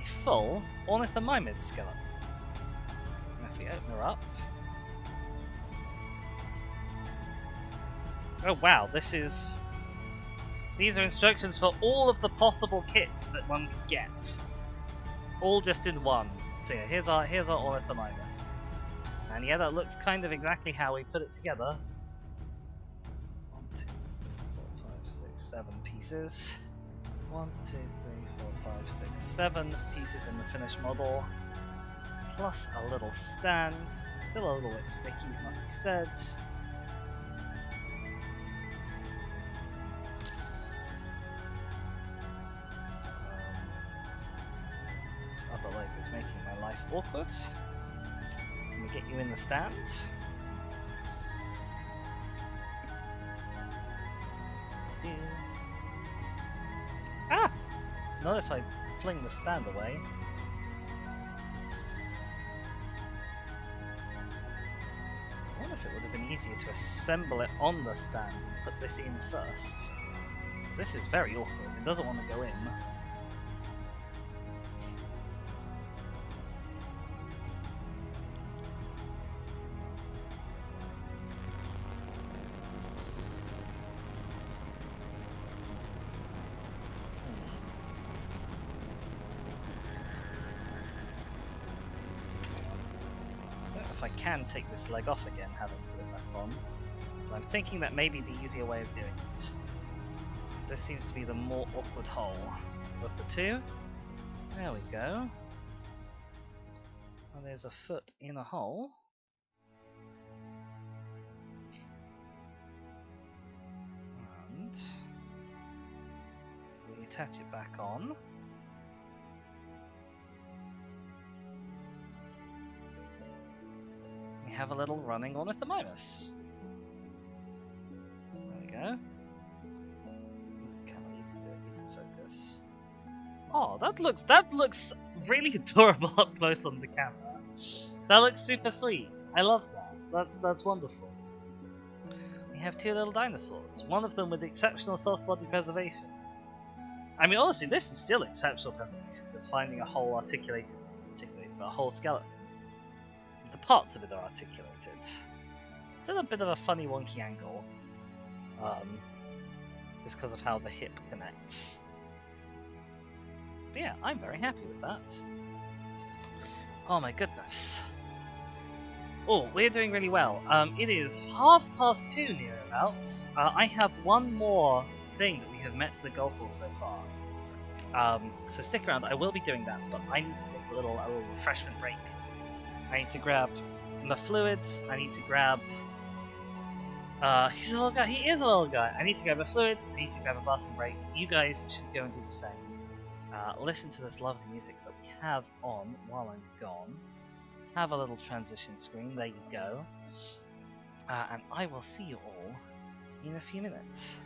a full ornithomimid skeleton. And if we open her up... Oh wow, these are instructions for all of the possible kits that one could get. All just in one. So yeah, here's our ornithomimus. And yeah, that looks kind of exactly how we put it together. 1, 2, 4, 5, 6, 7 pieces. 1, 2, 3, 4, 5, 6, 7 pieces in the finished model. Plus a little stand. Still a little bit sticky, it must be said. This other leg is making my life awkward. Let me get you in the stand. Ah! Not if I fling the stand away. I wonder if it would have been easier to assemble it on the stand and put this in first. Because this is very awkward, it doesn't want to go in. If I can take this leg off again, having put it back on. But I'm thinking that may be the easier way of doing it. Because this seems to be the more awkward hole of the two. There we go. And there's a foot in a hole. And we attach it back on. We have a little running ornithomimus. There we go. Camera, you can do it. You can focus. Oh, that looks really adorable up close on the camera. That looks super sweet. I love that. That's wonderful. We have two little dinosaurs. One of them with exceptional soft body preservation. I mean, honestly, this is still exceptional preservation. Just finding a whole articulated, but a whole skeleton. The parts of it are articulated. It's in a bit of a funny, wonky angle. Just because of how the hip connects. But yeah, I'm very happy with that. Oh my goodness. Oh, we're doing really well. It is 2:30 near about. I have one more thing that we have met the goal for so far. So stick around. I will be doing that, but I need to take a little refreshment break. I need to grab the fluids. I need to grab. He's a little guy. He is a little guy. I need to grab the fluids. I need to grab a bathroom break. You guys should go and do the same. Listen to this lovely music that we have on while I'm gone. Have a little transition screen. There you go. And I will see you all in a few minutes.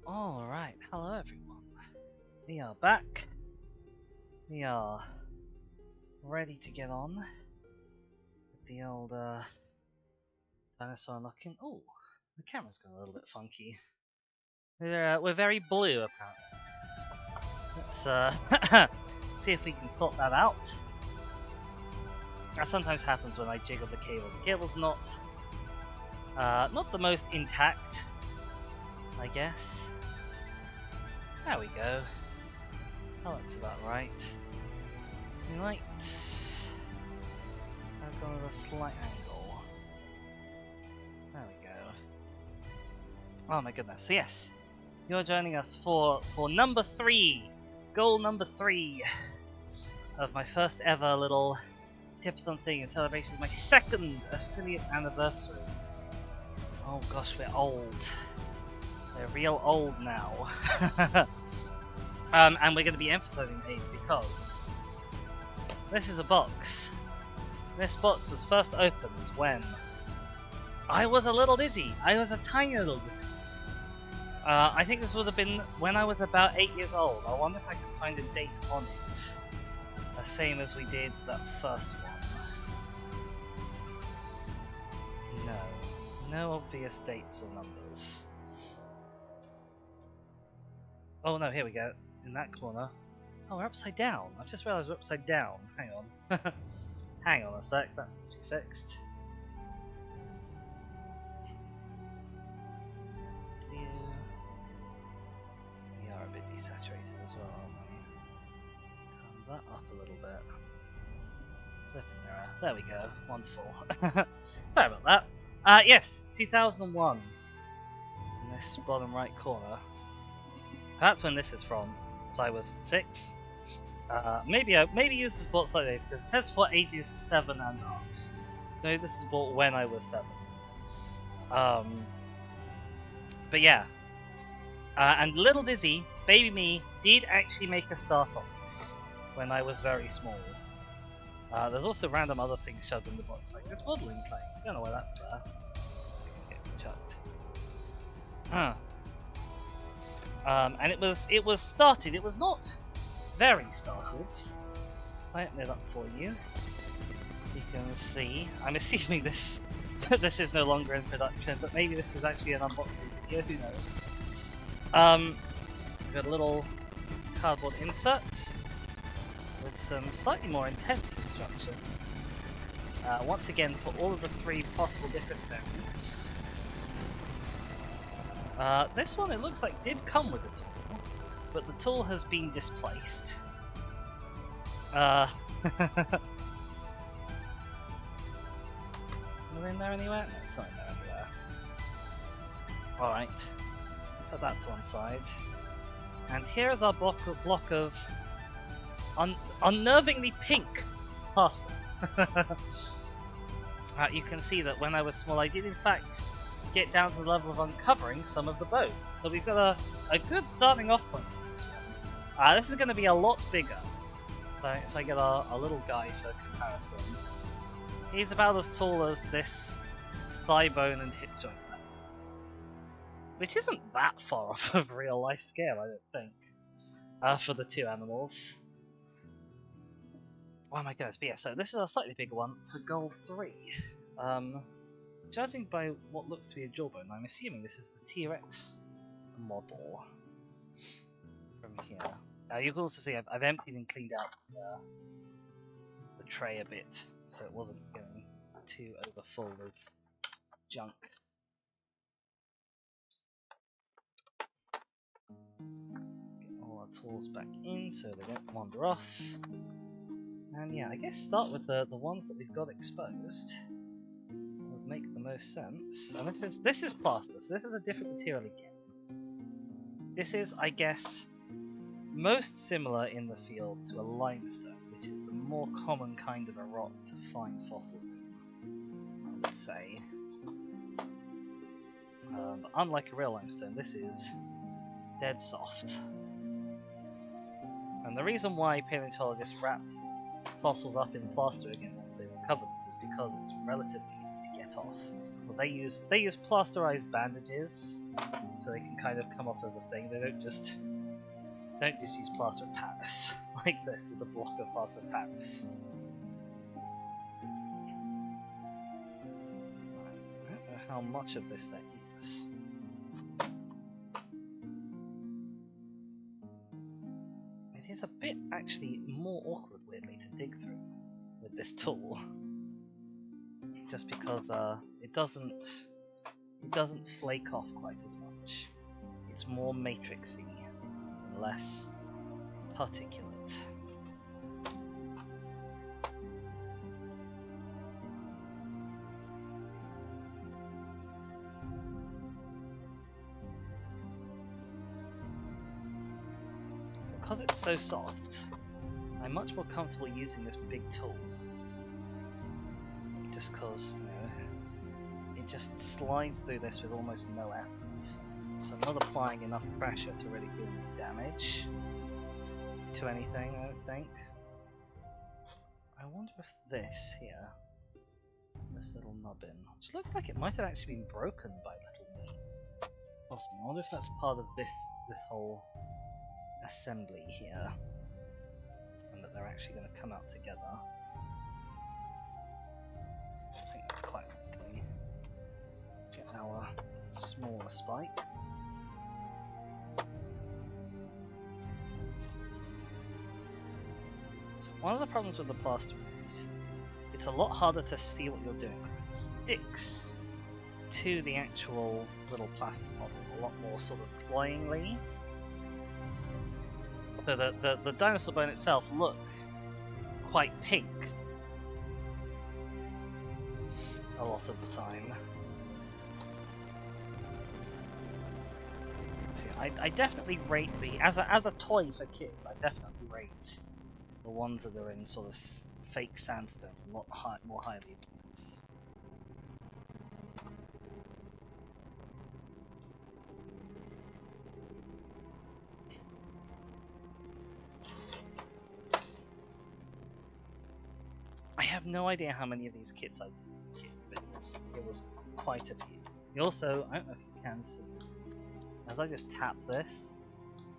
Alright, hello everyone. We are back. We are ready to get on with the old dinosaur unlocking. Oh, the camera's gone a little bit funky. We're very blue apparently. Let's see if we can sort that out. That sometimes happens when I jiggle the cable. The cable's not the most intact, I guess. There we go. That looks about right. We might have gone at a slight angle. There we go. Oh my goodness. So yes, you're joining us for number 3, goal number 3 of my first ever little Tipathon thing in celebration of my 2nd affiliate anniversary. Oh gosh, we're old. We're real old now. And we're going to be emphasizing age because this is a box. This box was first opened when I was a little dizzy. I was a tiny little dizzy. I think this would have been when I was about 8 years old. I wonder if I can find a date on it. The same as we did that first one. No obvious dates or numbers. Oh no, here we go. In that corner. Oh, we're upside down. I've just realised we're upside down. Hang on. Hang on a sec, that needs to be fixed. Clear. We are a bit desaturated as well, aren't we? Turn that up a little bit. Flipping mirror. There we go. Wonderful. Sorry about that. Yes, 2001. In this bottom right corner. That's when this is from. So I was 6. Maybe this was bought slightly later because it says for ages 7 and up. So maybe this was bought when I was 7. But yeah. And little Dizzy, baby me, did actually make a start on this when I was very small. There's also random other things shoved in the box, like this modeling clay. I don't know why that's there. Get chucked. And it was started. It was not very started. I open it up for you. You can see. I'm assuming this this is no longer in production, but maybe this is actually an unboxing video. Who knows? We've got a little cardboard insert with some slightly more intense instructions. Once again, for all of the 3 possible different variants. This one, it looks like, did come with a tool, but the tool has been displaced. Is it in there anywhere? No, it's not in there anywhere. Alright, put that to one side. And here is our block of unnervingly pink pasta. You can see that when I was small, I did in fact get down to the level of uncovering some of the bones. So we've got a good starting off point for this one. This is going to be a lot bigger. If I get our little guy for comparison. He's about as tall as this thigh bone and hip joint there. Which isn't that far off of real life scale, I don't think. For the 2 animals. Oh my goodness, but yeah, so this is a slightly bigger one for goal 3. Judging by what looks to be a jawbone, I'm assuming this is the T-Rex model from here. Now you can also see I've emptied and cleaned out the tray a bit, so it wasn't getting too overfull with junk. Get all our tools back in so they don't wander off. And yeah, I guess start with the ones that we've got exposed. Would make the most sense. And this is plaster, so this is a different material again. This is, I guess, most similar in the field to a limestone, which is the more common kind of a rock to find fossils in, I would say. But unlike a real limestone, this is dead soft. And the reason why paleontologists wrap fossils up in plaster again once they've uncovered them is because it's relatively easy to get off. Well, they use plasterized bandages, so they can kind of come off as a thing. They don't just use plaster of Paris like this, just a block of plaster of Paris. I don't know how much of this there is. It is a bit actually more awkward, weirdly, to dig through with this tool, just because it doesn't flake off quite as much. It's more matrixy and less particulate. Because it's so soft, I'm much more comfortable using this big tool. Just because, you know, it just slides through this with almost no effort. So I'm not applying enough pressure to really do any damage to anything, I don't think. I wonder if this here, this little nubbin, which looks like it might have actually been broken by little me. Possibly. I wonder if that's part of this whole assembly here, and that they're actually going to come out together. I think that's quite likely. Let's get our smaller spike. One of the problems with the plaster is it's a lot harder to see what you're doing because it sticks to the actual little plastic model a lot more sort of cloyingly. So the dinosaur bone itself looks quite pink a lot of the time. So I definitely rate the as a toy for kids. I definitely rate the ones that are in sort of fake sandstone a lot more highly than this. I have no idea how many of these kits I did as a kid, but it was quite a few. You also, I don't know if you can see, as I just tap this,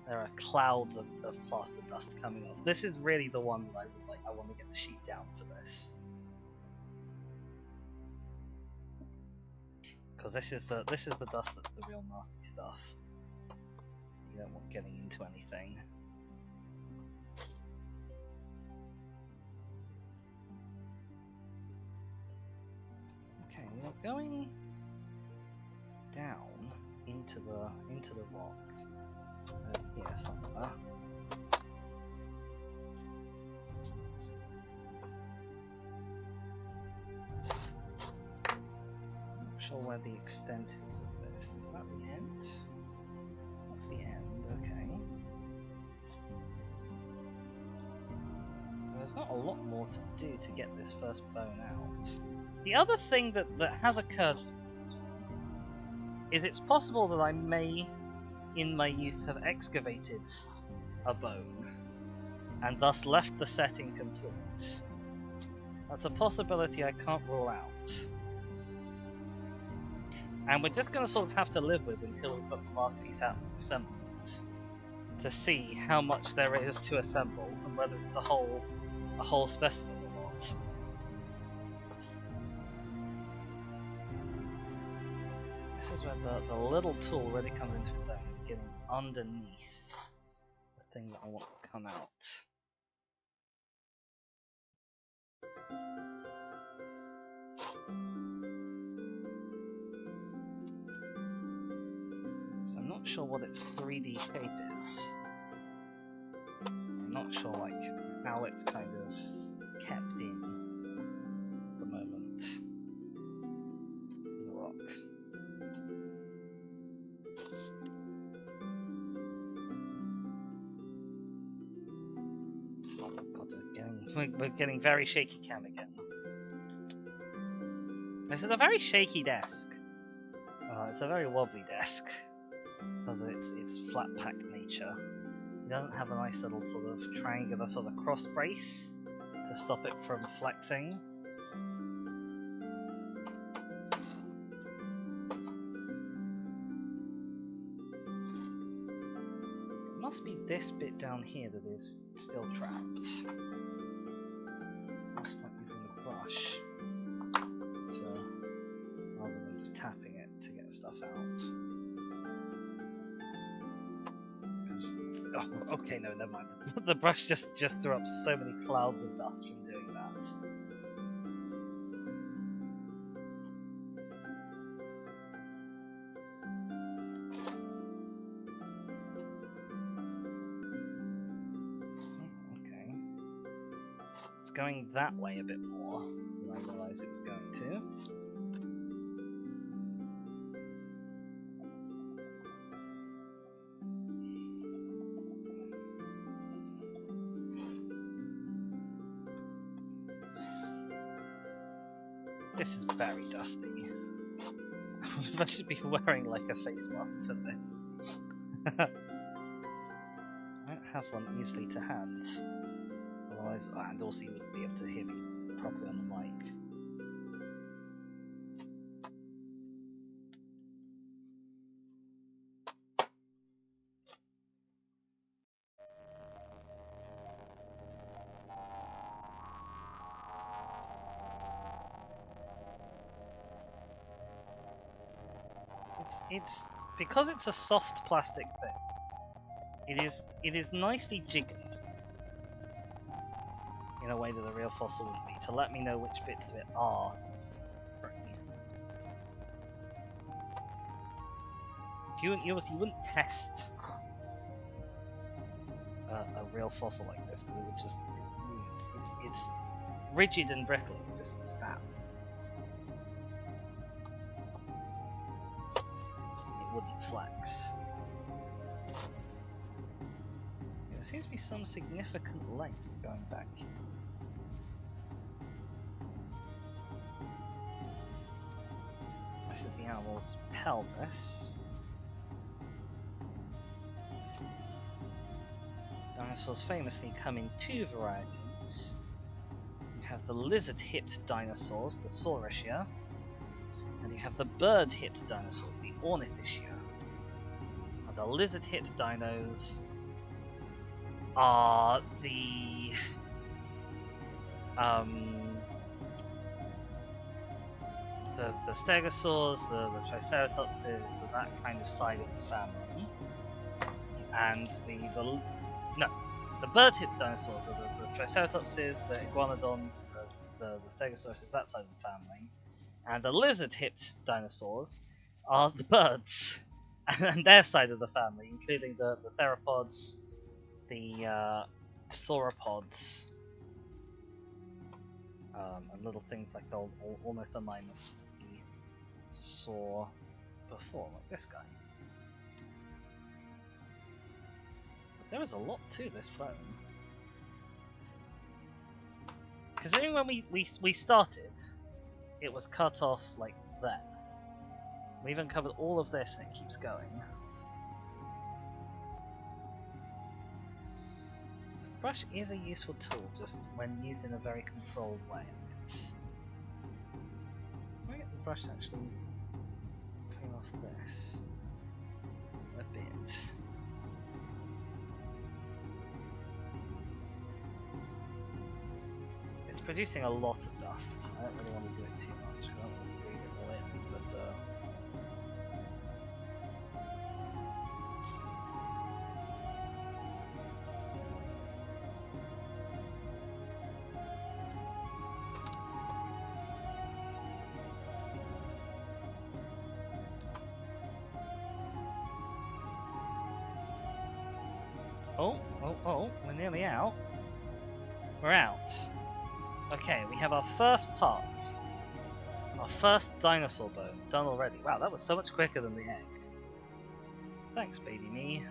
there are clouds of plaster dust coming off. This is really the one that I was like, I want to get the sheet down for this. Because this is the dust that's the real nasty stuff. You don't want getting into anything. Okay, we are going down into the rock here somewhere. I'm not sure where the extent is of this. Is that the end? That's the end, okay. There's not a lot more to do to get this first bone out. The other thing that has occurred to me this one is it's possible that I may, in my youth, have excavated a bone and thus left the set incomplete. That's a possibility I can't rule out. And we're just going to sort of have to live with until we put the last piece out of assemblement to see how much there is to assemble and whether it's a whole specimen or not. This is where the little tool really comes into its own, is getting underneath the thing that I want to come out. So I'm not sure what its 3D shape is. I'm not sure like how it's kind of kept in at the moment. The rock. Oh god, we're getting very shaky cam again. This is a very shaky desk. It's a very wobbly desk because of its flat pack nature. It doesn't have a nice little sort of triangular sort of cross brace to stop it from flexing. must be this bit down here that is still trapped. I'll start using the brush rather than just tapping it to get stuff out. Oh, okay, no, never mind. The brush just threw up so many clouds of dust from doing that. Okay. It's going that way a bit more than I realised it was going to. This is very dusty. I should be wearing like a face mask for this. I don't have one easily to hand. Otherwise, and also you wouldn't be able to hear me properly on the mic. It's because it's a soft plastic thing. It is nicely jiggled in a way that a real fossil wouldn't be, to let me know which bits of it are free. You wouldn't test a real fossil like this because it would just it's rigid and brittle. It would just snap. Wouldn't flex. There seems to be some significant length going back. This is the animal's pelvis. Dinosaurs famously come in two varieties. You have the lizard-hipped dinosaurs, the Saurusia, and you have the bird-hipped dinosaurs, the Ornithischia. And the lizard-hipped dinos are the stegosaurs, the triceratopses, that kind of side of the family. And the bird-hipped dinosaurs are the triceratopses, the iguanodons, the stegosauruses, that side of the family. And the lizard-hipped dinosaurs are the birds, and their side of the family, including the theropods, the sauropods, and little things like the Ornithomimus we saw before, like this guy. But there is a lot to this bone. Considering when we started, it was cut off like that. We even covered all of this and it keeps going. The brush is a useful tool, just when used in a very controlled way. Can I get the brush to actually clean off this a bit? It's producing a lot of dust. I don't really want to do it too much. I don't want to breathe it all in, but Oh, we're nearly out. We're out. Okay, we have our first part. Our first dinosaur bone done already. Wow, that was so much quicker than the egg. Thanks, baby me.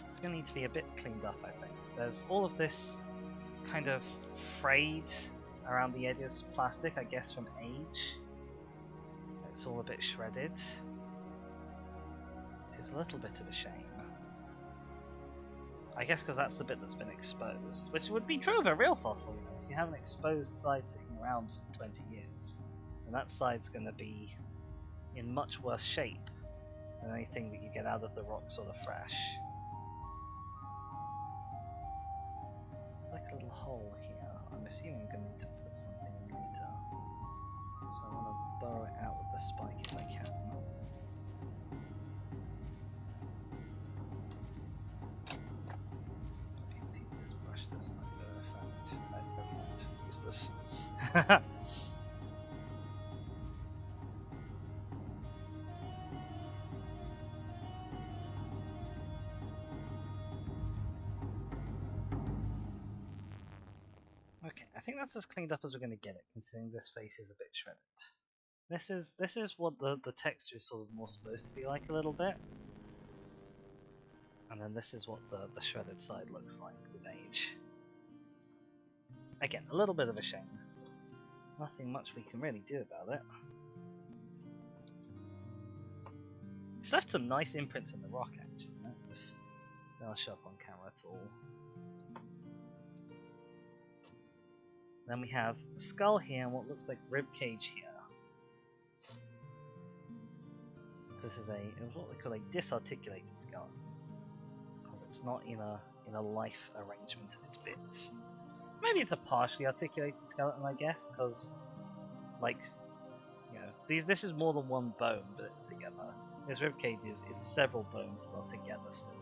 It's going to need to be a bit cleaned up, I think. There's all of this kind of frayed around the edges plastic, I guess from age. It's all a bit shredded. Which is a little bit of a shame. I guess because that's the bit that's been exposed, which would be true of a real fossil. You know, if you have an exposed side sitting around for 20 years, then that side's going to be in much worse shape and anything that you get out of the rock sort of fresh. There's like a little hole here. I'm assuming I'm going to need to put something in later. So I want to burrow it out with the spike if I can. Maybe I'll use this brush to snipe the fact. No, never mind, it's useless. Okay, I think that's as cleaned up as we're going to get it, considering this face is a bit shredded. This is what the texture is sort of more supposed to be like a little bit. And then this is what the shredded side looks like with age. Again, a little bit of a shame. Nothing much we can really do about it. It's left some nice imprints in the rock actually, if they'll show up on camera at all. Then we have a skull here and what looks like ribcage here. So this is what we call a disarticulated skull, because it's not in a life arrangement of its bits. Maybe it's a partially articulated skeleton, I guess, because like, you know, this is more than one bone, but it's together. This ribcage is several bones that are together still.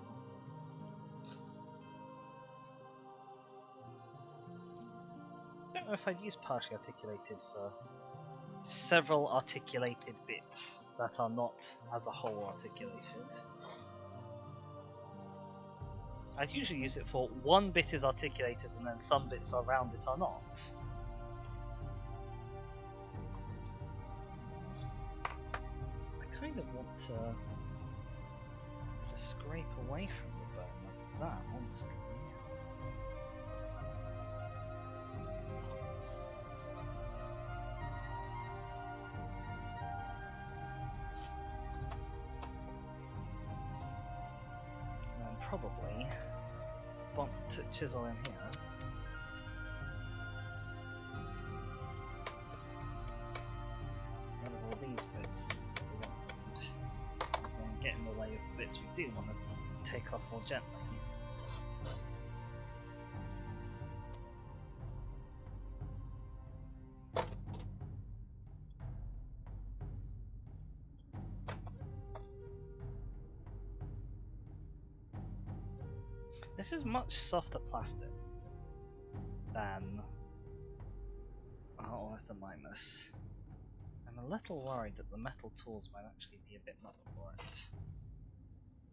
I don't know if I'd use partially articulated for several articulated bits that are not as a whole articulated. I'd usually use it for one bit is articulated and then some bits around it are not. I kind of want to scrape away from the bone like that, honestly. Probably bump to chisel in here. Out of all these bits that we don't need, and get in the way of the bits we do want to take off more gently. This is much softer plastic than Orthomimus. I'm a little worried that the metal tools might actually be a bit much for it.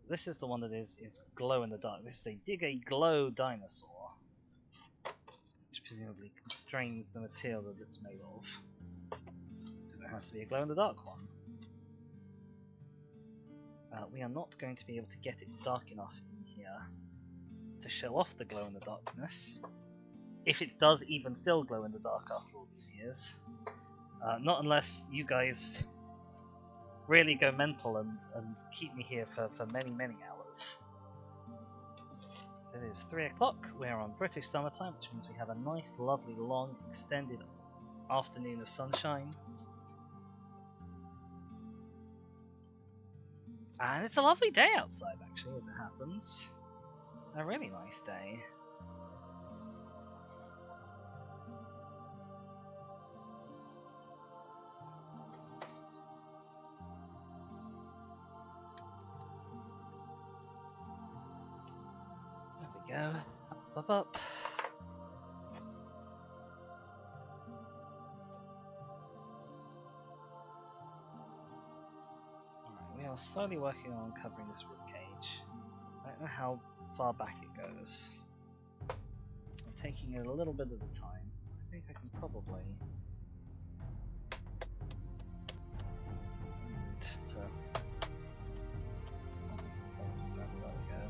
This is the one that is glow in the dark. This is a dig a glow dinosaur, which presumably constrains the material that it's made of, because it has to be a glow in the dark one. We are not going to be able to get it dark enough in here to show off the glow in the darkness, if it does even still glow in the dark after all these years. Not unless you guys really go mental and keep me here for many hours. So it is 3 o'clock, we're on British summertime, which means we have a nice lovely long extended afternoon of sunshine. And it's a lovely day outside actually, as it happens. A really nice day. There we go. Up. Alright, we are slowly working on uncovering this ribcage. I don't know how far back it goes. I'm taking it a little bit at a time. I think I can probably there we go.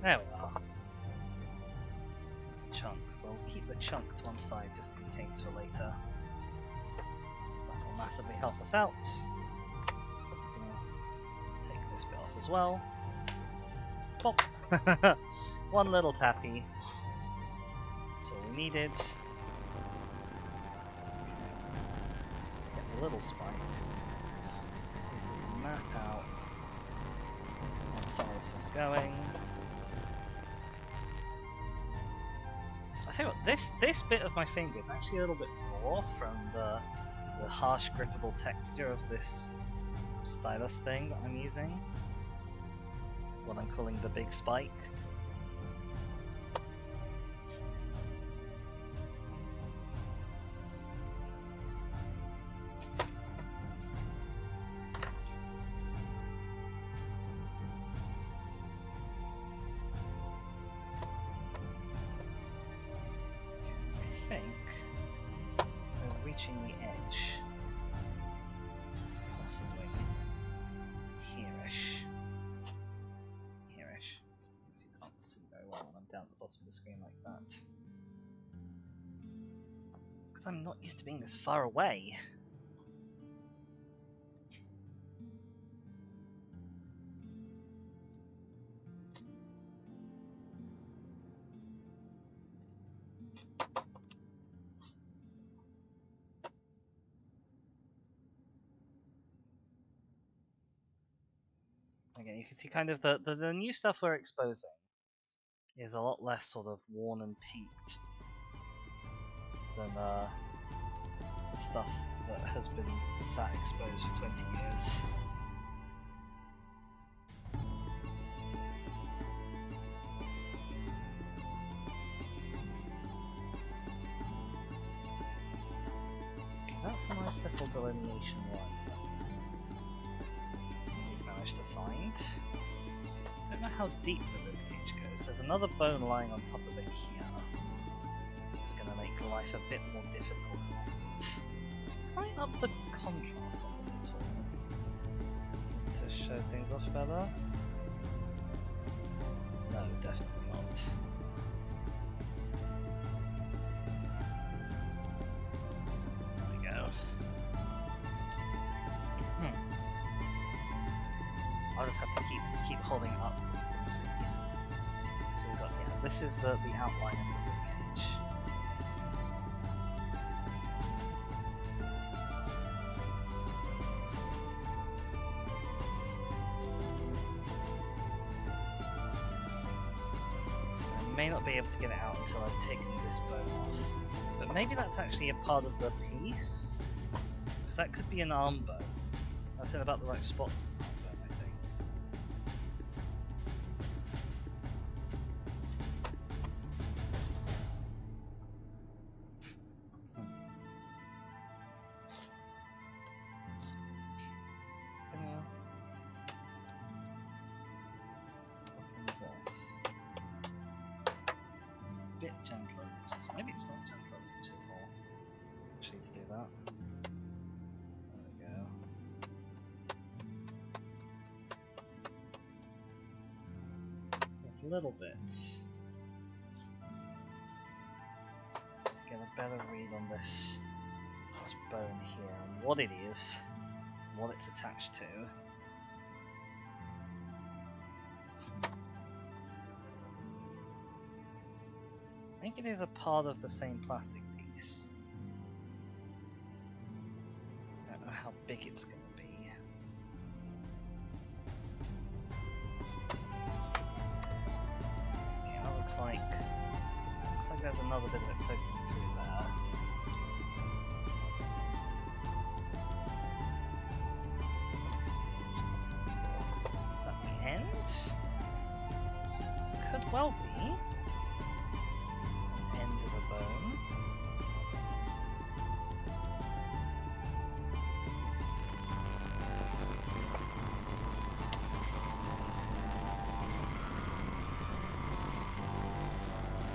There we are. That's a chunk. We'll keep the chunk to one side just in case for later. That will massively help us out. Take this bit off as well. Pop! One little tappy. That's all we needed. a little spike. See if we can map out how far this is going. I tell you what, this bit of my finger is actually a little bit more from the harsh grippable texture of this stylus thing that I'm using. What I'm calling the big spike. I think we're reaching the edge. Possibly here-ish. Here-ish. Because you can't see very well when I'm down at the bottom of the screen like that. It's because I'm not used to being this far away. Again, you can see kind of the new stuff we're exposing is a lot less sort of worn and peaked than the stuff that has been sat exposed for 20 years. That's a nice little delineation line that we've managed to find. I don't know how deep the ribcage goes. There's another bone lying on top of it here, which is going to make life a bit more difficult on it. Can I up the contrast on this at all? To show things off better? No, definitely not. I'll just have to keep holding it up so you can see. So we've got, yeah, this is the outline of the ribcage. I may not be able to get it out until I've taken this bone off, but maybe that's actually a part of the piece, because that could be an arm bone. That's in about the right spot. Maybe it's not gentler reaches or actually to do that. There we go. There's little bits to get a better read on this bone here and what it is, what it's attached to. I think it is a part of the same plastic piece. I don't know how big it's going to be. Okay, that looks like there's another bit of it poking through there. Is that the end? Could well be.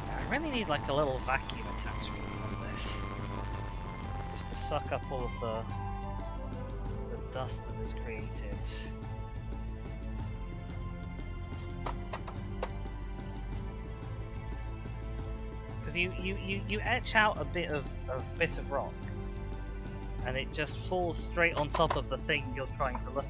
I really need like a little vacuum attachment on this, just to suck up all of the dust that is created. Because you etch out a bit of rock, and it just falls straight on top of the thing you're trying to look at.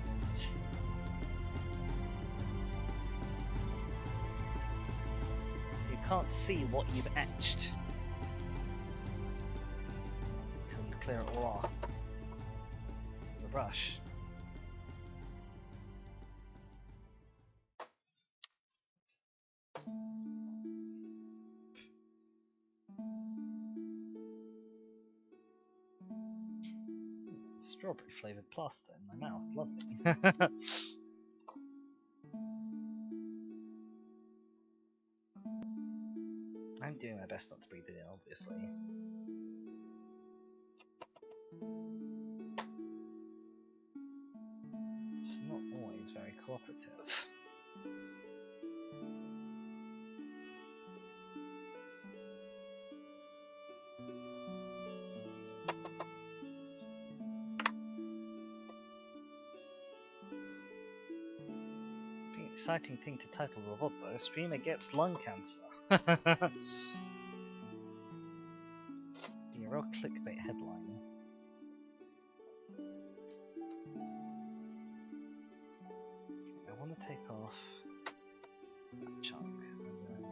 Can't see what you've etched until you clear it all off. brush. Strawberry flavoured plaster in my mouth. Lovely. I'm doing my best not to breathe it in, obviously. It's not always very cooperative. Be an exciting thing to title the VOD though. Streamer gets lung cancer. Be a real clickbait headline. I want to take off that chunk, and then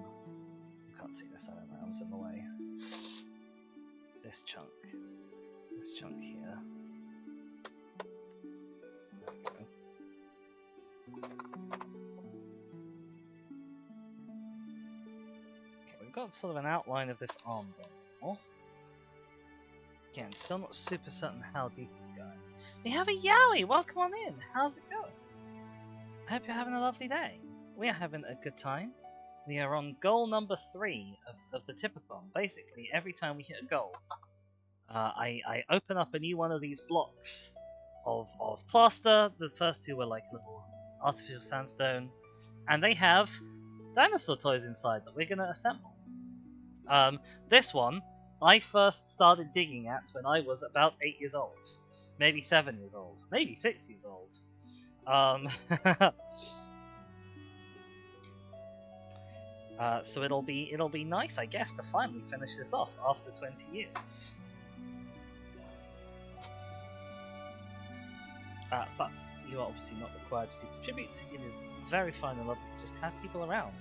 you can't see this. I don't know. I was in the way. This chunk here. There we go. Okay, we've got sort of an outline of this arm now. Again, still not super certain how deep it's going. We have a Yowie! Welcome on in! How's it going? I hope you're having a lovely day. We are having a good time. We are on goal number 3 of the Tipathon. Basically, every time we hit a goal, I open up a new one of these blocks of plaster. The first 2 were like little artificial sandstone, and they have dinosaur toys inside that we're going to assemble. This one, I first started digging at when I was about 8 years old. Maybe 7 years old. Maybe 6 years old. So it'll be nice, I guess, to finally finish this off after 20 years. But you are obviously not required to contribute. It is very fun and lovely to just have people around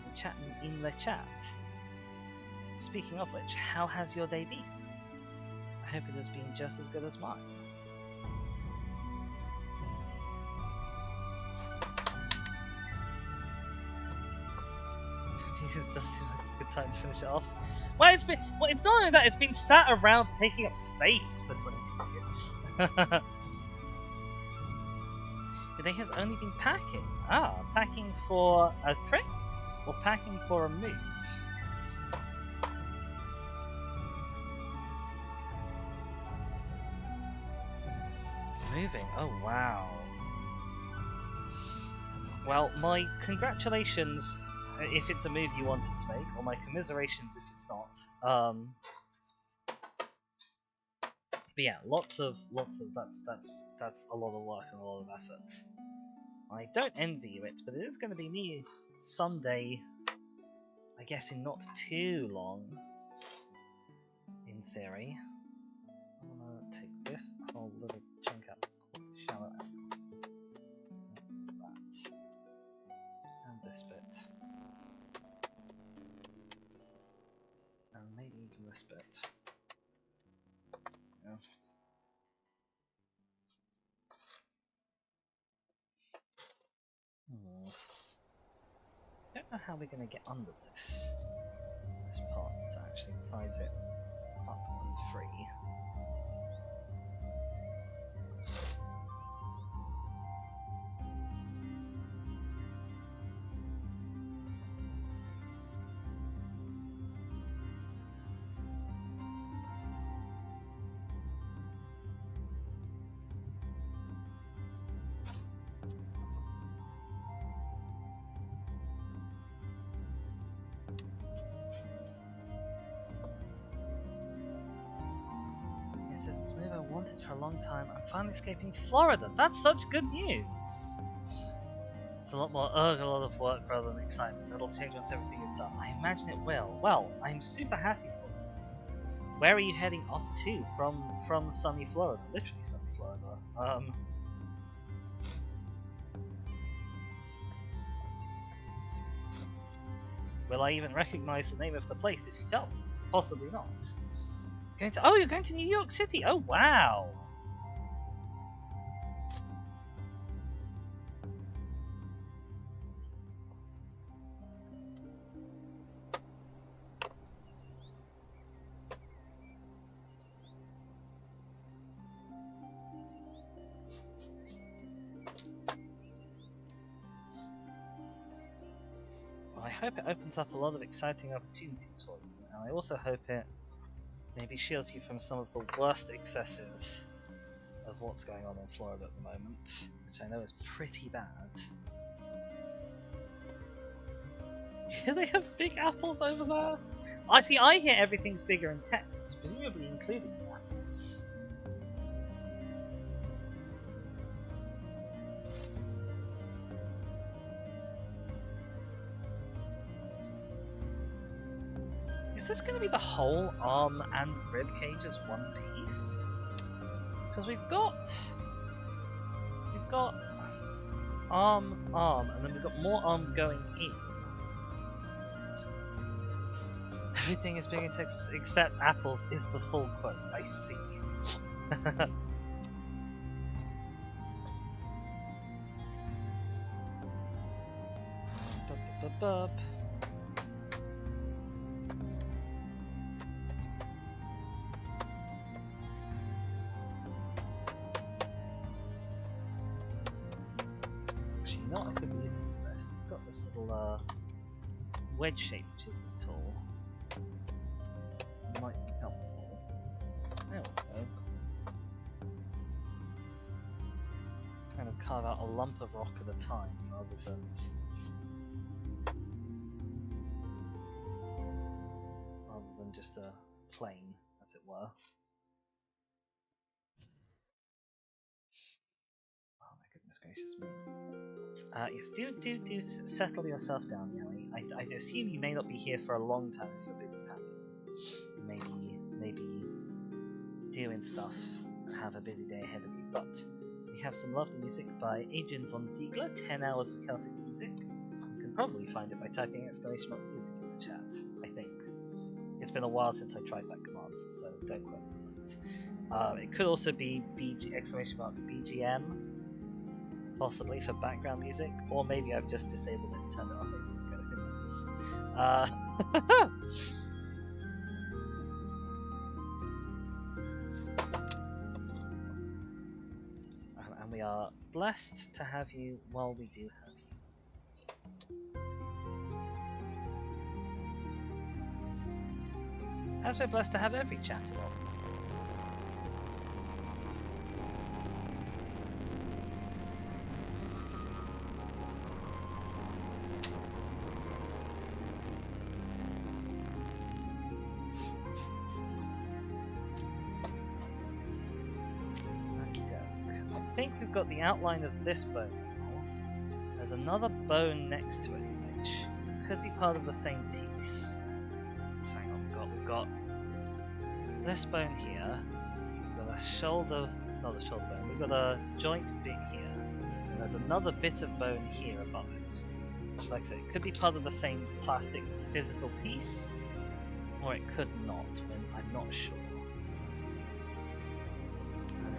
and chatting in the chat. Speaking of which, how has your day been? I hope it has been just as good as mine. This does seem like a good time to finish it off. Well, it's not only that, it's been sat around taking up space for 20 years. The day has only been packing. Packing for a trip or packing for a move? Moving. Oh wow. Well, my congratulations if it's a move you wanted to make, or my commiserations if it's not. But yeah, lots of that's a lot of work and a lot of effort. I don't envy you it, but it is going to be me someday. I guess in not too long. In theory, I'm gonna take this whole little chunk out, shallow angle, that, and this bit, and maybe even this bit. Yeah. I don't know how we're going to get under this part to actually prise it up and free. It's a move I wanted for a long time. I'm finally escaping Florida. That's such good news. It's a lot more a lot of work rather than excitement. That'll change once everything is done. I imagine it will. Well, I'm super happy for you. Where are you heading off to from sunny Florida? Literally sunny Florida. Will I even recognize the name of the place if you tell me? Possibly not. You're going to New York City. Oh wow. I hope it opens up a lot of exciting opportunities for you, and I also hope it maybe shields you from some of the worst excesses of what's going on in Florida at the moment, which I know is pretty bad. Do they have big apples over there? I see. I hear everything's bigger in Texas, presumably including the apples. Is this going to be the whole arm and rib cage as one piece? Because we've got arm, and then we've got more arm going in. Everything is big in Texas except apples is the full quote. I see. Actually, you know what I could be using for this? I've got this little wedge-shaped chisel tool. Might be helpful. There we go. Kind of carve out a lump of rock at a time rather than just a plane, as it were. Oh my goodness gracious me. Yes, do settle yourself down, Yowie. I assume you may not be here for a long time if you're busy packing. Maybe doing stuff and have a busy day ahead of you, but we have some lovely music by Adrian von Ziegler, 10 hours of Celtic music. You can probably find it by typing !music in the chat, I think. It's been a while since I tried that command, so don't quote me on it. It could also be !BGM, possibly for background music, or maybe I've just disabled it and turned it off ages ago, who knows. We are blessed to have you while we do have you. As we're blessed to have every chatter on. I think we've got the outline of this bone now. There's another bone next to it, which could be part of the same piece. So hang on, we've got this bone here, we've got a shoulder, not a shoulder bone, we've got a joint bit here, and there's another bit of bone here above it. Which, like I said, it could be part of the same plastic physical piece, or it could not, when I'm not sure.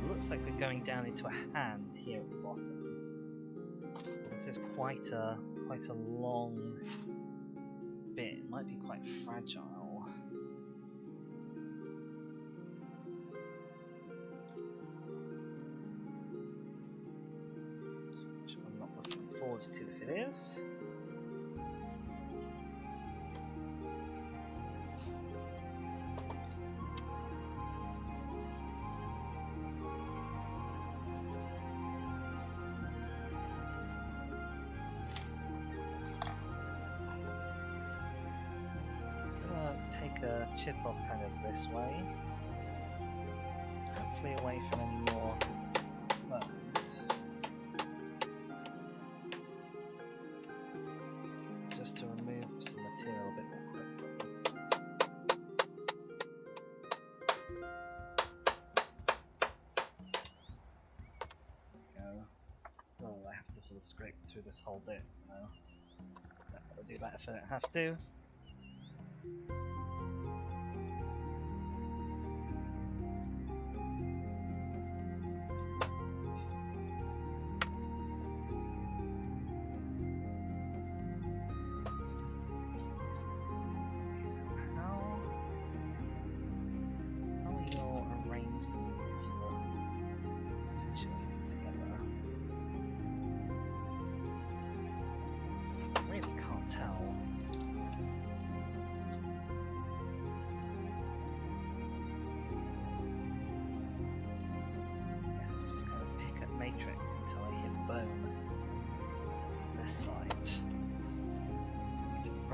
Looks like we're going down into a hand here at the bottom. This is quite a long bit. It might be quite fragile. Which I'm not looking forward to if it is. Take a chip off kind of this way, hopefully away from any more bones, just to remove some material a bit more quickly. There we go. Oh, I have to sort of scrape through this whole bit now. I'll do that if I don't have to.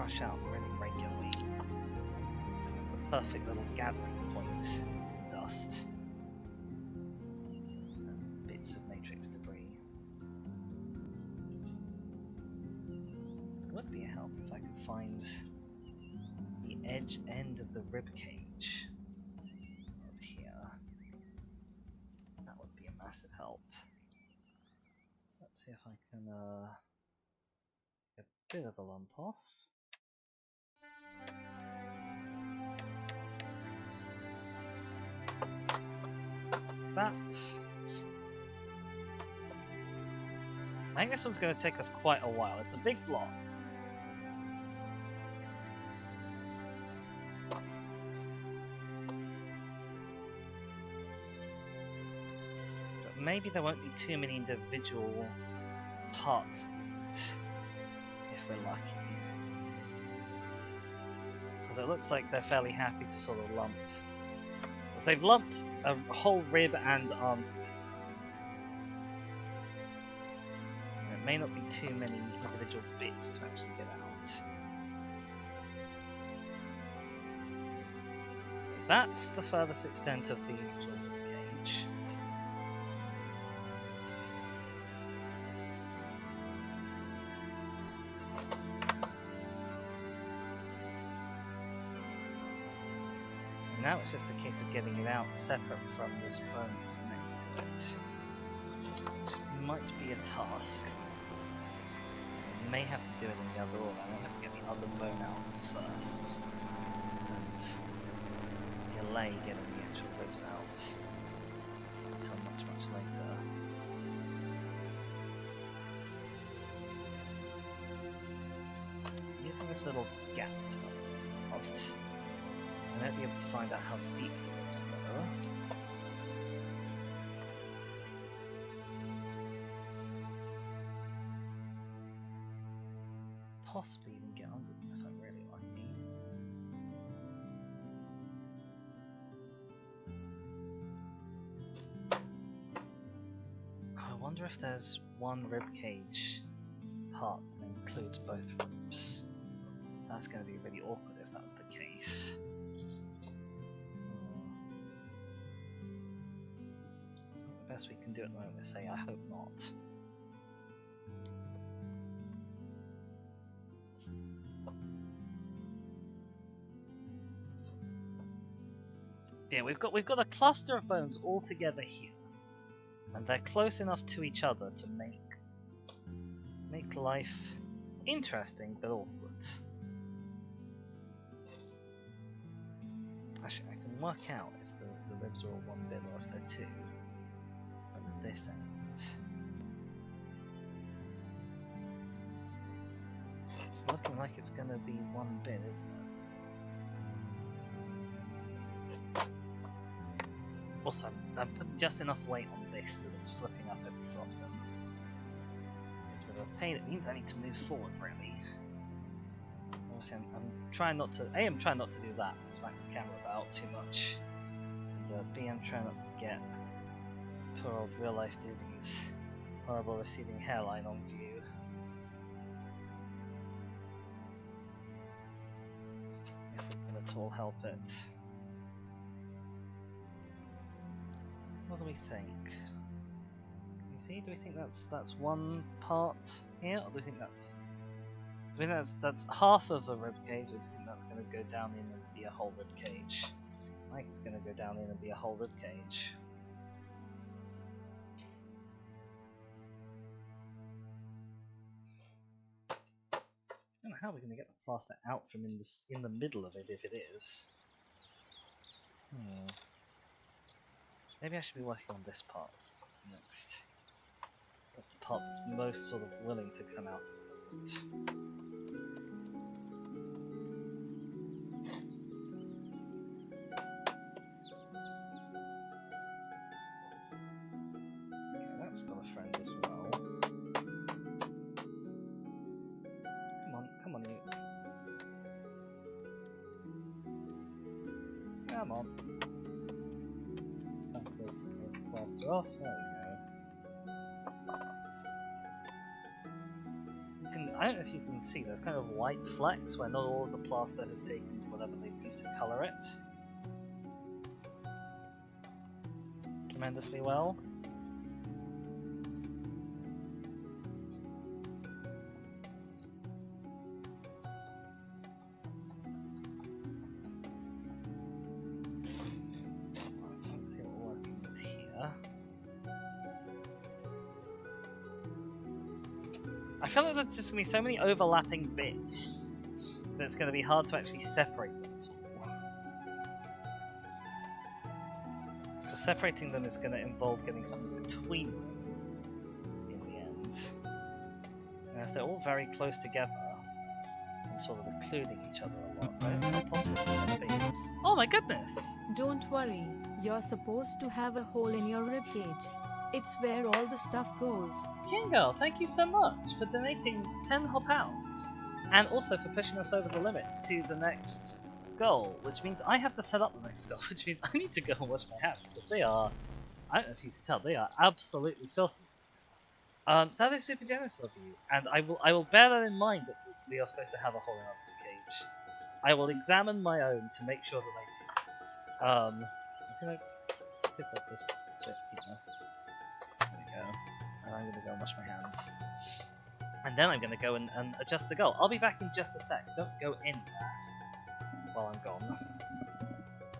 brush out really regularly, because it's the perfect little gathering point of dust and bits of matrix debris. It would be a help if I could find the end of the rib cage over here. That would be a massive help. So let's see if I can get a bit of the lump off. That. I think this one's going to take us quite a while. It's a big block. But maybe there won't be too many individual parts if we're lucky. Because it looks like they're fairly happy to sort of lump. If they've lumped a whole rib and arm together, there may not be too many individual bits to actually get out. That's the furthest extent of the rib cage. Now it's just a case of getting it out separate from this bone that's next to it. Which might be a task. I may have to do it in the other order. I may have to get the other bone out first. And delay getting the actual ribs out until much, much later. Using this little gap that I left, I might be able to find out how deep the ribs go. Possibly even get under them if I'm really lucky. I wonder if there's one rib cage part that includes both ribs. That's going to be really awkward if that's the case. The best we can do at the moment is say, I hope not. Yeah, we've got a cluster of bones all together here, and they're close enough to each other to make life interesting but awkward. Actually, I can work out if the ribs are all one bit or if they're two at this end. It's looking like it's going to be one bit, isn't it? Also, I'm putting just enough weight on this that it's flipping up every so often. It's a bit of a pain. It means I need to move forward, really. Obviously, I'm trying not to. A, I'm trying not to do that and smack the camera about too much. And B, I'm trying not to get poor old real-life Dizzy's horrible receding hairline on view. If we can at all help it. What do we think? Can you see? Do we think that's one part here, or do we think that's half of the rib cage, or do you think that's going to go down in and be a whole rib cage? I think it's going to go down in and be a whole rib cage. I don't know how we're going to get the plaster out from in the middle of it if it is. Maybe I should be working on this part next. That's the part that's most sort of willing to come out at the moment. Okay, that's got a friend as well. Come on you. Come on. Plaster off, there we go. I don't know if you can see, there's kind of white flecks where not all of the plaster has taken to whatever they've used to colour it tremendously well. Let's see what we're working with here. I feel like there's just going to be so many overlapping bits that it's going to be hard to actually separate them at all. So separating them is going to involve getting something between them in the end. And if they're all very close together and sort of occluding each other a lot, I don't know how possible it's going to be. Oh my goodness! Don't worry, you're supposed to have a hole in your ribcage. It's where all the stuff goes. Kingo, thank you so much for donating £10 and also for pushing us over the limit to the next goal, which means I have to set up the next goal, which means I need to go and wash my hands because they are, I don't know if you can tell, they are absolutely filthy. That is super generous of you, and I will bear that in mind that we are supposed to have a hole in our cage. I will examine my own to make sure that I do. I'm gonna pick up this bit here. There we go. And I'm gonna go and wash my hands. And then I'm gonna go and adjust the goal. I'll be back in just a sec. Don't go in there while I'm gone.